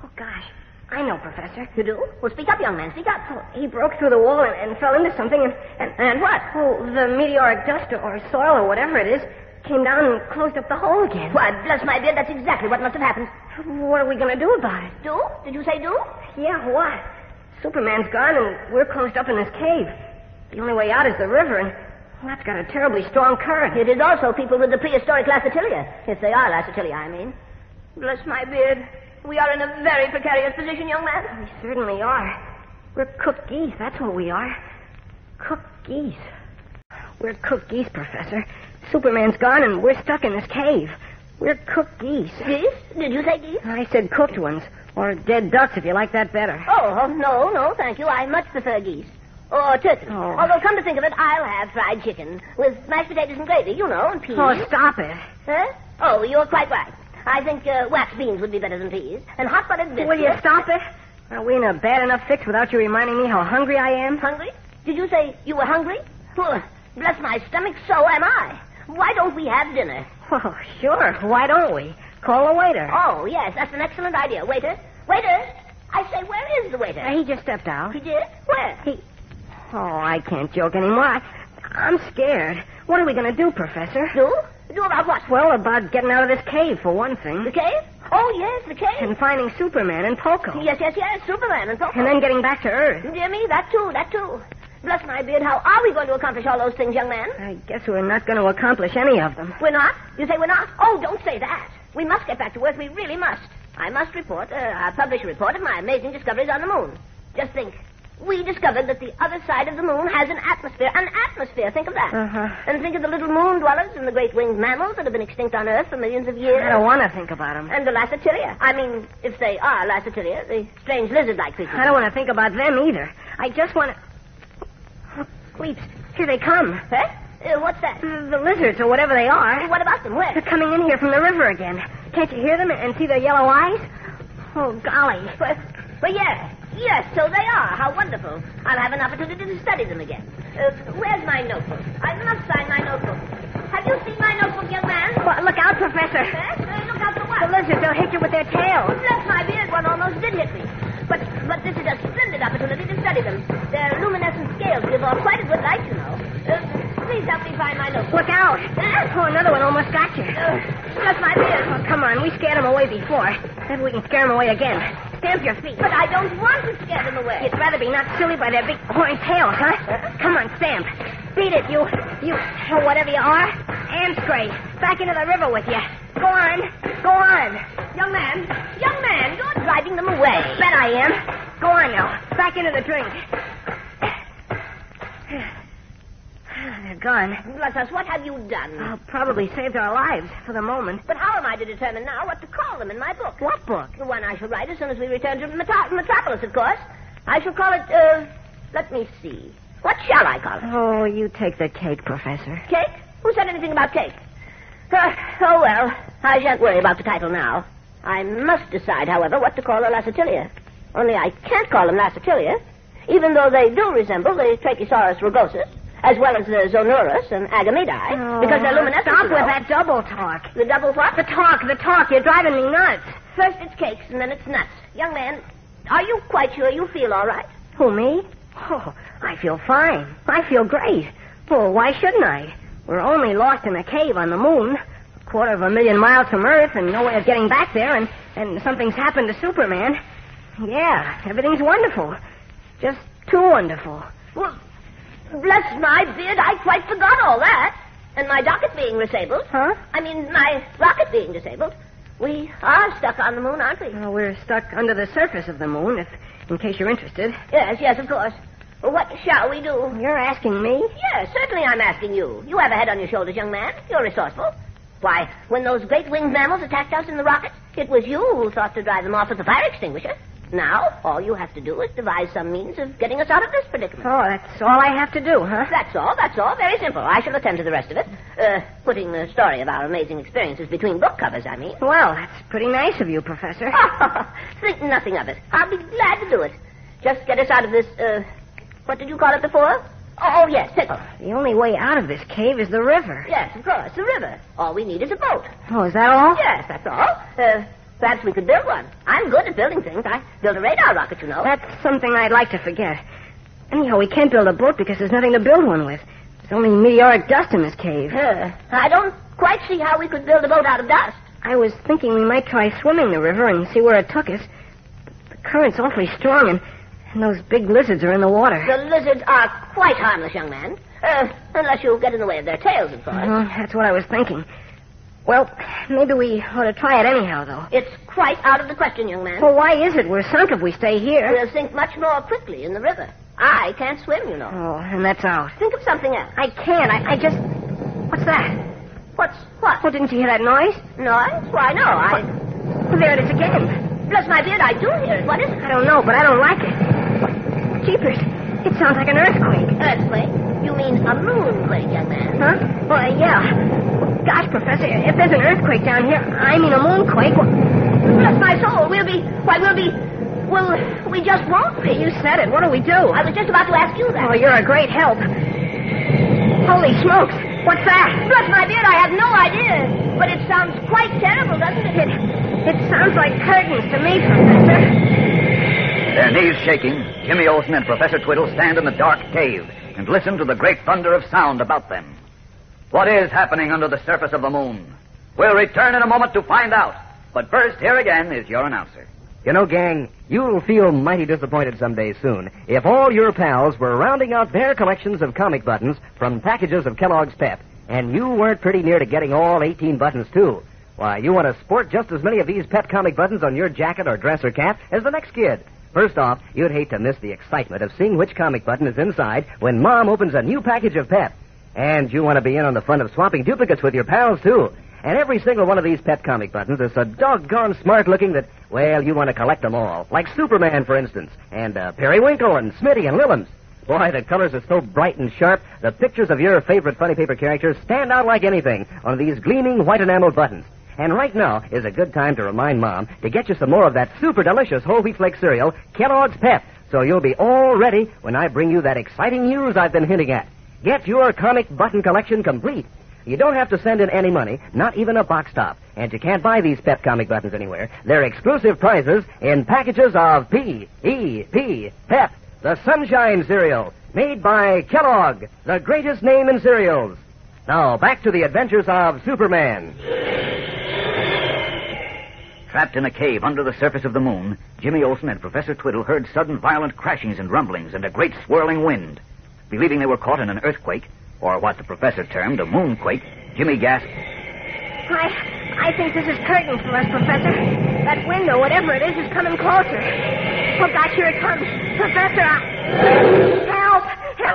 Oh, gosh. I know, Professor. You do? Well, speak up, young man. Speak up. Oh, he broke through the wall and fell into something, And what? Oh, the meteoric dust or soil or whatever it is came down and closed up the hole again. Why, bless my beard, that's exactly what must have happened. What are we going to do about it? Do? Did you say do? Yeah, what? Superman's gone and we're closed up in this cave. The only way out is the river, and that's got a terribly strong current. It is also people with the prehistoric lassatilia. If they are lassatilia, I mean. Bless my beard. We are in a very precarious position, young man. We certainly are. We're cooked geese, that's what we are. Cooked geese. We're cooked geese, Professor. Superman's gone and we're stuck in this cave. We're cooked geese. Geese? Did you say geese? I said cooked ones. Or dead ducks, if you like that better. Oh, no, thank you. I much prefer geese. Or turkey. Oh. Although, come to think of it, I'll have fried chicken with mashed potatoes and gravy, you know, and peas. Oh, stop it. Huh? Oh, you're quite right. I think wax beans would be better than peas. And hot-buttered biscuits. Will you stop it? Are we in a bad enough fix without you reminding me how hungry I am? Hungry? Did you say you were hungry? Well, bless my stomach, so am I. Why don't we have dinner? Oh, sure. Why don't we? Call the waiter. Oh, yes, that's an excellent idea. Waiter! I say, where is the waiter? He just stepped out. He did? Where? Oh, I can't joke anymore. I'm scared. What are we going to do, Professor? Do? Do about what? Well, about getting out of this cave, for one thing. The cave? Oh, yes, the cave. And finding Superman and Poco. Yes, Superman and Poco. And then getting back to Earth. Dear me, that too. Bless my beard, how are we going to accomplish all those things, young man? I guess we're not going to accomplish any of them. We're not? You say we're not? Oh, don't say that. We must get back to work. We really must. I must publish a report of my amazing discoveries on the moon. Just think. We discovered that the other side of the moon has an atmosphere. An atmosphere, think of that. Uh-huh. And think of the little moon dwellers and the great winged mammals that have been extinct on Earth for millions of years. I don't want to think about them. And the lassatilia. I mean, if they are lassatilia, the strange lizard-like creatures. I don't want to think about them either. I just want to... Oh, Cleeps, here they come. Huh? What's that? The lizards, or whatever they are. What about them? Where? They're coming in here from the river again. Can't you hear them and see their yellow eyes? Oh, golly. But yes, so they are. How wonderful. I'll have an opportunity to study them again. Where's my notebook? I must sign my notebook. Have you seen my notebook, young man? Well, look out, Professor. Look out for what? The lizards, they'll hit you with their tails. Bless my beard, one almost did hit me. But this is a splendid opportunity to study them. Their luminescent scales give off quite a good light, you know. Please help me find my notebook. Look out. Oh, another one almost got you. Bless my beard. Oh, come on. We scared them away before. Maybe we can scare them away again. Stamp your feet. But I don't want to scare them away. You'd rather be knocked silly by their big horny tails, huh? Come on, stamp. Beat it, you whatever you are. And straight. Back into the river with you. Go on. Young man, you're driving them away. Bet I am. Go on now. Back into the drink. They're gun. Bless us, what have you done? Probably saved our lives for the moment. But how am I to determine now what to call them in my book? What book? The one I shall write as soon as we return to Metropolis, of course. I shall call it, let me see. What shall I call it? Oh, you take the cake, Professor. Cake? Who said anything about cake? Oh, well, I shan't worry about the title now. I must decide, however, what to call the Lacertilia. Only I can't call them Lacertilia, even though they do resemble the Tracheosaurus rugosus, as well as the Zonurus and Agamidae, because they're luminescent. Stop with that double talk. The double what? The talk. You're driving me nuts. First it's cakes, and then it's nuts. Young man, are you quite sure you feel all right? Who, me? Oh, I feel fine. I feel great. Well, why shouldn't I? We're only lost in a cave on the moon, 250,000 miles from Earth, and no way of getting back there, and something's happened to Superman. Yeah, everything's wonderful. Just too wonderful. Well, bless my beard, I quite forgot all that. And my docket being disabled. Huh? I mean, my rocket being disabled. We are stuck on the moon, aren't we? Well, we're stuck under the surface of the moon, in case you're interested. Yes, of course. Well, what shall we do? You're asking me? Yes, certainly I'm asking you. You have a head on your shoulders, young man. You're resourceful. Why, when those great winged mammals attacked us in the rockets, it was you who thought to drive them off with the fire extinguisher. Now, all you have to do is devise some means of getting us out of this predicament. Oh, that's all I have to do, huh? That's all. Very simple. I shall attend to the rest of it. Putting the story of our amazing experiences between book covers, I mean. Well, that's pretty nice of you, Professor. Think nothing of it. I'll be glad to do it. Just get us out of this, what did you call it before? Oh, yes, Siegel. The only way out of this cave is the river. Yes, of course, the river. All we need is a boat. Oh, is that all? Yes, that's all. Perhaps we could build one. I'm good at building things. I built a radar rocket, you know. That's something I'd like to forget. Anyhow, we can't build a boat because there's nothing to build one with. There's only meteoric dust in this cave. I don't quite see how we could build a boat out of dust. I was thinking we might try swimming the river and see where it took us. The current's awfully strong, and those big lizards are in the water. The lizards are quite harmless, young man. Unless you get in the way of their tails, of course. That's what I was thinking. Well, maybe we ought to try it anyhow, though. It's quite out of the question, young man. Well, why is it? We're sunk if we stay here. We'll sink much more quickly in the river. I can't swim, you know. Oh, and that's out. Think of something else. I can't. I just... What's that? What? Well, didn't you hear that noise? Noise? Why, no, Well, there it is again. Bless my beard, I do hear it. What is it? I don't know, but I don't like it. Jeepers, it sounds like an earthquake. Earthquake? You mean a moonquake, young man? Huh? Well, yeah. Gosh, Professor, if there's an earthquake down here, I mean a moonquake, well... Bless my soul, we just won't be. You said it. What do we do? I was just about to ask you that. Oh, you're a great help. Holy smokes, what's that? Bless my beard, I have no idea. But it sounds quite terrible, doesn't it? It sounds like curtains to me, Professor. Their knees shaking, Jimmy Olsen and Professor Twiddle stand in the dark cave and listen to the great thunder of sound about them. What is happening under the surface of the moon? We'll return in a moment to find out. But first, here again is your announcer. You know, gang, you'll feel mighty disappointed someday soon if all your pals were rounding out their collections of comic buttons from packages of Kellogg's Pep, and you weren't pretty near to getting all 18 buttons, too. Why, you want to sport just as many of these Pep comic buttons on your jacket or dress or cap as the next kid. First off, you'd hate to miss the excitement of seeing which comic button is inside when Mom opens a new package of Pep. And you want to be in on the fun of swapping duplicates with your pals, too. And every single one of these Pep comic buttons is so doggone smart-looking that, well, you want to collect them all. Like Superman, for instance, and Periwinkle and Smitty and Lillums. Boy, the colors are so bright and sharp, the pictures of your favorite funny paper characters stand out like anything on these gleaming white enameled buttons. And right now is a good time to remind Mom to get you some more of that super delicious whole wheat flake cereal, Kellogg's Pep, so you'll be all ready when I bring you that exciting news I've been hinting at. Get your comic button collection complete. You don't have to send in any money, not even a box top. And you can't buy these Pep comic buttons anywhere. They're exclusive prizes in packages of P.E.P. Pep, the Sunshine Cereal, made by Kellogg, the greatest name in cereals. Now, back to the adventures of Superman. Trapped in a cave under the surface of the moon, Jimmy Olsen and Professor Twiddle heard sudden violent crashings and rumblings and a great swirling wind. Believing they were caught in an earthquake, or what the professor termed a moonquake, Jimmy gasped, I think this is curtains for us, Professor. That window, whatever it is coming closer. Oh, gosh, here it comes. Professor, help!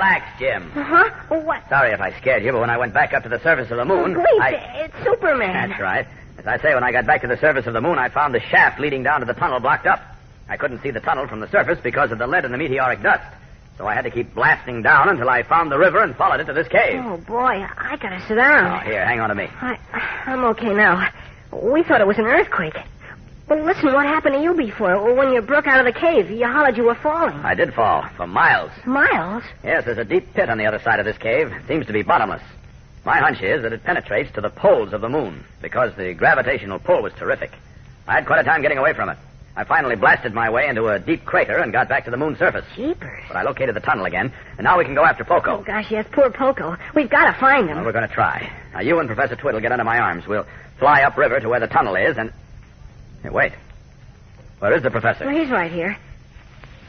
relax, Jim. Uh-huh. What? Sorry if I scared you, but when I went back up to the surface of the moon... It's Superman. That's right. As I say, when I got back to the surface of the moon, I found the shaft leading down to the tunnel blocked up. I couldn't see the tunnel from the surface because of the lead and the meteoric dust. So I had to keep blasting down until I found the river and followed it to this cave. Oh, boy, I gotta sit down. Oh, here, hang on to me. I'm okay now. We thought it was an earthquake. But listen, what happened to you before? When you broke out of the cave, you hollered you were falling. I did fall, for miles. Miles? Yes, there's a deep pit on the other side of this cave. It seems to be bottomless. My hunch is that it penetrates to the poles of the moon, because the gravitational pull was terrific. I had quite a time getting away from it. I finally blasted my way into a deep crater and got back to the moon's surface. Jeepers. But I located the tunnel again, and now we can go after Poco. Oh, gosh, yes, poor Poco. We've got to find him. Well, we're going to try. Now, you and Professor Twiddle get under my arms. We'll fly upriver to where the tunnel is, and... Hey, wait. Where is the professor? Well, he's right here.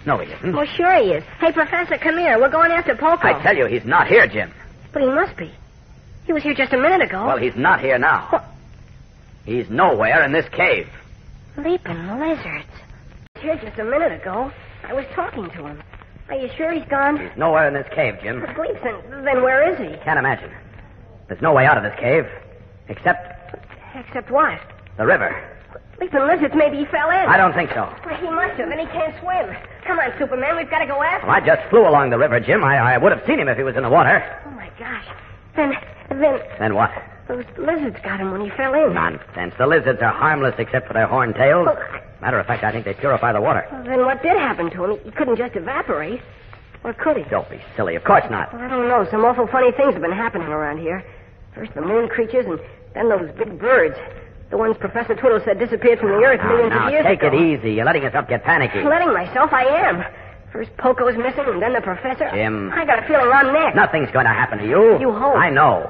No, he isn't. Oh, sure he is. Hey, Professor, come here. We're going after Poco. I tell you, he's not here, Jim. But he must be. He was here just a minute ago. Well, he's not here now. What? He's nowhere in this cave. Leaping lizards. Here just a minute ago. I was talking to him. Are you sure he's gone? He's nowhere in this cave, Jim. Sleeps, then where is he? Can't imagine. There's no way out of this cave. Except... Except what? The river. Leaping lizards, maybe he fell in. I don't think so. Well, he must have, and he can't swim. Come on, Superman, we've got to go after him. Well, I just flew along the river, Jim. I would have seen him if he was in the water. Oh, my gosh. Then... Then what? Those lizards got him when he fell in. Nonsense. The lizards are harmless except for their horned tails. Well, Matter of fact, I think they purify the water. Well, then what did happen to him? He couldn't just evaporate. Or could he? Don't be silly. Of course not. Well, I don't know. Some awful funny things have been happening around here. First the moon creatures, and then those big birds. The ones Professor Twiddle said disappeared from the Earth millions of years ago. Take it easy. You're letting yourself get panicky. Letting myself? I am. First Poco's missing, and then the professor. Jim. I got a feeling I'm next. Nothing's going to happen to you. You hope. I know.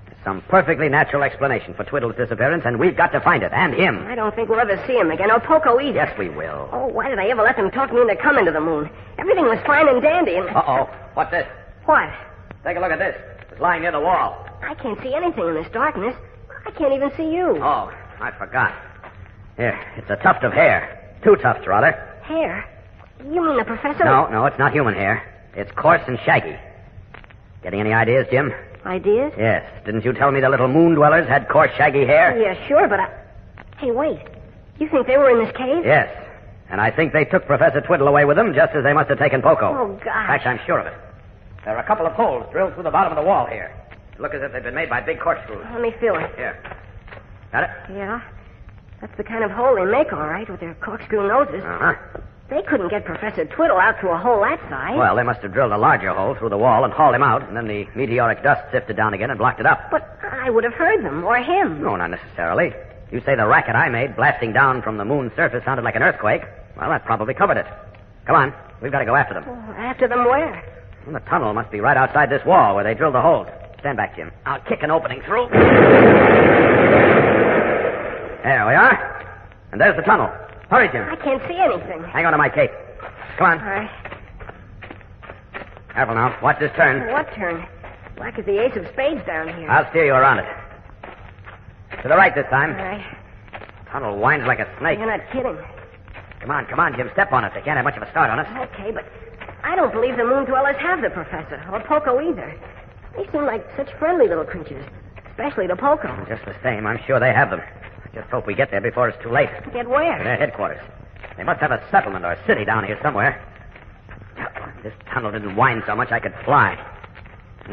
There's some perfectly natural explanation for Twiddle's disappearance, and we've got to find it, and him. I don't think we'll ever see him again, or Poco either. Yes, we will. Oh, why did I ever let them talk me into coming to the moon? Everything was fine and dandy, and... Uh-oh. What's this? What? Take a look at this. It's lying near the wall. I can't see anything in this darkness. I can't even see you. Oh, I forgot. Here, it's a tuft of hair. 2 tufts, rather. Hair? You mean the professor? No, it's not human hair. It's coarse and shaggy. Getting any ideas, Jim? Ideas? Yes. Didn't you tell me the little moon dwellers had coarse, shaggy hair? Yeah, sure, but Hey, wait. You think they were in this cave? Yes. And I think they took Professor Twiddle away with them just as they must have taken Poco. Oh, gosh. In fact, I'm sure of it. There are a couple of holes drilled through the bottom of the wall here. Look as if they've been made by big corkscrews. Let me feel it. Here. Got it? Yeah. That's the kind of hole they make, all right, with their corkscrew noses. Uh-huh. They couldn't get Professor Twiddle out through a hole that size. Well, they must have drilled a larger hole through the wall and hauled him out, and then the meteoric dust sifted down again and blocked it up. But I would have heard them, or him. No, not necessarily. You say the racket I made blasting down from the moon's surface sounded like an earthquake. Well, that probably covered it. Come on. We've got to go after them. Oh, after them where? Well, the tunnel must be right outside this wall where they drilled the holes. Stand back, Jim. I'll kick an opening through. There we are. And there's the tunnel. Hurry, Jim. I can't see anything. Hang on to my cape. Come on. All right. Careful now. Watch this turn. What turn? Black as the ace of spades down here. I'll steer you around it. To the right this time. All right. Tunnel winds like a snake. You're not kidding. Come on, Jim. Step on it. They can't have much of a start on us. Okay, but I don't believe the moon dwellers have the professor, or Poco either. They seem like such friendly little creatures, especially the Poco. Just the same, I'm sure they have them. I just hope we get there before it's too late. Get where? To their headquarters. They must have a settlement or a city down here somewhere. If this tunnel didn't wind so much I could fly.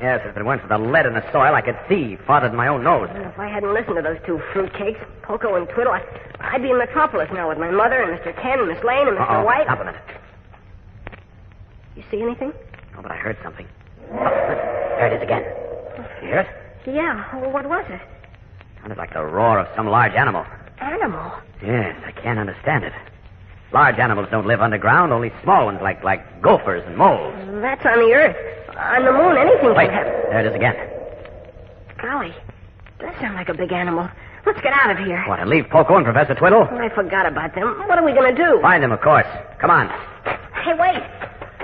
Yes, if it weren't for the lead in the soil, I could see farther than my own nose. Well, if I hadn't listened to those 2 fruitcakes, Poco and Twiddle, I'd be in Metropolis now with my mother and Mr. Ken and Miss Lane and Mr. White. Stop a minute. You see anything? Oh, but I heard something. Oh, there it is again. You hear it? Yeah. Well, what was it? Sounded like the roar of some large animal. Animal? Yes, I can't understand it. Large animals don't live underground, only small ones like gophers and moles. That's on the Earth. On the moon, anything Wait, can happen. there it is again. Golly, that sounds like a big animal. Let's get out of here. What, and leave Poco and Professor Twiddle? I forgot about them. What are we going to do? Find them, of course. Come on. Hey, wait.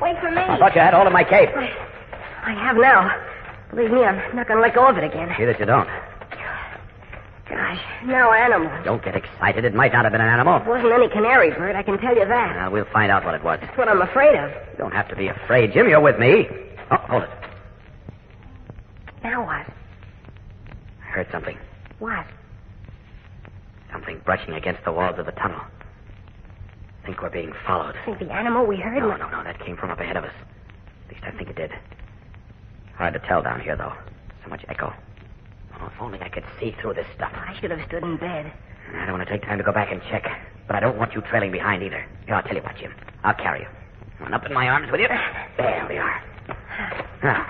Wait for me. I thought you had hold of my cape. I have now. Believe me, I'm not going to let go of it again. See that you don't. Gosh, no animal. Don't get excited. It might not have been an animal. It wasn't any canary bird, I can tell you that. We'll find out what it was. That's what I'm afraid of. You don't have to be afraid, Jim. You're with me. Oh, hold it. Now what? I heard something. What? Something brushing against the walls of the tunnel. I think we're being followed. Think the animal we heard? No. That came from up ahead of us. At least I think it did. Hard to tell down here, though. So much echo. Oh, if only I could see through this stuff. I should have stood in bed. I don't want to take time to go back and check. But I don't want you trailing behind either. Here, I'll tell you what, Jim. I'll carry you. Run up in my arms with you. There we are. Now.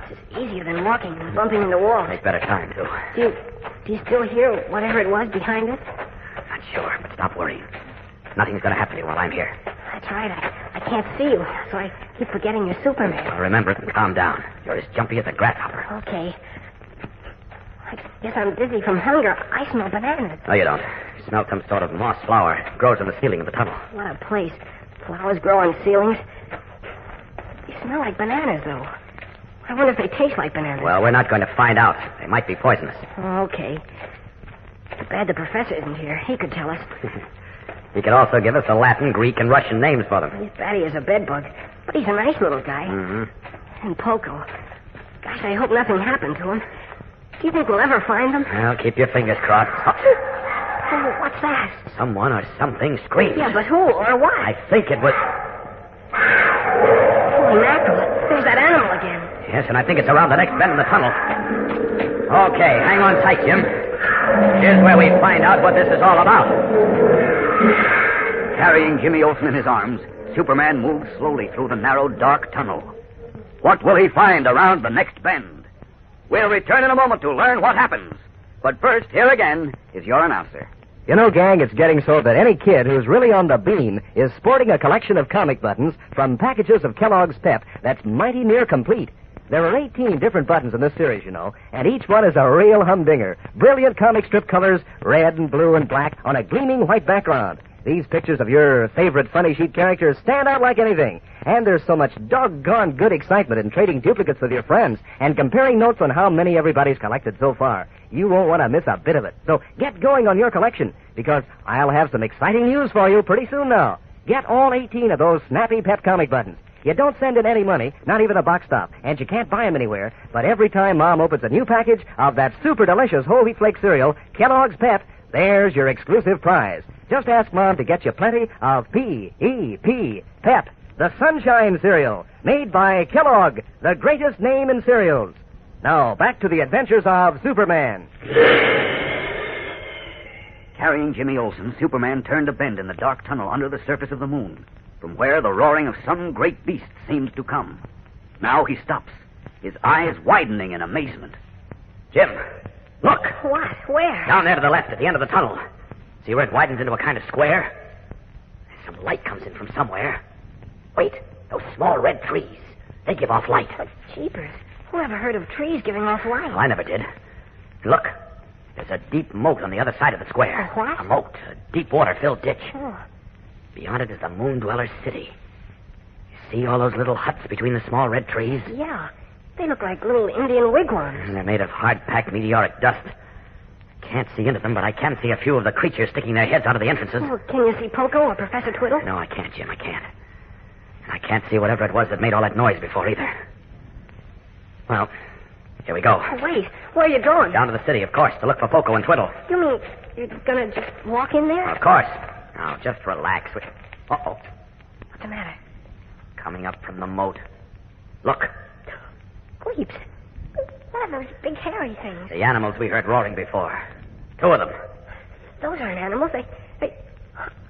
This is easier than walking and bumping into walls. Take better time, too. Do you still hear whatever it was behind us? Not sure, but stop worrying. Nothing's going to happen to you while I'm here. That's right. I can't see you, so I keep forgetting you're Superman. Well, remember it and calm down. You're as jumpy as a grasshopper. Okay. I guess I'm dizzy from hunger. I smell bananas. No, you don't. You smell some sort of moss flower. It grows in the ceiling of the tunnel. What a place. Flowers grow on ceilings. They smell like bananas, though. I wonder if they taste like bananas. Well, we're not going to find out. They might be poisonous. Okay. Too bad the professor isn't here. He could tell us. He could also give us the Latin, Greek, and Russian names for them. He's batty as a bedbug, but he's a nice little guy. Mm-hmm. And Poco. Gosh, I hope nothing happened to him. Do you think we'll ever find them? Well, keep your fingers crossed. Oh, what's that? Someone or something screamed. Yeah, but who or what? I think it was... Holy mackerel. There's that animal again. Yes, and I think it's around the next bend in the tunnel. Okay, hang on tight, Jim. Here's where we find out what this is all about. Carrying Jimmy Olsen in his arms, Superman moves slowly through the narrow, dark tunnel. What will he find around the next bend? We'll return in a moment to learn what happens. But first, here again is your announcer. You know, gang, it's getting so that any kid who's really on the beam is sporting a collection of comic buttons from packages of Kellogg's Pep that's mighty near complete. There are 18 different buttons in this series, you know, and each one is a real humdinger. Brilliant comic strip colors, red and blue and black, on a gleaming white background. These pictures of your favorite funny sheet characters stand out like anything. And there's so much doggone good excitement in trading duplicates with your friends and comparing notes on how many everybody's collected so far. You won't want to miss a bit of it. So get going on your collection, because I'll have some exciting news for you pretty soon now. Get all 18 of those snappy pet comic buttons. You don't send in any money, not even a box stop, and you can't buy them anywhere. But every time Mom opens a new package of that super delicious whole wheat flake cereal, Kellogg's Pep, there's your exclusive prize. Just ask Mom to get you plenty of P-E-P, Pep, the Sunshine Cereal, made by Kellogg, the greatest name in cereals. Now, back to the adventures of Superman. Carrying Jimmy Olsen, Superman turned a bend in the dark tunnel under the surface of the moon, from where the roaring of some great beast seems to come. Now he stops, his eyes widening in amazement. Jim, look. What? Where? Down there to the left at the end of the tunnel. See where it widens into a kind of square? Some light comes in from somewhere. Wait, those small red trees. They give off light. But jeepers. Who ever heard of trees giving off light? Well, I never did. Look, there's a deep moat on the other side of the square. A what? A moat, a deep water-filled ditch. Oh. Beyond it is the Moon Dweller's city. You see all those little huts between the small red trees? Yeah. They look like little Indian wigwams. And they're made of hard-packed meteoric dust. Can't see into them, but I can see a few of the creatures sticking their heads out of the entrances. Oh, can you see Poco or Professor Twiddle? No, I can't, Jim, I can't. And I can't see whatever it was that made all that noise before either. Well, here we go. Oh, wait, where are you going? Down to the city, of course, to look for Poco and Twiddle. You mean you're gonna just walk in there? Of course. Now, just relax. Uh-oh. What's the matter? Coming up from the moat. Look. Creeps. What are those big hairy things? The animals we heard roaring before. 2 of them. Those aren't animals. They...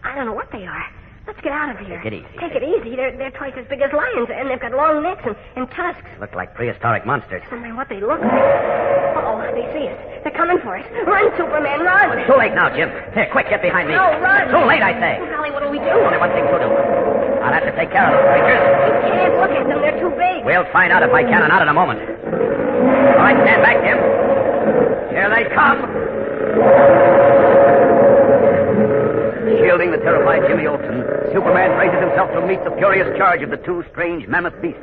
I don't know what they are. Let's get out of here. Take it easy. Take it easy. They're twice as big as lions, and they've got long necks and tusks. Look like prehistoric monsters. No matter what they look like. Uh-oh, they see us. They're coming for us. Run, Superman, run! It's too late now, Jim. Here, quick, get behind me. No, run! Too late, I say. Golly, what do we do? Only one thing to do. I'll have to take care of those creatures. You can't look at them. They're too big. We'll find out if I can or not in a moment. All right, stand back, Jim. Here they come. Shielding the terrified Jimmy Olsen, Superman raises himself to meet the furious charge of the 2 strange mammoth beasts,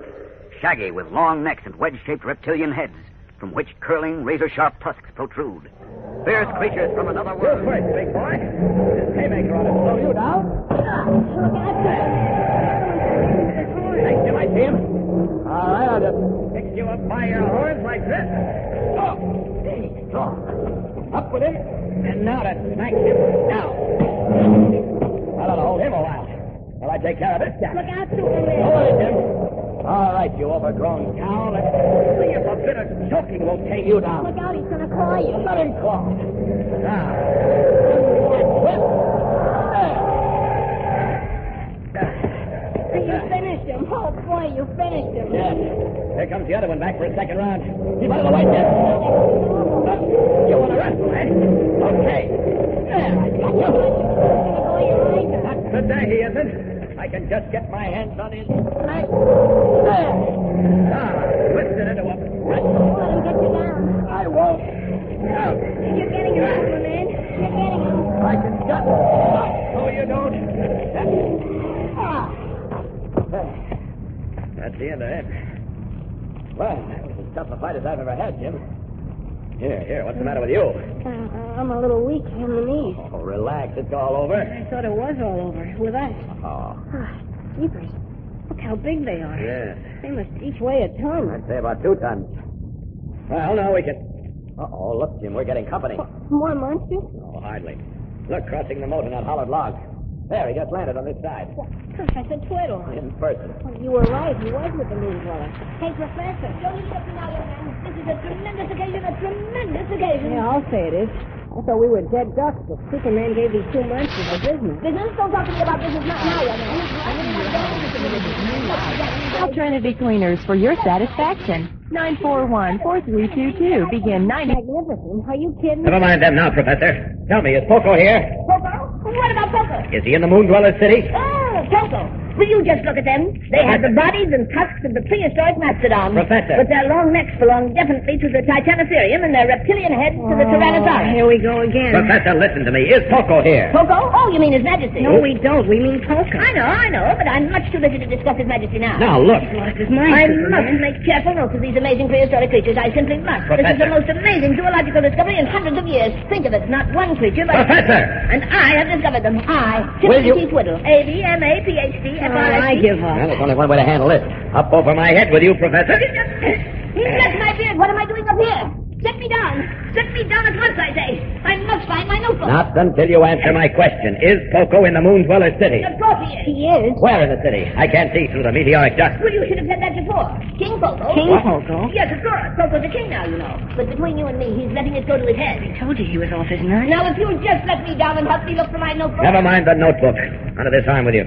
shaggy with long necks and wedge-shaped reptilian heads, from which curling, razor-sharp tusks protrude. Fierce creatures from another world. Quick, big boy. This haymaker ought to slow you down. Thanks, Jim. I see him. All right, I'll just you up by your horns like this. Oh, hey, strong. Up with him. And now to smack him down. Well, I'll hold him a while. While I take care of this guy. Look out, Superman. Hold it, Jim. All right, you overgrown cow. Let's see if a bit of choking won't take you down. Look out, he's going to claw you. Let him claw. Now. You finished him. Oh, boy, you finished him. Yes. Here comes the other one back for a second round. Keep out of the way, Jim. You want to wrestle, eh? Okay. There, I got you. Not today, he isn't. I can just get my hands on his neck. There. Twisted into a pretzel. Let him get you down. I won't. No. You're getting him, Superman. You're getting him. I can just... So you don't. That's the end of it. Well, that was as tough a fight as I've ever had, Jim. Here, what's the matter with you? I'm a little weak in the knees. Oh, relax, it's all over. I thought it was all over with us. Oh. Jeepers. Look how big they are. Yes. They must each weigh a ton. I'd say about 2 tons. Well, now we can... Uh-oh, look, Jim, we're getting company. More monsters? Oh, hardly. Look, crossing the moat in that hollowed log. There, he just landed on this side. Professor Twiddle. In person. Well, you were right. He was with the moon dweller. Hey, Professor. Don't interrupt me now, young man. This is a tremendous occasion. Yeah, I'll say it is. I thought we were dead ducks, but Superman gave these 2 monsters a business. Business? Don't talk to me about business now, young man. Alternative Cleaners for your satisfaction. 941-4322. Begin 90. Magnificent. Are you kidding? Never mind them now, Professor. Tell me, is Poco here? Poco? What about Poco? Is he in the Moon Dweller City? Oh, Poco. Will you just look at them? They have the bodies and tusks of the prehistoric mastodon. Professor. But their long necks belong definitely to the Titanotherium and their reptilian heads to the Tyrannosaurus. Here we go again. Professor, listen to me. Is Poco here? Poco? Oh, you mean His Majesty? No, we don't. We mean Poco. I know, but I'm much too busy to discuss His Majesty now. Now, look. He's lost his mind, I Superman. must make careful notes of these amazing prehistoric creatures. I simply must. This is the most amazing zoological discovery in hundreds of years. Think of it, not one creature, but... Professor! And I have discovered them. I, Will you- Timothy T. Twiddle, A.B., M.A., Ph.D., F.R.S.C. I give up. Well, there's only one way to handle this. Up over my head with you, Professor. Bless my beard, what am I doing up here? Set me down. Set me down at once, I say. I must find my notebook. Not until you answer my question. Is Poco in the Moon Dweller City? Of course he is. He is. Where in the city? I can't see through the meteoric dust. Well, you should have said that before. King Poco. King What? Poco? Yes, of course. Poco's a king now, you know. But between you and me, he's letting it go to his head. I told you he was off his nut. Now, if you'll just let me down and help me look for my notebook. Never mind the notebook. Under this arm with you.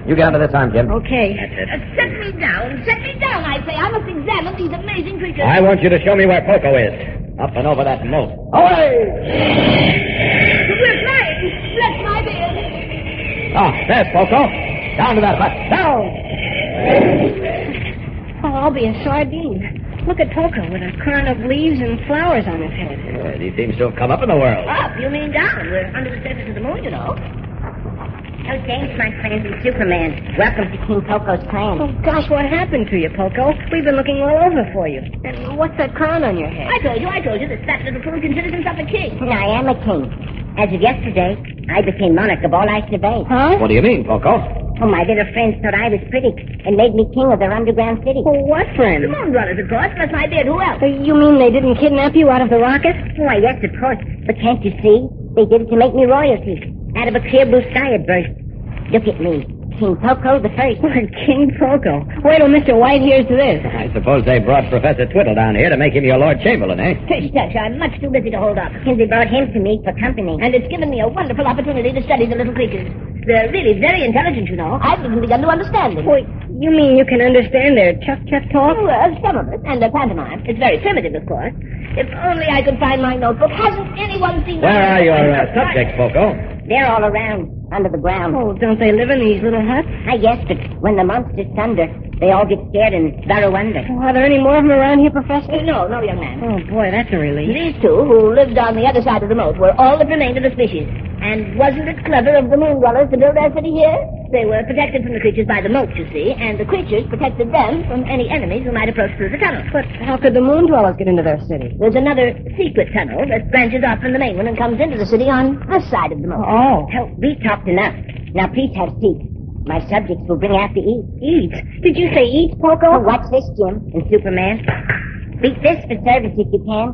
You get under this arm, Jim. Okay. That's it. Set me down. Set me down, I say. I must examine these amazing creatures. I want you to show me where Poco is. Up and over that moat. Away! We're flying. Bless my beard. Ah, there's Poco. Down to that hut. Down! Oh, I'll be a sardine. Look at Poco with a crown of leaves and flowers on his head. Yes, he seems to have come up in the world. Up, you mean down. We're under the surface of the moon, you know. Oh, James, my friend, and Superman. Welcome to King Poco's clan. Oh, gosh, what happened to you, Poco? We've been looking all over for you. And what's that crown on your head? I told you. This fat little fool considers himself a king. I am a king. As of yesterday, I became monarch of all I surveyed. Huh? What do you mean, Poco? Oh, my little friends thought I was pretty and made me king of their underground city. Oh, what friend? The moon dwellers, of course. Bless my beard. Who else? You mean they didn't kidnap you out of the rocket? Why, yes, of course. But can't you see? They did it to make me royalty. Out of a clear blue sky it burst. Look at me. King Poco the First. King Poco. Wait till Mr. White hears this. I suppose they brought Professor Twiddle down here to make him your Lord Chamberlain, eh? Fish touch. I'm much too busy to hold up. They brought him to me for company. And it's given me a wonderful opportunity to study the little creatures. They're really very intelligent, you know. I've even begun to understand them. Wait, you mean you can understand their chuff-chuff talk? Well, some of it. And their pantomime. It's very primitive, of course. If only I could find my notebook. Hasn't anyone seen Where my are your subjects, Poco? They're all around, under the ground. Oh, don't they live in these little huts? I guess, but when the monsters thunder, they all get scared and burrow under. Oh, are there any more of them around here, Professor? No, young man. Oh, boy, that's a relief. These two, who lived on the other side of the moat, were all that remained of the species. And wasn't it clever of the moon dwellers to build their city here? They were protected from the creatures by the moat, you see, and the creatures protected them from any enemies who might approach through the tunnel. But how could the moon dwellers get into their city? There's another secret tunnel that branches off from the main one and comes into the city on this side of the moat. Oh. Oh, we talked enough. Now, please have seats. My subjects will bring out the eats. Eats? Did you say eats, Poco? Oh, watch this, Jim and Superman. Beat this for service if you can.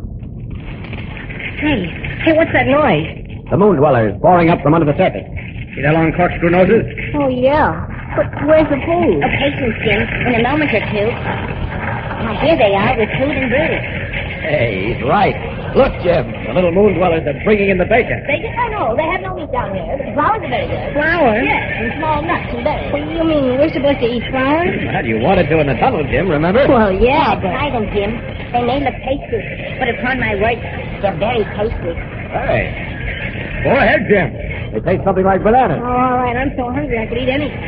Hey, what's that noise? The moon dwellers pouring up from under the surface. See their long corkscrew noses? Oh, yeah. But where's the food? Oh, patience, Jim. In a moment or two. Now, here they are with food and brew. Hey, he's right. Look, Jim, the little moon dwellers are bringing in the bacon. Bacon? Oh, no, they have no meat down here. But the flowers are very good. Flowers? Yes, and small nuts and berries. What do you mean? We're supposed to eat flowers? Well, you wanted to in the tunnel, Jim, remember? Well, yeah, but... Try them, Jim. They may look tasty, but upon my word, they're very tasty. Hey, go ahead, Jim. They taste something like bananas. Oh, all right, I'm so hungry I could eat anything.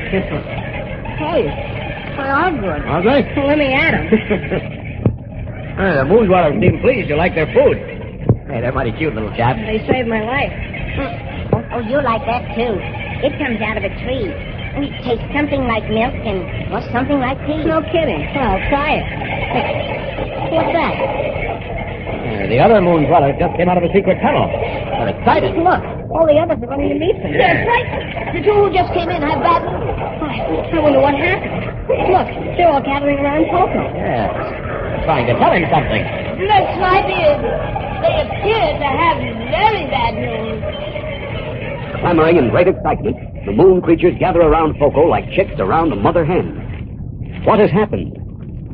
Hey, they are good. Are they? Well, let me at them. Hey, the moon dwellers seem pleased you like their food. Hey, they're mighty cute little chaps. They saved my life. Oh, you like that, too. It comes out of a tree. And it tastes something like milk and, well, something like tea. No kidding. Well, I'll try it. What's that? The other moon dwellers just came out of a secret tunnel. They're excited. Look, all the others are running to meet them. They're frightened. The two who just came in have bad news. I wonder what happened. Look, they're all gathering around Poco. Yes. Trying to tell him something. Bless my beard. They appear to have very bad news. Clamoring in great excitement, the moon creatures gather around Poco like chicks around a mother hen. What has happened?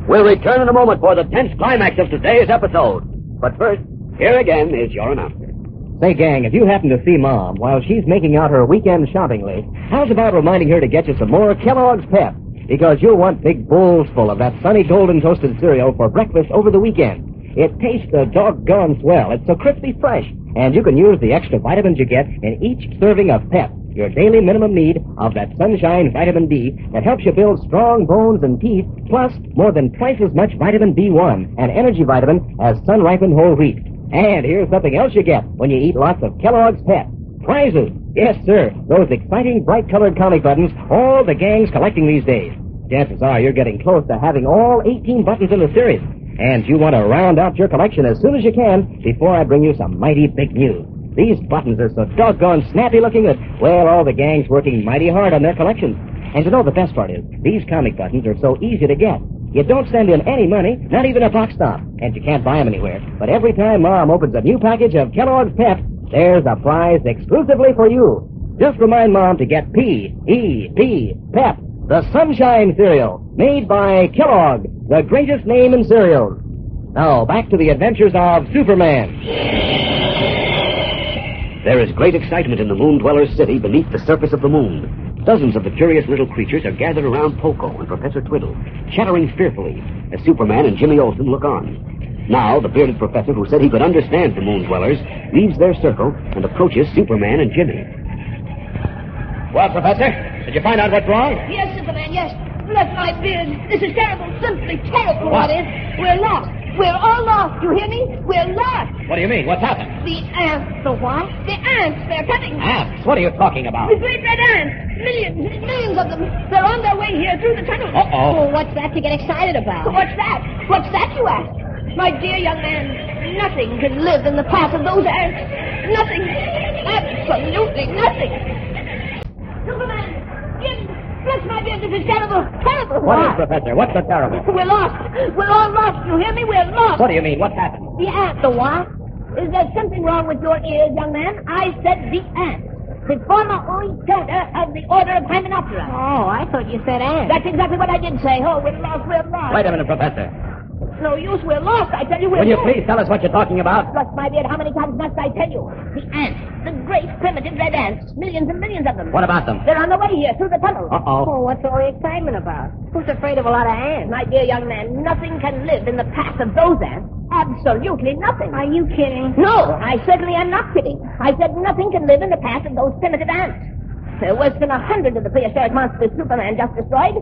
We'll return in a moment for the tense climax of today's episode. But first, here again is your announcer. Say, gang, if you happen to see Mom while she's making out her weekend shopping list, how's about reminding her to get you some more Kellogg's Pep? Because you'll want big bowls full of that sunny golden toasted cereal for breakfast over the weekend. It tastes a doggone swell. It's so crispy fresh. And you can use the extra vitamins you get in each serving of Pep, your daily minimum need of that sunshine vitamin D that helps you build strong bones and teeth, plus more than twice as much vitamin B1, an energy vitamin, as sun-ripened whole wheat. And here's something else you get when you eat lots of Kellogg's Pep. Prizes. Yes, sir. Those exciting, bright-colored comic buttons all the gang's collecting these days. Chances are you're getting close to having all 18 buttons in the series. And you want to round out your collection as soon as you can before I bring you some mighty big news. These buttons are so doggone snappy-looking that, well, all the gang's working mighty hard on their collections. And you know the best part is, these comic buttons are so easy to get. You don't send in any money, not even a box stop, and you can't buy them anywhere. But every time Mom opens a new package of Kellogg's Pep, there's a prize exclusively for you. Just remind Mom to get P-E-P, Pep, the Sunshine Cereal, made by Kellogg, the greatest name in cereals. Now, back to the adventures of Superman. There is great excitement in the moon dwellers' city beneath the surface of the moon. Dozens of the curious little creatures are gathered around Poco and Professor Twiddle, chattering fearfully as Superman and Jimmy Olsen look on. Now, the bearded professor who said he could understand the moon dwellers leaves their circle and approaches Superman and Jimmy. Well, Professor, did you find out what's wrong? Yes, Superman, yes. Bless my beard. This is terrible, simply terrible. What? That is. We're lost. We're all lost. You hear me? We're lost. What do you mean? What's happened? The ants. The what? The ants. They're coming. Ants? What are you talking about? The great red ants. Millions of them. They're on their way here through the tunnel. Uh-oh. Well, what's that to get excited about? What's that? What's that, you ask? My dear young man, nothing can live in the path of those ants. Nothing. Absolutely nothing. Superman, Jim, bless my dear, this is terrible. Terrible. What is, Professor? What's so terrible? We're lost. We're all lost. You hear me? We're lost. What do you mean? What's happened? The ant. The what? Is there something wrong with your ears, young man? I said the ant. The former order of the order of Hymenoptera. Oh, I thought you said ants. That's exactly what I did say. Oh, we're lost. We're lost. Wait a minute, Professor. No use. We're lost. I tell you, we're Will you lost. please tell us what you're talking about? Bless my beard, how many times must I tell you? The ants. The great primitive red ants. Millions and millions of them. What about them? They're on the way here through the tunnel. Uh-oh. Oh, what's all the excitement about? Who's afraid of a lot of ants? My dear young man, nothing can live in the path of those ants. Absolutely nothing. Are you kidding? No, I certainly am not kidding. I said nothing can live in the path of those primitive ants. There are worse than 100 of the prehistoric monsters Superman just destroyed,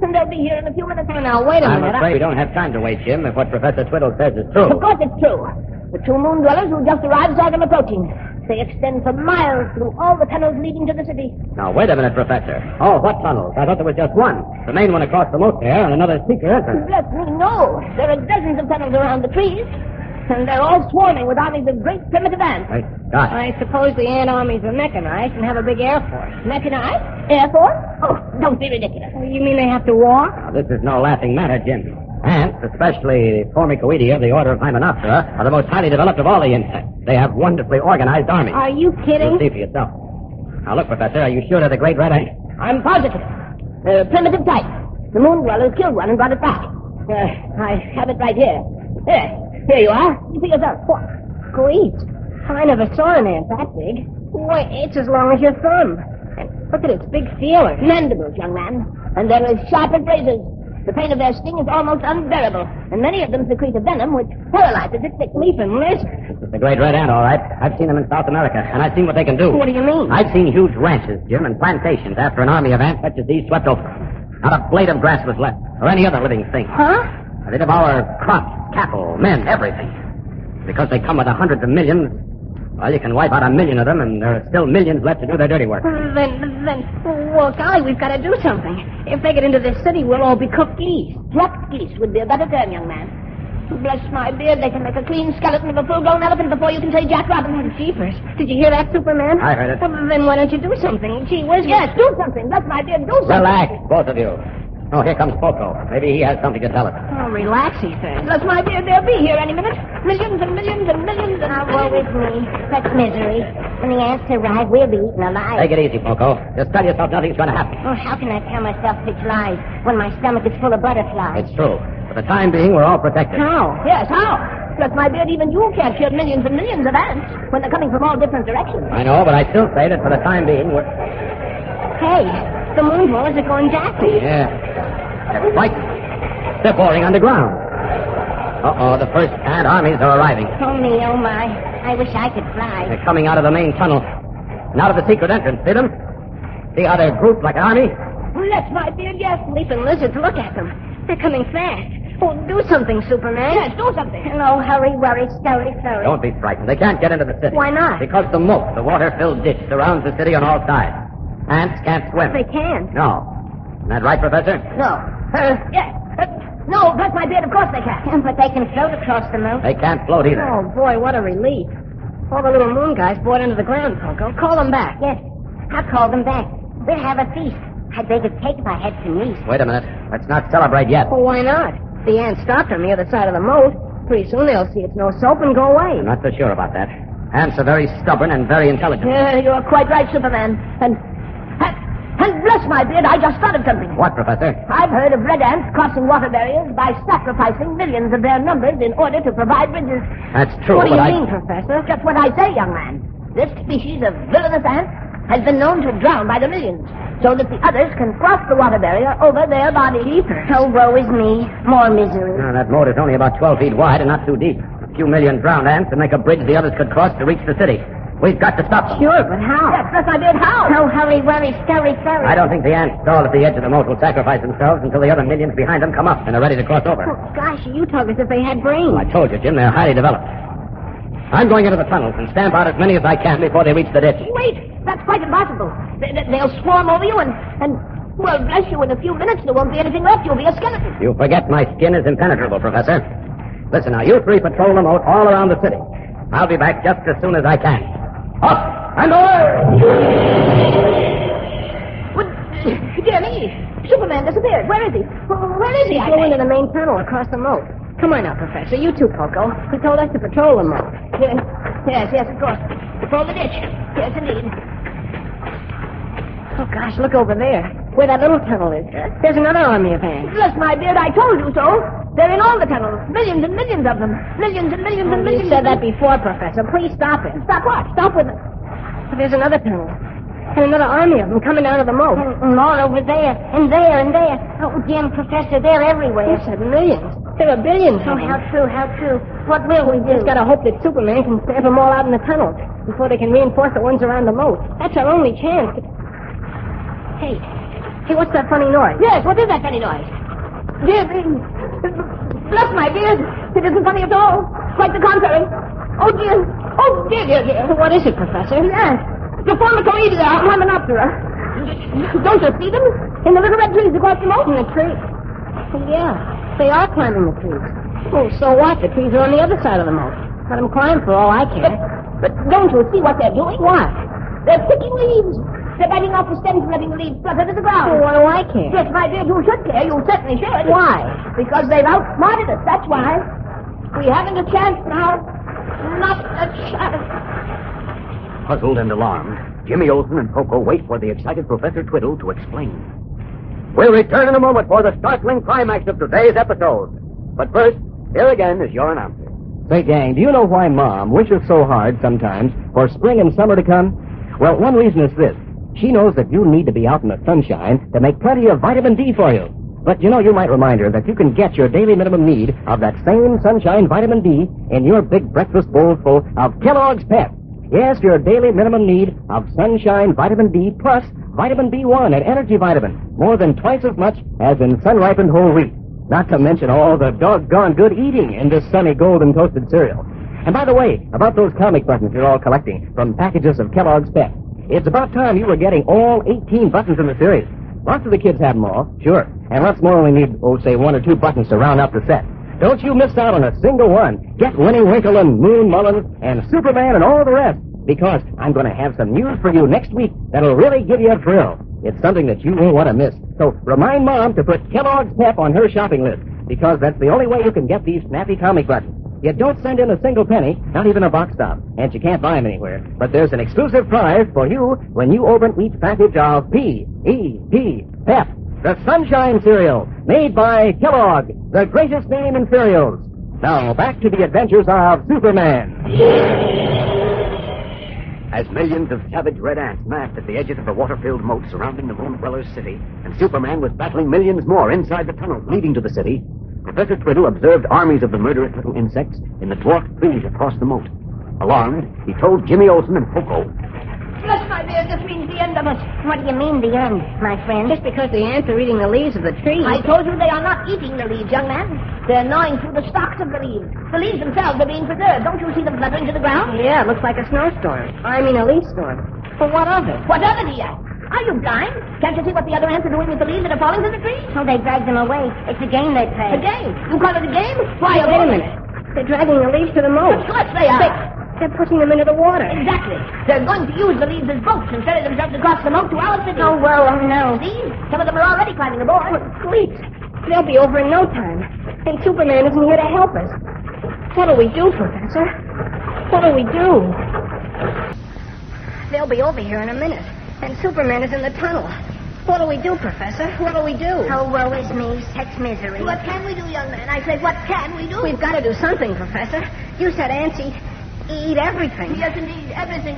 and they'll be here in a few minutes. Now, wait a minute. I'm afraid we don't have time to wait, Jim, if what Professor Twiddle says is true. Of course it's true. The two moon dwellers who just arrived saw them approaching. They extend for miles through all the tunnels leading to the city. Now, wait a minute, Professor. Oh, what tunnels? I thought there was just one. The main one across the moat there and another secret entrance. Bless me, no. There are dozens of tunnels around the trees, and they're all swarming with armies of great primitive ants. Great Scott. I suppose the ant armies are mechanized and have a big air force. Mechanized? Air Force? Oh, Don't be ridiculous. You mean they have to walk? This is no laughing matter, Jim. Ants, especially Formicoidea of the order of Hymenoptera, are the most highly developed of all the insects. They have wonderfully organized armies. Are you kidding? You'll see for yourself. Now, look, Professor, are you sure they're the great red ant? I'm positive. Primitive type. The moon dwellers killed one and brought it back. I have it right here. Here you are. You see yourself. What? Great. I never saw an ant that big. Why, it's as long as your thumb. And look at its big feelers. Mandibles, young man. And they're as sharp as razors. The pain of their sting is almost unbearable, and many of them secrete a venom which paralyzes its victim. Leaping lizard. It's the great red ant, all right. I've seen them in South America, and I've seen what they can do. What do you mean? I've seen huge ranches, Jim, and plantations after an army of ants such as these swept over. Not a blade of grass was left, or any other living thing. Huh? They devour crops, cattle, men, everything. Because they come with hundreds of millions, well, you can wipe out 1 million of them, and there are still millions left to do their dirty work. Well, golly, we've got to do something. If they get into this city, we'll all be cooked geese. Plucked geese would be a better term, young man. Bless my beard, they can make a clean skeleton of a full-grown elephant before you can say Jack Robinson. Jeepers. Did you hear that, Superman? I heard it. Well, then why don't you do something? Gee whiz. Yes, do something. Bless my beard, do something. Relax, both of you. Oh, here comes Poco. Maybe he has something to tell us. Oh, relax, he says. Bless my beard, they'll be here any minute. Millions and millions and millions and... Woe is me. Such misery. When the ants arrive, we'll be eaten alive. Take it easy, Poco. Just tell yourself nothing's going to happen. Oh, how can I tell myself such lies when my stomach is full of butterflies? It's true. For the time being, we're all protected. How? Yes, how? Bless my beard, even you can't kill millions and millions of ants when they're coming from all different directions. I know, but I still say that for the time being, we're... Hey, the moon dwellers are going daffy. Yeah. They're frightened. They're boring underground. Uh-oh, the first ant armies are arriving. Oh, me, oh, my. I wish I could fly. They're coming out of the main tunnel. And out of the secret entrance. See them? See how they're grouped like an army? Bless my beard, yes. Leaping lizards, look at them. They're coming fast. Oh, do something, Superman. Yes, do something. Hello, hurry, worry, scurry, scurry. Don't be frightened. They can't get into the city. Why not? Because the moat, the water-filled ditch, surrounds the city on all sides. Ants can't swim. They can. No. Isn't that right, Professor? No. Yes. No, bless my beard, of course they can. But they can float across the moat. They can't float either. Oh, boy, what a relief. All the little moon guys bored into the ground, Poco. Call them back. Yes, I'll call them back. We'll have a feast. I'd bake a cake if I had some yeast. Wait a minute. Let's not celebrate yet. Well, why not? The ants stopped on the other side of the moat. Pretty soon they'll see it's no soap and go away. I'm not so sure about that. Ants are very stubborn and very intelligent. You're quite right, Superman. And bless my beard, I just thought of something. What, Professor? I've heard of red ants crossing water barriers by sacrificing millions of their numbers in order to provide bridges. That's true, What do you but mean, Professor? Just what I say, young man. This species of villainous ant has been known to drown by the millions, so that the others can cross the water barrier over their bodies. Oh, woe is me. More misery. No, that moat is only about 12 feet wide and not too deep. A few million drowned ants to make a bridge the others could cross to reach the city. We've got to stop them. Sure, but how? Yes, bless my beard, how? Oh, hurry, worry, scurry, scurry. I don't think the ants stalled at the edge of the moat will sacrifice themselves until the other millions behind them come up and are ready to cross over. Oh, gosh, you talk as if they had brains. Well, I told you, Jim, they're highly developed. I'm going into the tunnels and stamp out as many as I can before they reach the ditch. Wait, that's quite impossible. They'll swarm over you and, well, bless you, in a few minutes there won't be anything left. You'll be a skeleton. You forget my skin is impenetrable, Professor. Listen now, you three patrol the moat all around the city. I'll be back just as soon as I can. Up and away! Dear me, Superman disappeared. Where is he? Where is he? He's going into the main tunnel across the moat. Come on now, Professor. You too, Poco. He told us to patrol the moat. Yes, of course. Patrol the ditch. Yes, indeed. Oh, gosh, look over there. Where that little tunnel is. There's another army of ants. Bless my beard, I told you so. They're in all the tunnels. Millions and millions of them. Millions and millions and millions. You said that before, Professor. Please stop it. Stop what? Stop with it. There's another tunnel. And another army of them coming down to the moat. And all over there, and there, and there. Oh, Jim, Professor, they're everywhere. You said millions. There are billions Oh, of them. how true, how true. What will we do? Just gotta hope that Superman can stamp them all out in the tunnel before they can reinforce the ones around the moat. That's our only chance. Hey, what's that funny noise? Yes, what is that funny noise? Dear me. Bless my beard. It isn't funny at all. Quite the contrary. Oh, dear. Oh, dear. What is it, Professor? Yes. The Formicoidea Hymenoptera. Don't you see them? In the little red trees across the moat? In the tree? Yeah, they are climbing the trees. Oh, so what? The trees are on the other side of the moat. Let them climb for all I care. But don't you see what they're doing? What? They're picking leaves. They're biting off the stems and letting the leaves flutter to the ground. Well, what do I care? Yes, my dear, you should care. You certainly should. Why? Because they've outsmarted us, that's why. We haven't a chance now. Not a chance. Puzzled and alarmed, Jimmy Olsen and Poco wait for the excited Professor Twiddle to explain. We'll return in a moment for the startling climax of today's episode. But first, here again is your announcer. Say, gang, do you know why Mom wishes so hard sometimes for spring and summer to come? Well, one reason is this. She knows that you need to be out in the sunshine to make plenty of vitamin D for you. But, you know, you might remind her that you can get your daily minimum need of that same sunshine vitamin D in your big breakfast bowl full of Kellogg's Pep. Yes, your daily minimum need of sunshine vitamin D plus vitamin B1 and energy vitamin, more than twice as much as in sun-ripened whole wheat. Not to mention all the doggone good eating in this sunny golden toasted cereal. And by the way, about those comic buttons you're all collecting from packages of Kellogg's Pep, it's about time you were getting all 18 buttons in the series. Lots of the kids have them all, sure. And lots more only need, say, 1 or 2 buttons to round out the set. Don't you miss out on a single one. Get Winnie Winkle and Moon Mullins and Superman and all the rest, because I'm going to have some news for you next week that'll really give you a thrill. It's something that you won't want to miss. So remind Mom to put Kellogg's Pep on her shopping list, because that's the only way you can get these snappy comic buttons. You don't send in a single penny, not even a box stop, and you can't buy them anywhere. But there's an exclusive prize for you when you open each package of P.E.P. Pep, the Sunshine Cereal, made by Kellogg, the greatest name in cereals. Now, back to the adventures of Superman. As millions of savage red ants massed at the edges of the water-filled moat surrounding the Moon Dwellers' city, and Superman was battling millions more inside the tunnels leading to the city, Professor Twiddle observed armies of the murderous little insects in the dwarfed trees across the moat. Alarmed, he told Jimmy Olsen and Poco. Yes, my dear, this means the end of us. What do you mean, the end, my friend? Just because the ants are eating the leaves of the trees. I told you they are not eating the leaves, young man. They're gnawing through the stalks of the leaves. The leaves themselves are being preserved. Don't you see them fluttering to the ground? Yeah, it looks like a snowstorm. I mean a leaf storm. But what of it? What of it, he asked? Are you blind? Can't you see what the other ants are doing with the leaves that are falling from the trees? So they drag them away. It's a game they play. A game? You call it a game? Why, wait a minute. They're dragging the leaves to the moat. Of course they are. They're pushing them into the water. Exactly. They're going to use the leaves as boats and ferry themselves across the moat to our city. Oh, well, no. See? Some of them are already climbing aboard. Please. They'll be over in no time. And Superman isn't here to help us. What do we do, Professor? What do we do? They'll be over here in a minute. And Superman is in the tunnel. What do we do, Professor? What do we do? Oh, woe is me. Such misery. What can we do, young man? I said, what can we do? We've got to do something, Professor. You said ants eat everything. Yes, indeed, everything.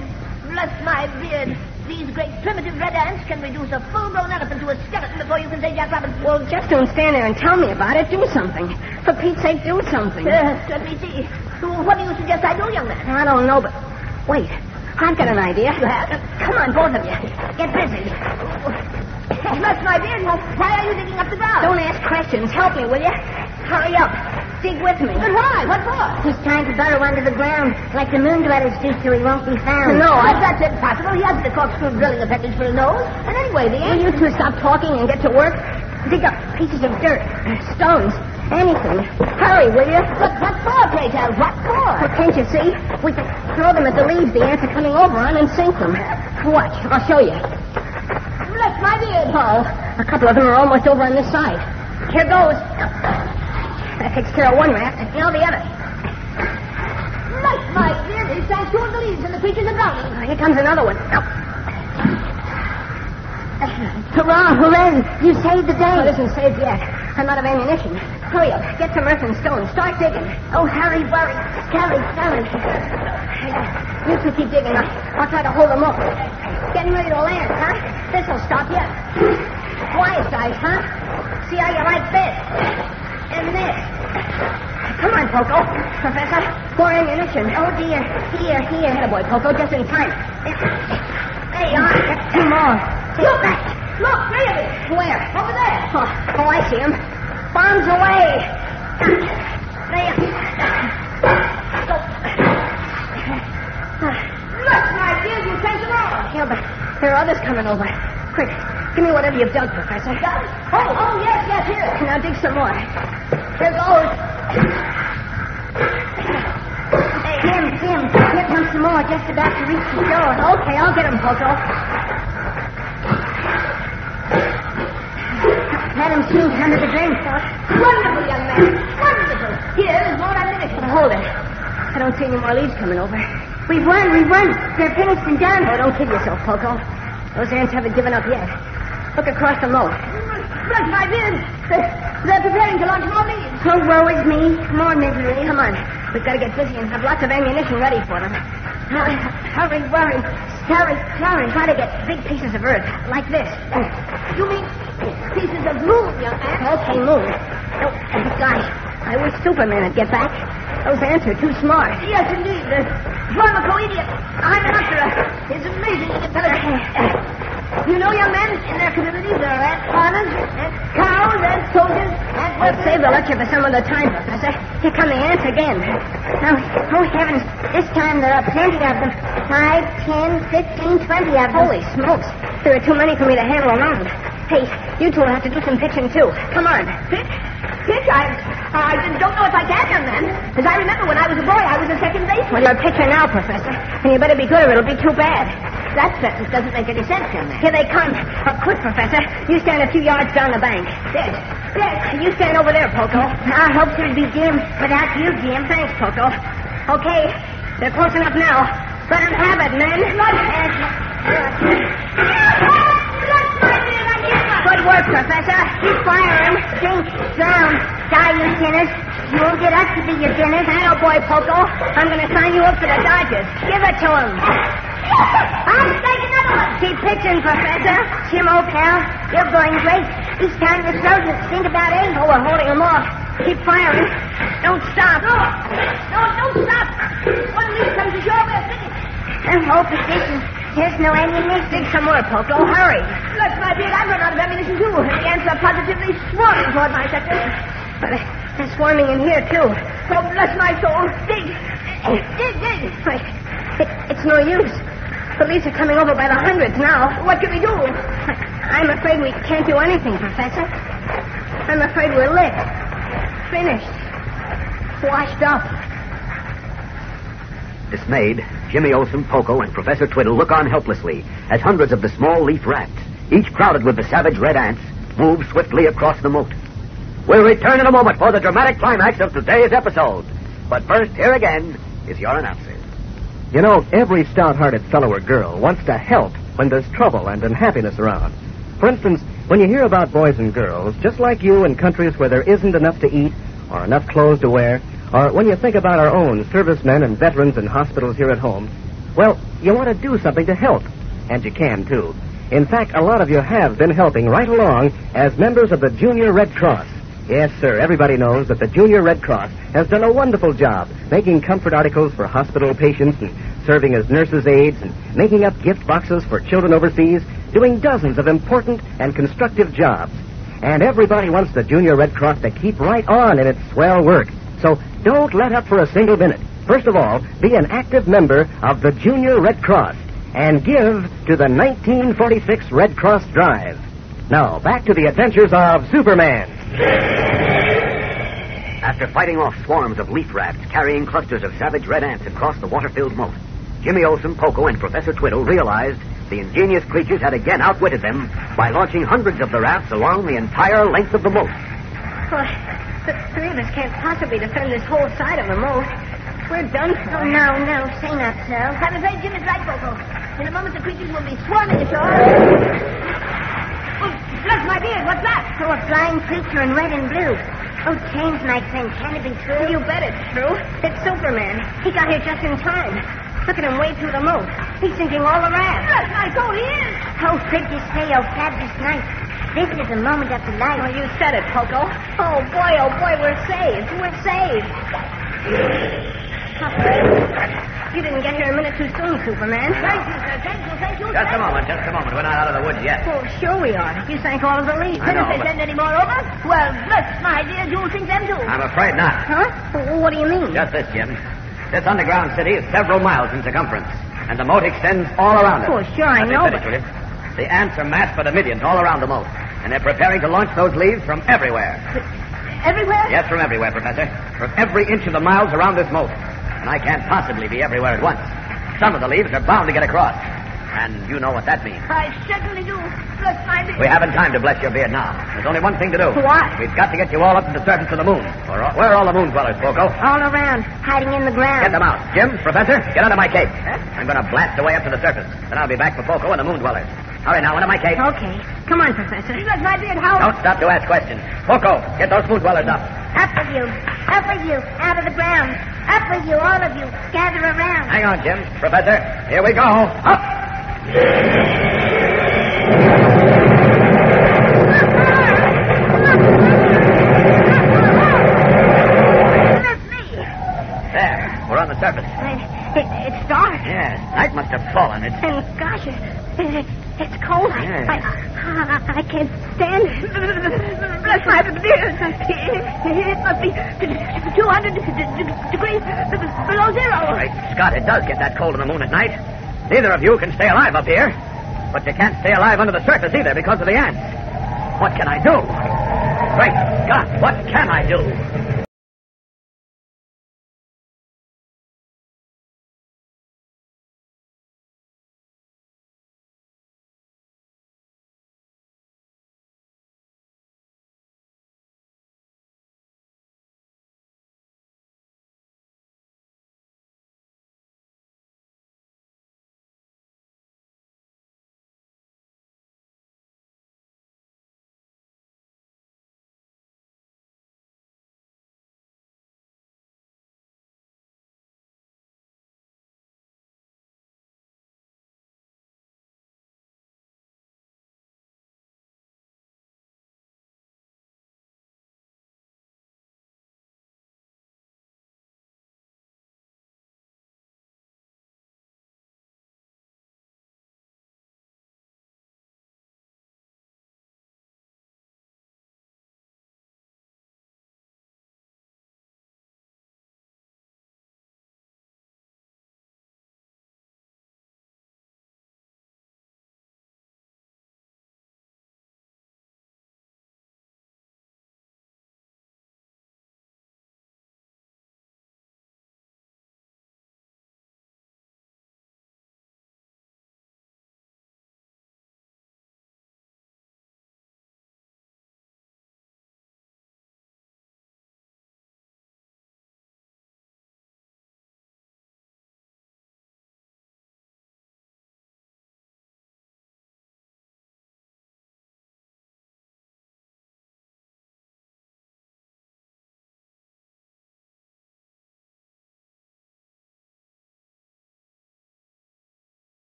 Bless my beard. These great primitive red ants can reduce a full-grown elephant to a skeleton before you can say Jack Robinson. Well, just don't stand there and tell me about it. Do something. For Pete's sake, do something. Let me see. What do you suggest I do, young man? I don't know, but... Wait. I've got an idea. You have? Come on, both of you. Get busy. Bless my beard. Why are you digging up the ground? Don't ask questions. Help me, will you? Hurry up. Dig with me. But why? What for? He's trying to burrow under the ground, like the Moon Dwellers do, so he won't be found. No, that's impossible. He hasn't a corkscrew drilling appendage for a nose. And anyway, the ants... Will you two stop talking and get to work? Dig up pieces of dirt, stones, anything. Hurry, will you? But what for, pray tell? What for? Well, can't you see? We can throw them at the leaves the ants are coming over on and sink them. Watch, I'll show you. Bless my beard. Oh, a couple of them are almost over on this side. Here goes. That takes care of one raft. Now the other. Bless my beard. He sank two of the leaves and the creatures are drowning. Here comes another one. Hurrah, hooray. You saved the day. Oh, this isn't saved yet. I'm out of ammunition. Hurry up. Get some earth and stone. Start digging. Oh, hurry, worry. Hurry. You two keep digging. I'll try to hold them up. Getting ready to land, huh? This'll stop you. Quiet, guys, huh? See how you like this. And this. Come on, Poco. Professor, more ammunition. Oh, dear. Here. Atta boy, Poco, just in time. Hey, two more. Look! Look, three of them. Where? Over there. Oh, I see him. Bombs away. There. Look, my dear, you sent them all. Yeah, but there are others coming over. Quick, give me whatever you've dug, Professor. Oh, yes, here. Now dig some more. Here goes. Hey, Jim. Here comes some more, just about to reach the shore. Okay, I'll get him, Poco. Sink under the drain spout. Wonderful, young man. Wonderful. Here is more ammunition. Hold it. I don't see any more leads coming over. We've won. They're finished and done. Oh, don't kid yourself, Poco. Those ants haven't given up yet. Look across the moat. Bless my beard. They're preparing to launch more leads. So woe is me. More misery. Come on. We've got to get busy and have lots of ammunition ready for them. Hurry. Hurry. Try to get big pieces of earth, like this. You mean pieces of moon, young man? Okay, moon. Oh, gosh, I wish Superman would get back. Those ants are too smart. Yes, indeed. Pharmacoidiot. Hymenoptera is amazingly intelligent. You know, young men, in their communities there are ant farmers, ant cows, ant soldiers, ant Well, workers. save the lecture for some other time, Professor. Here come the ants again. Oh, heavens. This time there are plenty of them. 5, 10, 15, 20 of them. Holy smokes. There are too many for me to handle alone. Hey, you two will have to do some pitching, too. Come on. Pitch? I don't know if I can, young man. As I remember, when I was a boy, I was a second baseman. Well, you're a pitcher now, Professor. And you better be good or it'll be too bad. That sentence doesn't make any sense, young man. Here they come. Quick, Professor. You stand a few yards down the bank. Yes. You stand over there, Poco. I hope there'll be Jim without you, Jim. Thanks, Poco. Okay, they're close enough now. Let them have it, men. Good work, Professor. Keep firing. Sink, drown, die, you sinners. You won't get us to be your dinners. Boy, Poco. I'm going to sign you up for the Dodgers. Give it to him. I'll take another one. Keep pitching, Professor. Jim, old pal, you're going great. Each time this road will stink about eggs. Oh, we're holding them off. Keep firing. Don't stop. No, don't stop. One of these comes ashore, we're finished. Oh, position. There's no ammunition. Dig some more, Poco. Hurry. Bless my beard, I've run out of ammunition, too. And the ants are positively swarming toward my sector. But they're swarming in here, too. Oh, bless my soul. Dig. Wait. It's no use. The leaves are coming over by the hundreds now. What can we do? I'm afraid we can't do anything, Professor. I'm afraid we're licked. Finished. Washed up. Dismayed, Jimmy Olsen, Poco, and Professor Twiddle look on helplessly as hundreds of the small leaf rats, each crowded with the savage red ants, move swiftly across the moat. We'll return in a moment for the dramatic climax of today's episode. But first, here again is your announcer. You know, every stout-hearted fellow or girl wants to help when there's trouble and unhappiness around. For instance, when you hear about boys and girls, just like you in countries where there isn't enough to eat or enough clothes to wear, or when you think about our own servicemen and veterans in hospitals here at home, well, you want to do something to help. And you can, too. In fact, a lot of you have been helping right along as members of the Junior Red Cross. Yes, sir, everybody knows that the Junior Red Cross has done a wonderful job making comfort articles for hospital patients and serving as nurses' aides and making up gift boxes for children overseas, doing dozens of important and constructive jobs. And everybody wants the Junior Red Cross to keep right on in its swell work. So don't let up for a single minute. First of all, be an active member of the Junior Red Cross and give to the 1946 Red Cross Drive. Now, back to the adventures of Superman. After fighting off swarms of leaf rats carrying clusters of savage red ants across the water-filled moat, Jimmy Olsen, Poco, and Professor Twiddle realized the ingenious creatures had again outwitted them by launching hundreds of the rafts along the entire length of the moat. Well, the three of us can't possibly defend this whole side of the moat. We're done for. Oh, no, say not so. I'm afraid Jim is right, Poco. In a moment, the creatures will be swarming ashore. Oh, bless my beard, what's that? Oh, a flying creature in red and blue. Oh, change, my friend. Can it be true? You bet it's true. It's Superman. He got here just in time. Look at him wade through the moat. He's sinking all the rafts. Bless my soul, he is. Oh, pretty say, oh, fabulous night. This is a moment of delight. Oh, you said it, Poco. Oh, boy, we're saved. We're saved. You didn't get here a minute too soon, Superman. Thank you, sir. Thank you. Just a moment. We're not out of the woods yet. Oh, sure we are. You sank all of the leaves. I know, If they send any more over, well, bless my dear, you'll sink them too. I'm afraid not. Huh? What do you mean? Just this, Jim. This underground city is several miles in circumference, and the moat extends all around it. Oh, sure, I know, Finish, will you? The ants are massed by the millions all around the moat, and they're preparing to launch those leaves from everywhere. Everywhere? Yes, from everywhere, Professor. From every inch of the miles around this moat. And I can't possibly be everywhere at once. Some of the leaves are bound to get across. And you know what that means. I certainly do. Bless my my beard. We haven't time to bless your beard now. There's only one thing to do. What? We've got to get you all up to the surface of the moon. Where are all the moon dwellers, Poco? All around, hiding in the ground. Get them out. Jim, Professor, get under my cape. I'm going to blast away up to the surface. Then I'll be back for Poco and the moon dwellers. Hurry now, under my cape. Okay. Come on, Professor. Bless my beard, how? Don't stop to ask questions. Poco, get those moon dwellers up. Up with you. Up with you. Out of the ground. Up with you, all of you. Gather around. Hang on, Jim. Professor, here we go. Up! There, we're on the surface. It's dark. Yes, night must have fallen. It's... And gosh, it's cold. Yes. I can't stand it. Bless my beard. It must be 200 degrees below zero. Great Scott, it does get that cold in the moon at night. Neither of you can stay alive up here. But you can't stay alive under the surface either because of the ants. What can I do? Great Scott, what can I do?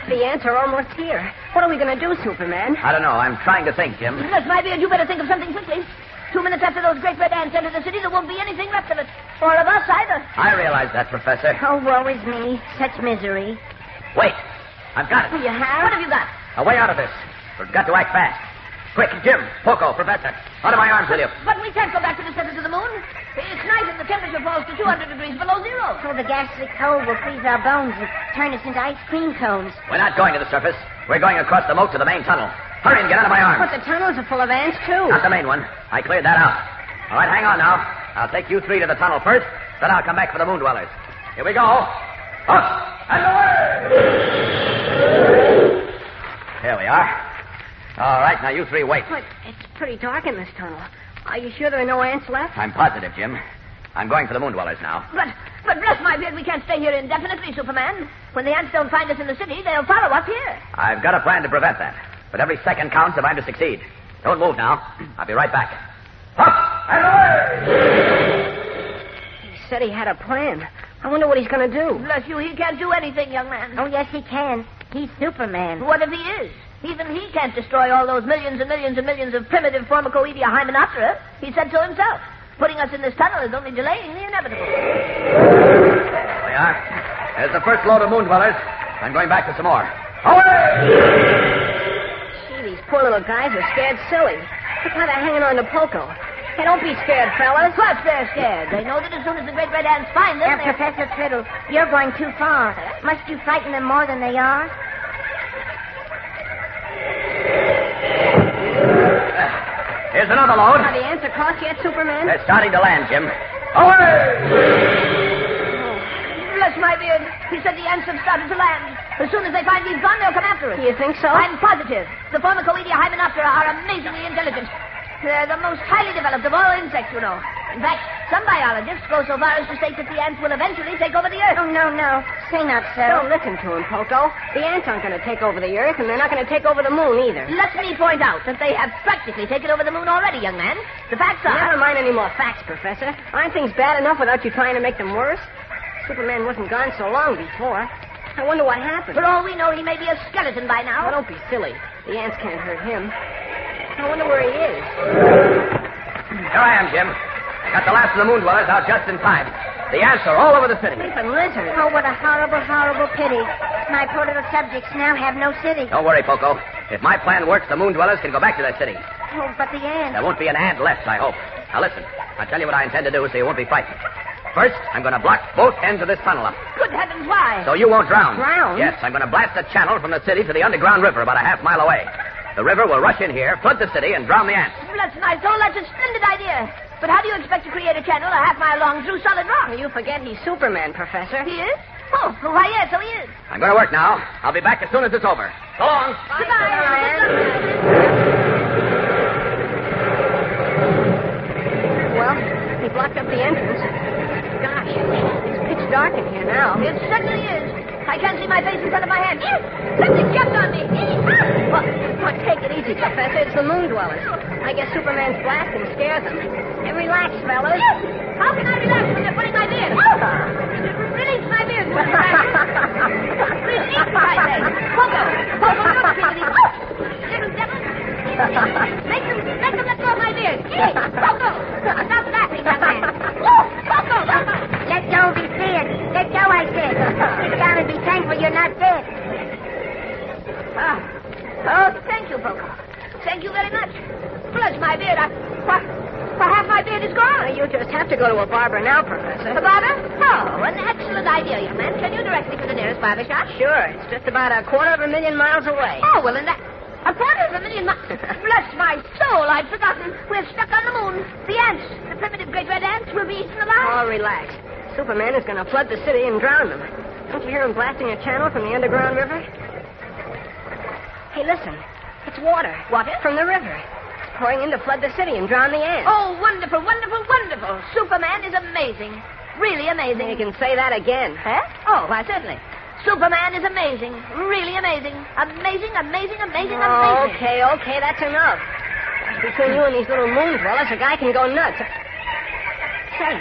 The ants are almost here. What are we going to do, Superman? I don't know. I'm trying to think, Jim. Bless my beard, you better think of something quickly. 2 minutes after those great red ants enter the city, there won't be anything left of it. Or of us either. I realize that, Professor. Oh, woe is me. Such misery. Wait. I've got it. You have? What have you got? A way out of this. We've got to act fast. Quick, Jim, Poco, Professor. Under my arms with you. But we can't go back to the surface of the moon. It's night and the temperature falls to 200 degrees below zero. So the ghastly cold will freeze our bones and turn us into ice cream cones. We're not going to the surface. We're going across the moat to the main tunnel. Hurry and get out of my arms. But the tunnels are full of ants, too. Not the main one. I cleared that out. All right, hang on now. I'll take you three to the tunnel first, then I'll come back for the moon dwellers. Here we go. Up and away! Here we are. All right, now you three wait. But it's pretty dark in this tunnel. Are you sure there are no ants left? I'm positive, Jim. I'm going for the moon dwellers now. But bless my beard, we can't stay here indefinitely, Superman. When the ants don't find us in the city, they'll follow us here. I've got a plan to prevent that. But every second counts if I'm to succeed. Don't move now. I'll be right back. Up and away! He said he had a plan. I wonder what he's going to do. Bless you, he can't do anything, young man. Oh, yes, he can. He's Superman. What if he is? Even he can't destroy all those millions and millions and millions of primitive Formicoidea hymenoptera. He said so himself. Putting us in this tunnel is only delaying the inevitable. There we are. There's the first load of moon dwellers. I'm going back to some more. Gee, these poor little guys are scared silly. They're kind of hanging on to Poco. Hey, don't be scared, fellas. Of course they're scared. They know that as soon as the great red ants find them, they're... Professor Twiddle, you're going too far. Must you frighten them more than they are? Here's another load. Are the ants across yet, Superman? They're starting to land, Jim. Bless my beard. He said the ants have started to land. As soon as they find we've gone, they'll come after us. Do you think so? I'm positive. The Formicoidea hymenoptera are amazingly intelligent. They're the most highly developed of all insects, you know. In fact, some biologists go so far as to state that the ants will eventually take over the Earth. Oh, no. Say not so. Don't listen to him, Poco. The ants aren't going to take over the Earth, and they're not going to take over the moon either. Let me point out that they have practically taken over the moon already, young man. The facts are... Never mind any more facts, Professor. Aren't things bad enough without you trying to make them worse? Superman wasn't gone so long before. I wonder what happened. For all we know, he may be a skeleton by now. Oh, don't be silly. The ants can't hurt him. I wonder where he is. Here I am, Jim. I got the last of the moon dwellers out just in time. The ants are all over the city. Sleeping lizards. Oh, what a horrible, horrible pity. My poor little subjects now have no city. Don't worry, Poco. If my plan works, the moon dwellers can go back to their city. Oh, but the ants. There won't be an ant left, I hope. Now listen. I'll tell you what I intend to do so you won't be frightened. First, I'm going to block both ends of this tunnel up. Good heavens, why? So you won't drown. Drown? Yes, I'm going to blast a channel from the city to the underground river about a half-mile away. The river will rush in here, flood the city, and drown the ants. Bless my soul, that's a splendid idea. But how do you expect to create a channel a half-mile long through solid rock? You forget he's Superman, Professor. He is? Oh, why, yes, so he is. I'm going to work now. I'll be back as soon as it's over. So long. Well, he blocked up the entrance. Gosh, it's pitch dark in here now. It certainly is. I can't see my face in front of my head. Something jumped on me. Well, take it easy, Professor. It's the moon dwellers. I guess Superman's blasting scares them. Hey, relax, fellas. How can I relax when they're putting my beard? Release my beard. Release my beard. Poco, look at these. Little devil. Make them let go of my beard. Poco, stop laughing, young man. Poco. Let go, be scared. Let go, I said. Sit down and be thankful you're not dead. Oh, thank you, Poco. Thank you very much. Bless my beard. Perhaps my beard is gone. You just have to go to a barber now, Professor. A barber? Oh, an excellent idea, young man. Can you direct me to the nearest barber shop? Sure. It's just about 250,000 miles away. Oh, well, then that... 250,000 miles... Bless my soul, I'd forgotten. We're stuck on the moon. The ants, the primitive great red ants, will be eaten alive. Oh, relax. Superman is going to flood the city and drown them. Don't you hear him blasting a channel from the underground river? Hey, listen. It's water. Water? From the river. It's pouring in to flood the city and drown the ants. Oh, wonderful, wonderful, wonderful. Superman is amazing. Really amazing. You can say that again. Huh? Oh, why, certainly. Superman is amazing. Really amazing. Amazing, amazing, amazing, amazing. Okay, that's enough. Between you and these little moon dwellers, a guy can go nuts. Say,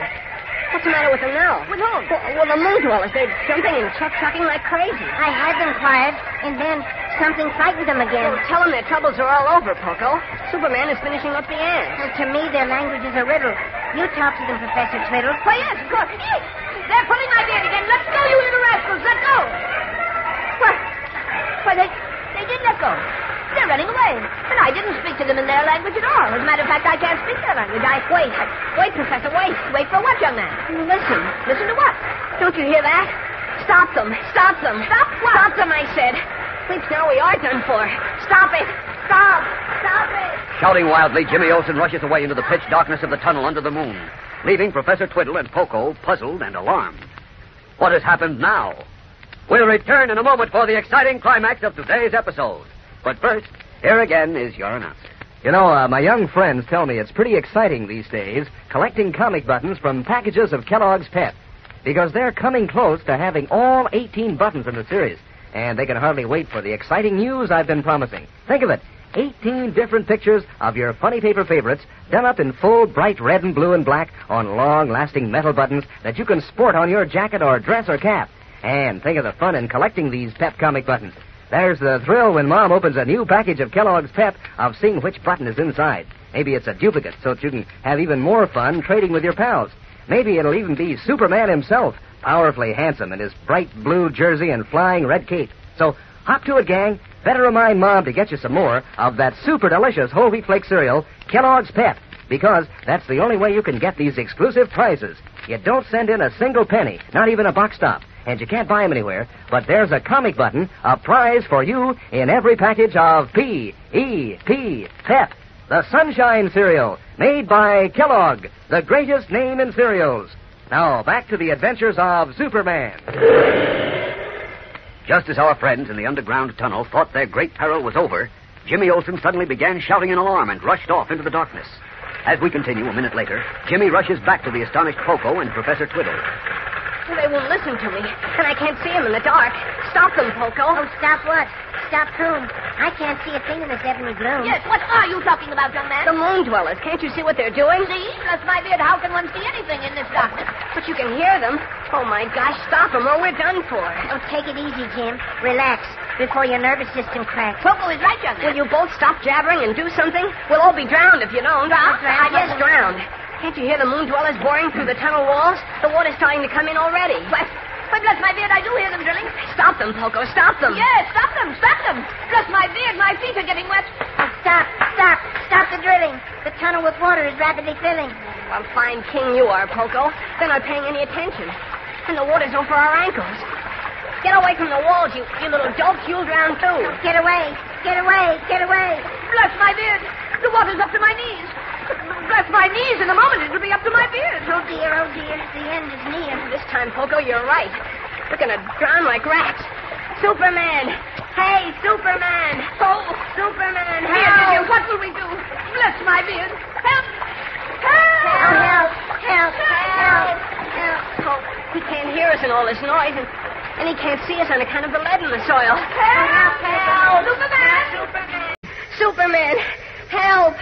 what's the matter with them now? With whom? Well, the moon dwellers. They're jumping and chuck-chucking like crazy. I had them quiet, and then something frightened them again. Well, tell them their troubles are all over, Poco. Superman is finishing up the ants. And to me, their language is a riddle. You talk to them, Professor Twiddle. Why, yes, of course. They're pulling my beard again. Let go, you little rascals. Let go. Why, they did let go. They're running away. And I didn't speak to them in their language at all. As a matter of fact, I can't speak their language. Wait, Professor, wait. Wait for what, young man? Listen. Listen to what? Don't you hear that? Stop them. Stop them. Stop what? Stop them, I said. Sleeps now, we are done for. Stop it. Stop. Stop it. Shouting wildly, Jimmy Olsen rushes away into the pitch darkness of the tunnel under the moon, leaving Professor Twiddle and Poco puzzled and alarmed. What has happened now? We'll return in a moment for the exciting climax of today's episode. But first, here again is your announcer. You know, my young friends tell me it's pretty exciting these days collecting comic buttons from packages of Kellogg's Pep, because they're coming close to having all 18 buttons in the series, and they can hardly wait for the exciting news I've been promising. Think of it. 18 different pictures of your funny paper favorites done up in full bright red and blue and black on long-lasting metal buttons that you can sport on your jacket or dress or cap. And think of the fun in collecting these Pep comic buttons. There's the thrill when Mom opens a new package of Kellogg's Pep of seeing which button is inside. Maybe it's a duplicate so that you can have even more fun trading with your pals. Maybe it'll even be Superman himself, powerfully handsome in his bright blue jersey and flying red cape. So hop to it, gang. Better remind Mom to get you some more of that super delicious whole wheat flake cereal, Kellogg's Pep, because that's the only way you can get these exclusive prizes. You don't send in a single penny, not even a box stop, and you can't buy them anywhere, but there's a comic button, a prize for you in every package of P.E.P. Pep, the Sunshine Cereal, made by Kellogg, the greatest name in cereals. Now, back to the adventures of Superman. Just as our friends in the underground tunnel thought their great peril was over, Jimmy Olsen suddenly began shouting in alarm and rushed off into the darkness. As we continue a minute later, Jimmy rushes back to the astonished Poco and Professor Twiddle. They won't listen to me, and I can't see them in the dark. Stop them, Poco. Oh, stop what? Stop whom? I can't see a thing in this ebony gloom. Yes, what are you talking about, young man? The moon dwellers. Can't you see what they're doing? See? Bless my beard, how can one see anything in this darkness? But you can hear them. Oh, my gosh, stop them or we're done for. Oh, take it easy, Jim. Relax before your nervous system cracks. Poco is right, young man. Will you both stop jabbering and do something? We'll all be drowned if you don't. Drowned? Yes, drowned. Can't you hear the moon dwellers boring through the tunnel walls? The water's starting to come in already. What? But bless my beard, I do hear them drilling. Stop them, Poco. Stop them. Yes, stop them. Stop them. Bless my beard, my feet are getting wet. Oh, stop the drilling. The tunnel with water is rapidly filling. Well, fine king you are, Poco. They're not paying any attention. And the water's over our ankles. Get away from the walls, you little dope. You'll drown, too. Get away. Get away. Get away. Bless my beard. The water's up to my knees. Bless my knees. In a moment, it'll be up to my beard. Oh, dear. The end is near. This time, Poco, you're right. We're going to drown like rats. Superman. Hey, Superman. Oh, Superman, help. Dear, what will we do? Bless my beard. Help. Help. Help. Oh, he can't hear us in all this noise, and he can't see us on account of the lead in the soil. Help. Superman. Help.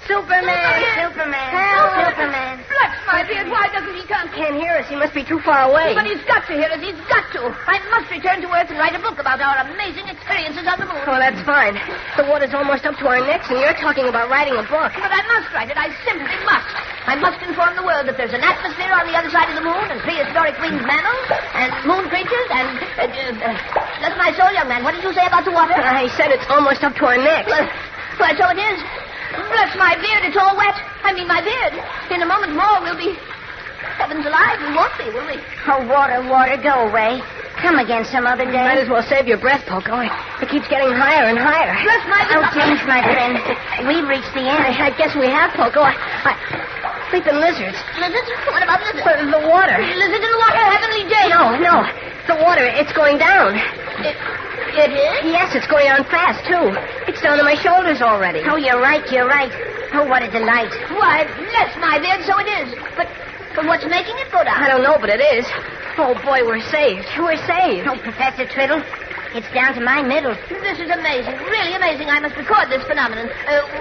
Superman. Help. Superman. Bless my beard, why doesn't he come? Can't hear us. He must be too far away. But he's got to hear us. He's got to. I must return to Earth and write a book about our amazing experiences on the moon. Oh, that's fine. The water's almost up to our necks, and you're talking about writing a book. But I must write it. I simply must. I must inform the world that there's an atmosphere on the other side of the moon, and prehistoric winged mammals, and moon creatures, and... bless my soul, young man. What did you say about the water? I said it's almost up to our necks. Why, so it is. Bless my beard, it's all wet. I mean my beard. In a moment more, we'll be... Heavens alive, we won't be, will we? Oh, water, go away. Come again some other day. Might as well save your breath, Poco. It keeps getting higher and higher. Bless my... Oh, James, my friend. We've reached the end. I guess we have, Poco. Sleeping lizards. Lizards? What about lizards? The water. Lizards in the water? Heavenly day. No. The water, it's going down. It is? Yes, it's going on fast, too. It's down to my shoulders already. Oh, you're right. Oh, what a delight. Why, bless my beard, so it is. But what's making it go down? I don't know, but it is. Oh, boy, we're saved. We're saved. Oh, Professor Twiddle, it's down to my middle. This is amazing, really amazing. I must record this phenomenon.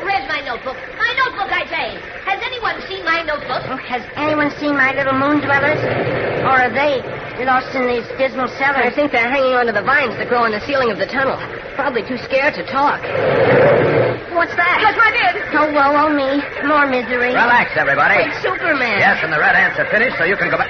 Where's my notebook? My notebook, I say. Has anyone seen my notebook? Oh, has anyone seen my little moon dwellers? Or are they lost in these dismal cellars? I think they're hanging onto the vines that grow in the ceiling of the tunnel. Probably too scared to talk. What's that? Bless my beard. Oh, woe, oh, me. More misery. Relax, everybody. It's Superman. Yes, and the red ants are finished, so you can go back.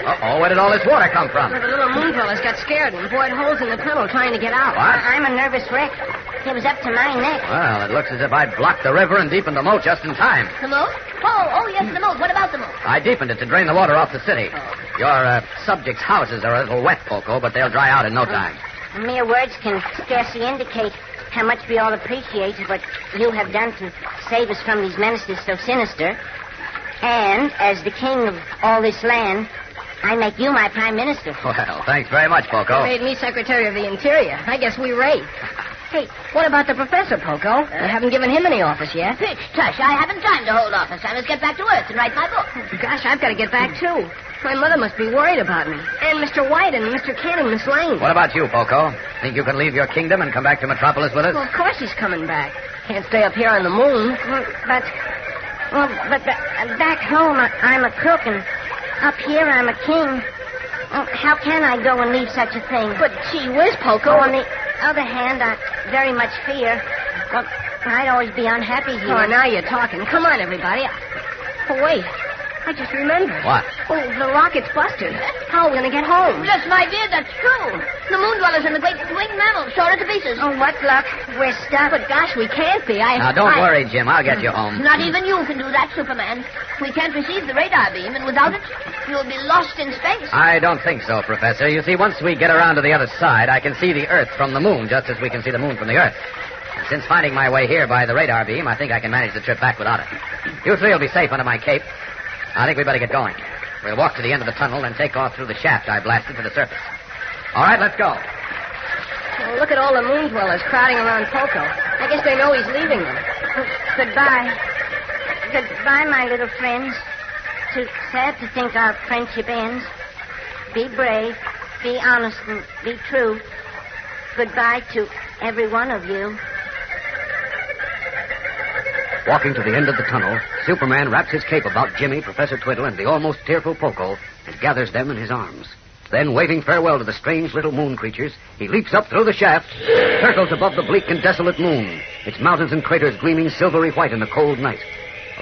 Uh-oh, where did all this water come from? Well, the little moon dwellers got scared and bored holes in the tunnel trying to get out. What? I'm a nervous wreck. It was up to my neck. Well, it looks as if I'd blocked the river and deepened the moat just in time. The moat? Oh, yes, the moat. What about the moat? I deepened it to drain the water off the city. Your subjects' houses are a little wet, Poco, but they'll dry out in no time. Mere words can scarcely indicate how much we all appreciate what you have done to save us from these menaces so sinister. And, as the king of all this land, I make you my prime minister. Well, thanks very much, Poco. You made me Secretary of the Interior. I guess we rate. Hey, what about the professor, Poco? You haven't given him any office yet. Pitch, tush, I haven't time to hold office. I must get back to Earth and write my book. Gosh, I've got to get back, too. My mother must be worried about me. And Mr. White and Mr. Kent and Miss Lane. What about you, Poco? Think you can leave your kingdom and come back to Metropolis with us? Well, of course he's coming back. Can't stay up here on the moon. But back home, I'm a crook, and up here, I'm a king. How can I go and leave such a thing? But gee whiz, Poco. On the other hand, I very much fear. Well, I'd always be unhappy here. Oh, now you're talking. Come on, everybody. Oh, wait. I just remembered. What? Oh, the rocket's busted. How are we going to get home? Bless my beard, that's true. The moon dwellers and the great winged mammals tore it to pieces. Oh, what luck. We're stuck. But gosh, we can't be. Now, don't worry, Jim. I'll get you home. Not even you can do that, Superman. We can't receive the radar beam, and without it, you'll be lost in space. I don't think so, Professor. You see, once we get around to the other side, I can see the Earth from the moon, just as we can see the moon from the Earth. And since finding my way here by the radar beam, I think I can manage the trip back without it. You three will be safe under my cape. I think we'd better get going. We'll walk to the end of the tunnel and take off through the shaft I blasted to the surface. All right, let's go. Well, look at all the moon dwellers crowding around Poco. I guess they know he's leaving them. Goodbye. Goodbye, my little friends. Too sad to think our friendship ends. Be brave, be honest, and be true. Goodbye to every one of you. Walking to the end of the tunnel, Superman wraps his cape about Jimmy, Professor Twiddle, and the almost tearful Poco, and gathers them in his arms. Then, waving farewell to the strange little moon creatures, he leaps up through the shaft, circles above the bleak and desolate moon, its mountains and craters gleaming silvery white in the cold night.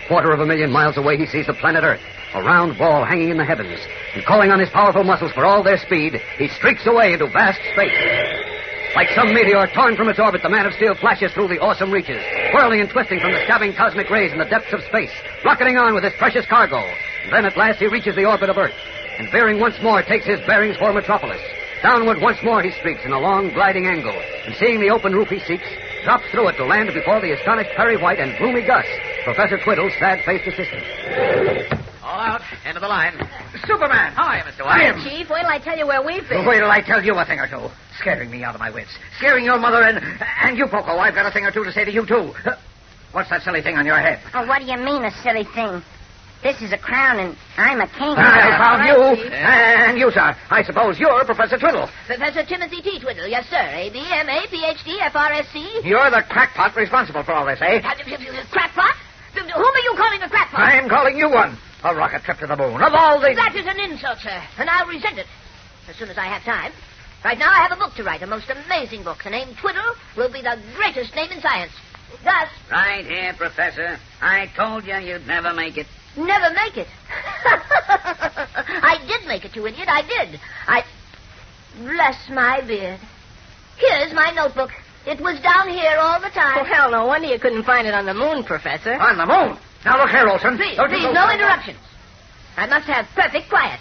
250,000 miles away, he sees the planet Earth, a round ball hanging in the heavens, and calling on his powerful muscles for all their speed, he streaks away into vast space. Like some meteor torn from its orbit, the Man of Steel flashes through the awesome reaches, whirling and twisting from the stabbing cosmic rays in the depths of space, rocketing on with his precious cargo. And then at last he reaches the orbit of Earth, and veering once more takes his bearings for Metropolis. Downward once more he streaks in a long gliding angle, and seeing the open roof he seeks, drops through it to land before the astonished Perry White and gloomy Gus, Professor Twiddle's sad-faced assistant. All out, end of the line. Superman! How are you, Mr. White? Chief, wait till I tell you where we've been. Wait till I tell you a thing or two. Scaring me out of my wits. Scaring your mother and you, Poco. I've got a thing or two to say to you, too. What's that silly thing on your head? Oh, what do you mean, a silly thing? This is a crown, and I'm a king. I found you. And you, sir. I suppose you're Professor Twiddle. Professor Timothy T. Twiddle, yes, sir. A.B., M.A., Ph.D., F.R.S.C. You're the crackpot responsible for all this, eh? Crackpot? Whom are you calling a crackpot? I'm calling you one. A rocket trip to the moon. Of all the... That is an insult, sir, and I'll resent it as soon as I have time. Right now I have a book to write, a most amazing book. The name Twiddle will be the greatest name in science. Gus. Right here, Professor. I told you you'd never make it. Never make it. I did make it, you idiot. I did. Bless my beard. Here's my notebook. It was down here all the time. Oh, hell, no wonder you couldn't find it on the moon, Professor. On the moon? Now, look here, Olson. Please, no interruptions. I must have perfect quiet.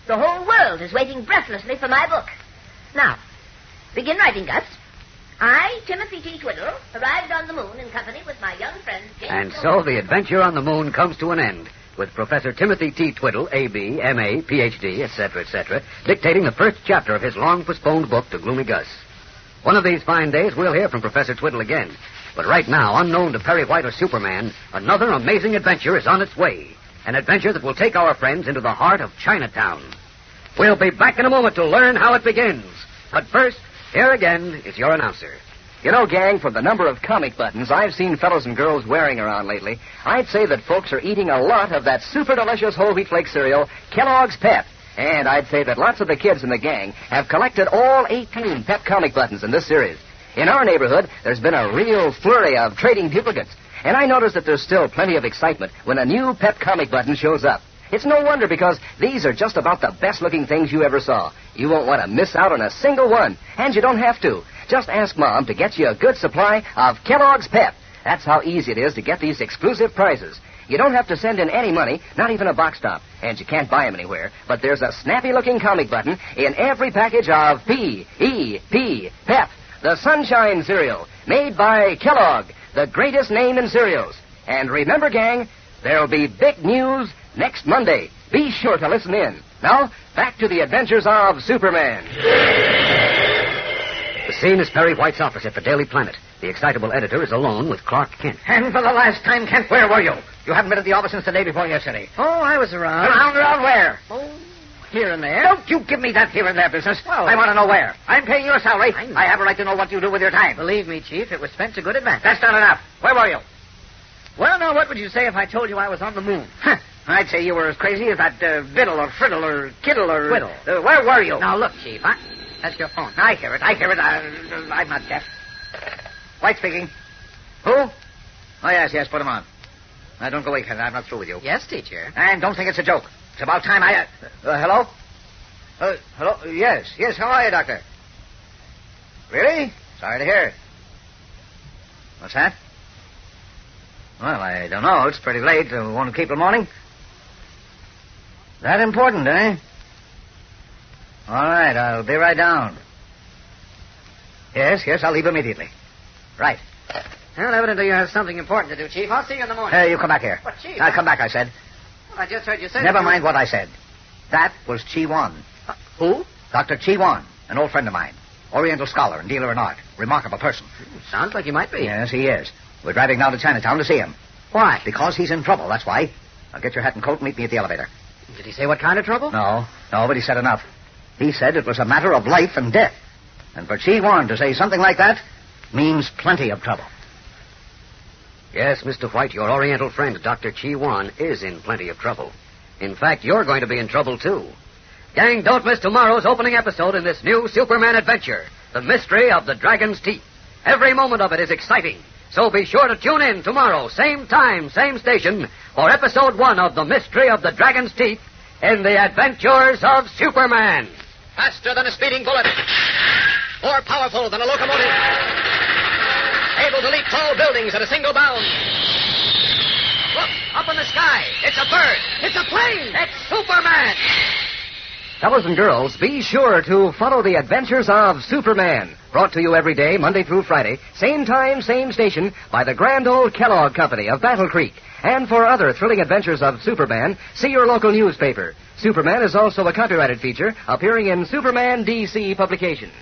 The whole world is waiting breathlessly for my book. Now, begin writing, Gus. I, Timothy T. Twiddle, arrived on the moon in company with my young friend, James... And so the adventure on the moon comes to an end, with Professor Timothy T. Twiddle, A.B., M.A., Ph.D., etc., dictating the first chapter of his long-postponed book to Gloomy Gus. One of these fine days, we'll hear from Professor Twiddle again. But right now, unknown to Perry White or Superman, another amazing adventure is on its way. An adventure that will take our friends into the heart of Chinatown. We'll be back in a moment to learn how it begins. But first, here again is your announcer. You know, gang, from the number of comic buttons I've seen fellows and girls wearing around lately, I'd say that folks are eating a lot of that super delicious whole wheat flake cereal, Kellogg's Pep. And I'd say that lots of the kids in the gang have collected all 18 Pep comic buttons in this series. In our neighborhood, there's been a real flurry of trading duplicates. And I notice that there's still plenty of excitement when a new Pep comic button shows up. It's no wonder, because these are just about the best-looking things you ever saw. You won't want to miss out on a single one. And you don't have to. Just ask Mom to get you a good supply of Kellogg's Pep. That's how easy it is to get these exclusive prizes. You don't have to send in any money, not even a box top, and you can't buy them anywhere. But there's a snappy-looking comic button in every package of P-E-P, Pep, the Sunshine cereal, made by Kellogg, the greatest name in cereals. And remember, gang, there'll be big news next Monday. Be sure to listen in. Now, back to the adventures of Superman. The scene is Perry White's office at the Daily Planet. The excitable editor is alone with Clark Kent. And for the last time, Kent, where were you? You haven't been at the office since the day before yesterday. Oh, I was around. Around where? Oh, here and there. Don't you give me that here and there business. Well, I want to know where. I'm paying you a salary. I know. I have a right to know what you do with your time. Believe me, Chief, it was spent to good advantage. That's not enough. Where were you? Well, now, what would you say if I told you I was on the moon? Huh. I'd say you were as crazy as that Biddle or Friddle or Kiddle or... Whittle. Where were you? Now, look, Chief, that's your phone. I hear it. I'm not deaf. White speaking. Who? Oh, yes, put him on. Now, don't go away, Ken. I'm not through with you. Yes, teacher. And don't think it's a joke. It's about time I... hello? Hello? Yes, how are you, Doctor? Really? Sorry to hear it. What's that? Well, I don't know. It's pretty late. Want to keep till morning? That important, eh? All right, I'll be right down. Yes, I'll leave immediately. Right. Well, evidently you have something important to do, Chief. I'll see you in the morning. Hey, you come back here. What, Chief? Come back, I said. Well, I just heard you say Never that mind what I said. That was Chi Wan. Who? Dr. Chi Wan, an old friend of mine. Oriental scholar and dealer in art. Remarkable person. Sounds like he might be. Yes, he is. We're driving down to Chinatown to see him. Why? Because he's in trouble, that's why. Now get your hat and coat and meet me at the elevator. Did he say what kind of trouble? No, but he said enough. He said it was a matter of life and death. And for Chi Wan to say something like that means plenty of trouble. Yes, Mr. White, your Oriental friend, Dr. Chi Wan, is in plenty of trouble. In fact, you're going to be in trouble, too. Gang, don't miss tomorrow's opening episode in this new Superman adventure, The Mystery of the Dragon's Teeth. Every moment of it is exciting. So be sure to tune in tomorrow, same time, same station, for episode 1 of The Mystery of the Dragon's Teeth in the Adventures of Superman. Faster than a speeding bullet. More powerful than a locomotive. Able to leap tall buildings at a single bound. Look, up in the sky. It's a bird. It's a plane. It's Superman. Fellows and girls, be sure to follow the adventures of Superman. Brought to you every day, Monday through Friday, same time, same station, by the grand old Kellogg Company of Battle Creek. And for other thrilling adventures of Superman, see your local newspaper. Superman is also a copyrighted feature appearing in Superman DC publications.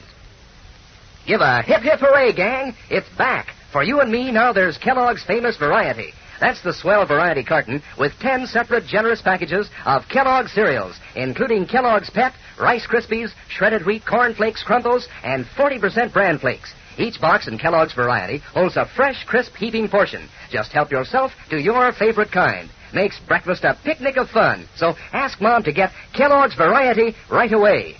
Give a hip, hip hooray, gang. It's back. For you and me, now there's Kellogg's famous variety. That's the swell variety carton with 10 separate generous packages of Kellogg's cereals, including Kellogg's Pep, Rice Krispies, shredded wheat corn flakes, Crumples, and 40% bran flakes. Each box in Kellogg's variety holds a fresh, crisp, heaping portion. Just help yourself to your favorite kind. Makes breakfast a picnic of fun. So ask Mom to get Kellogg's variety right away.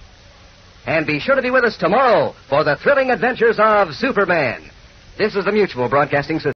And be sure to be with us tomorrow for the thrilling adventures of Superman. This is the Mutual Broadcasting System.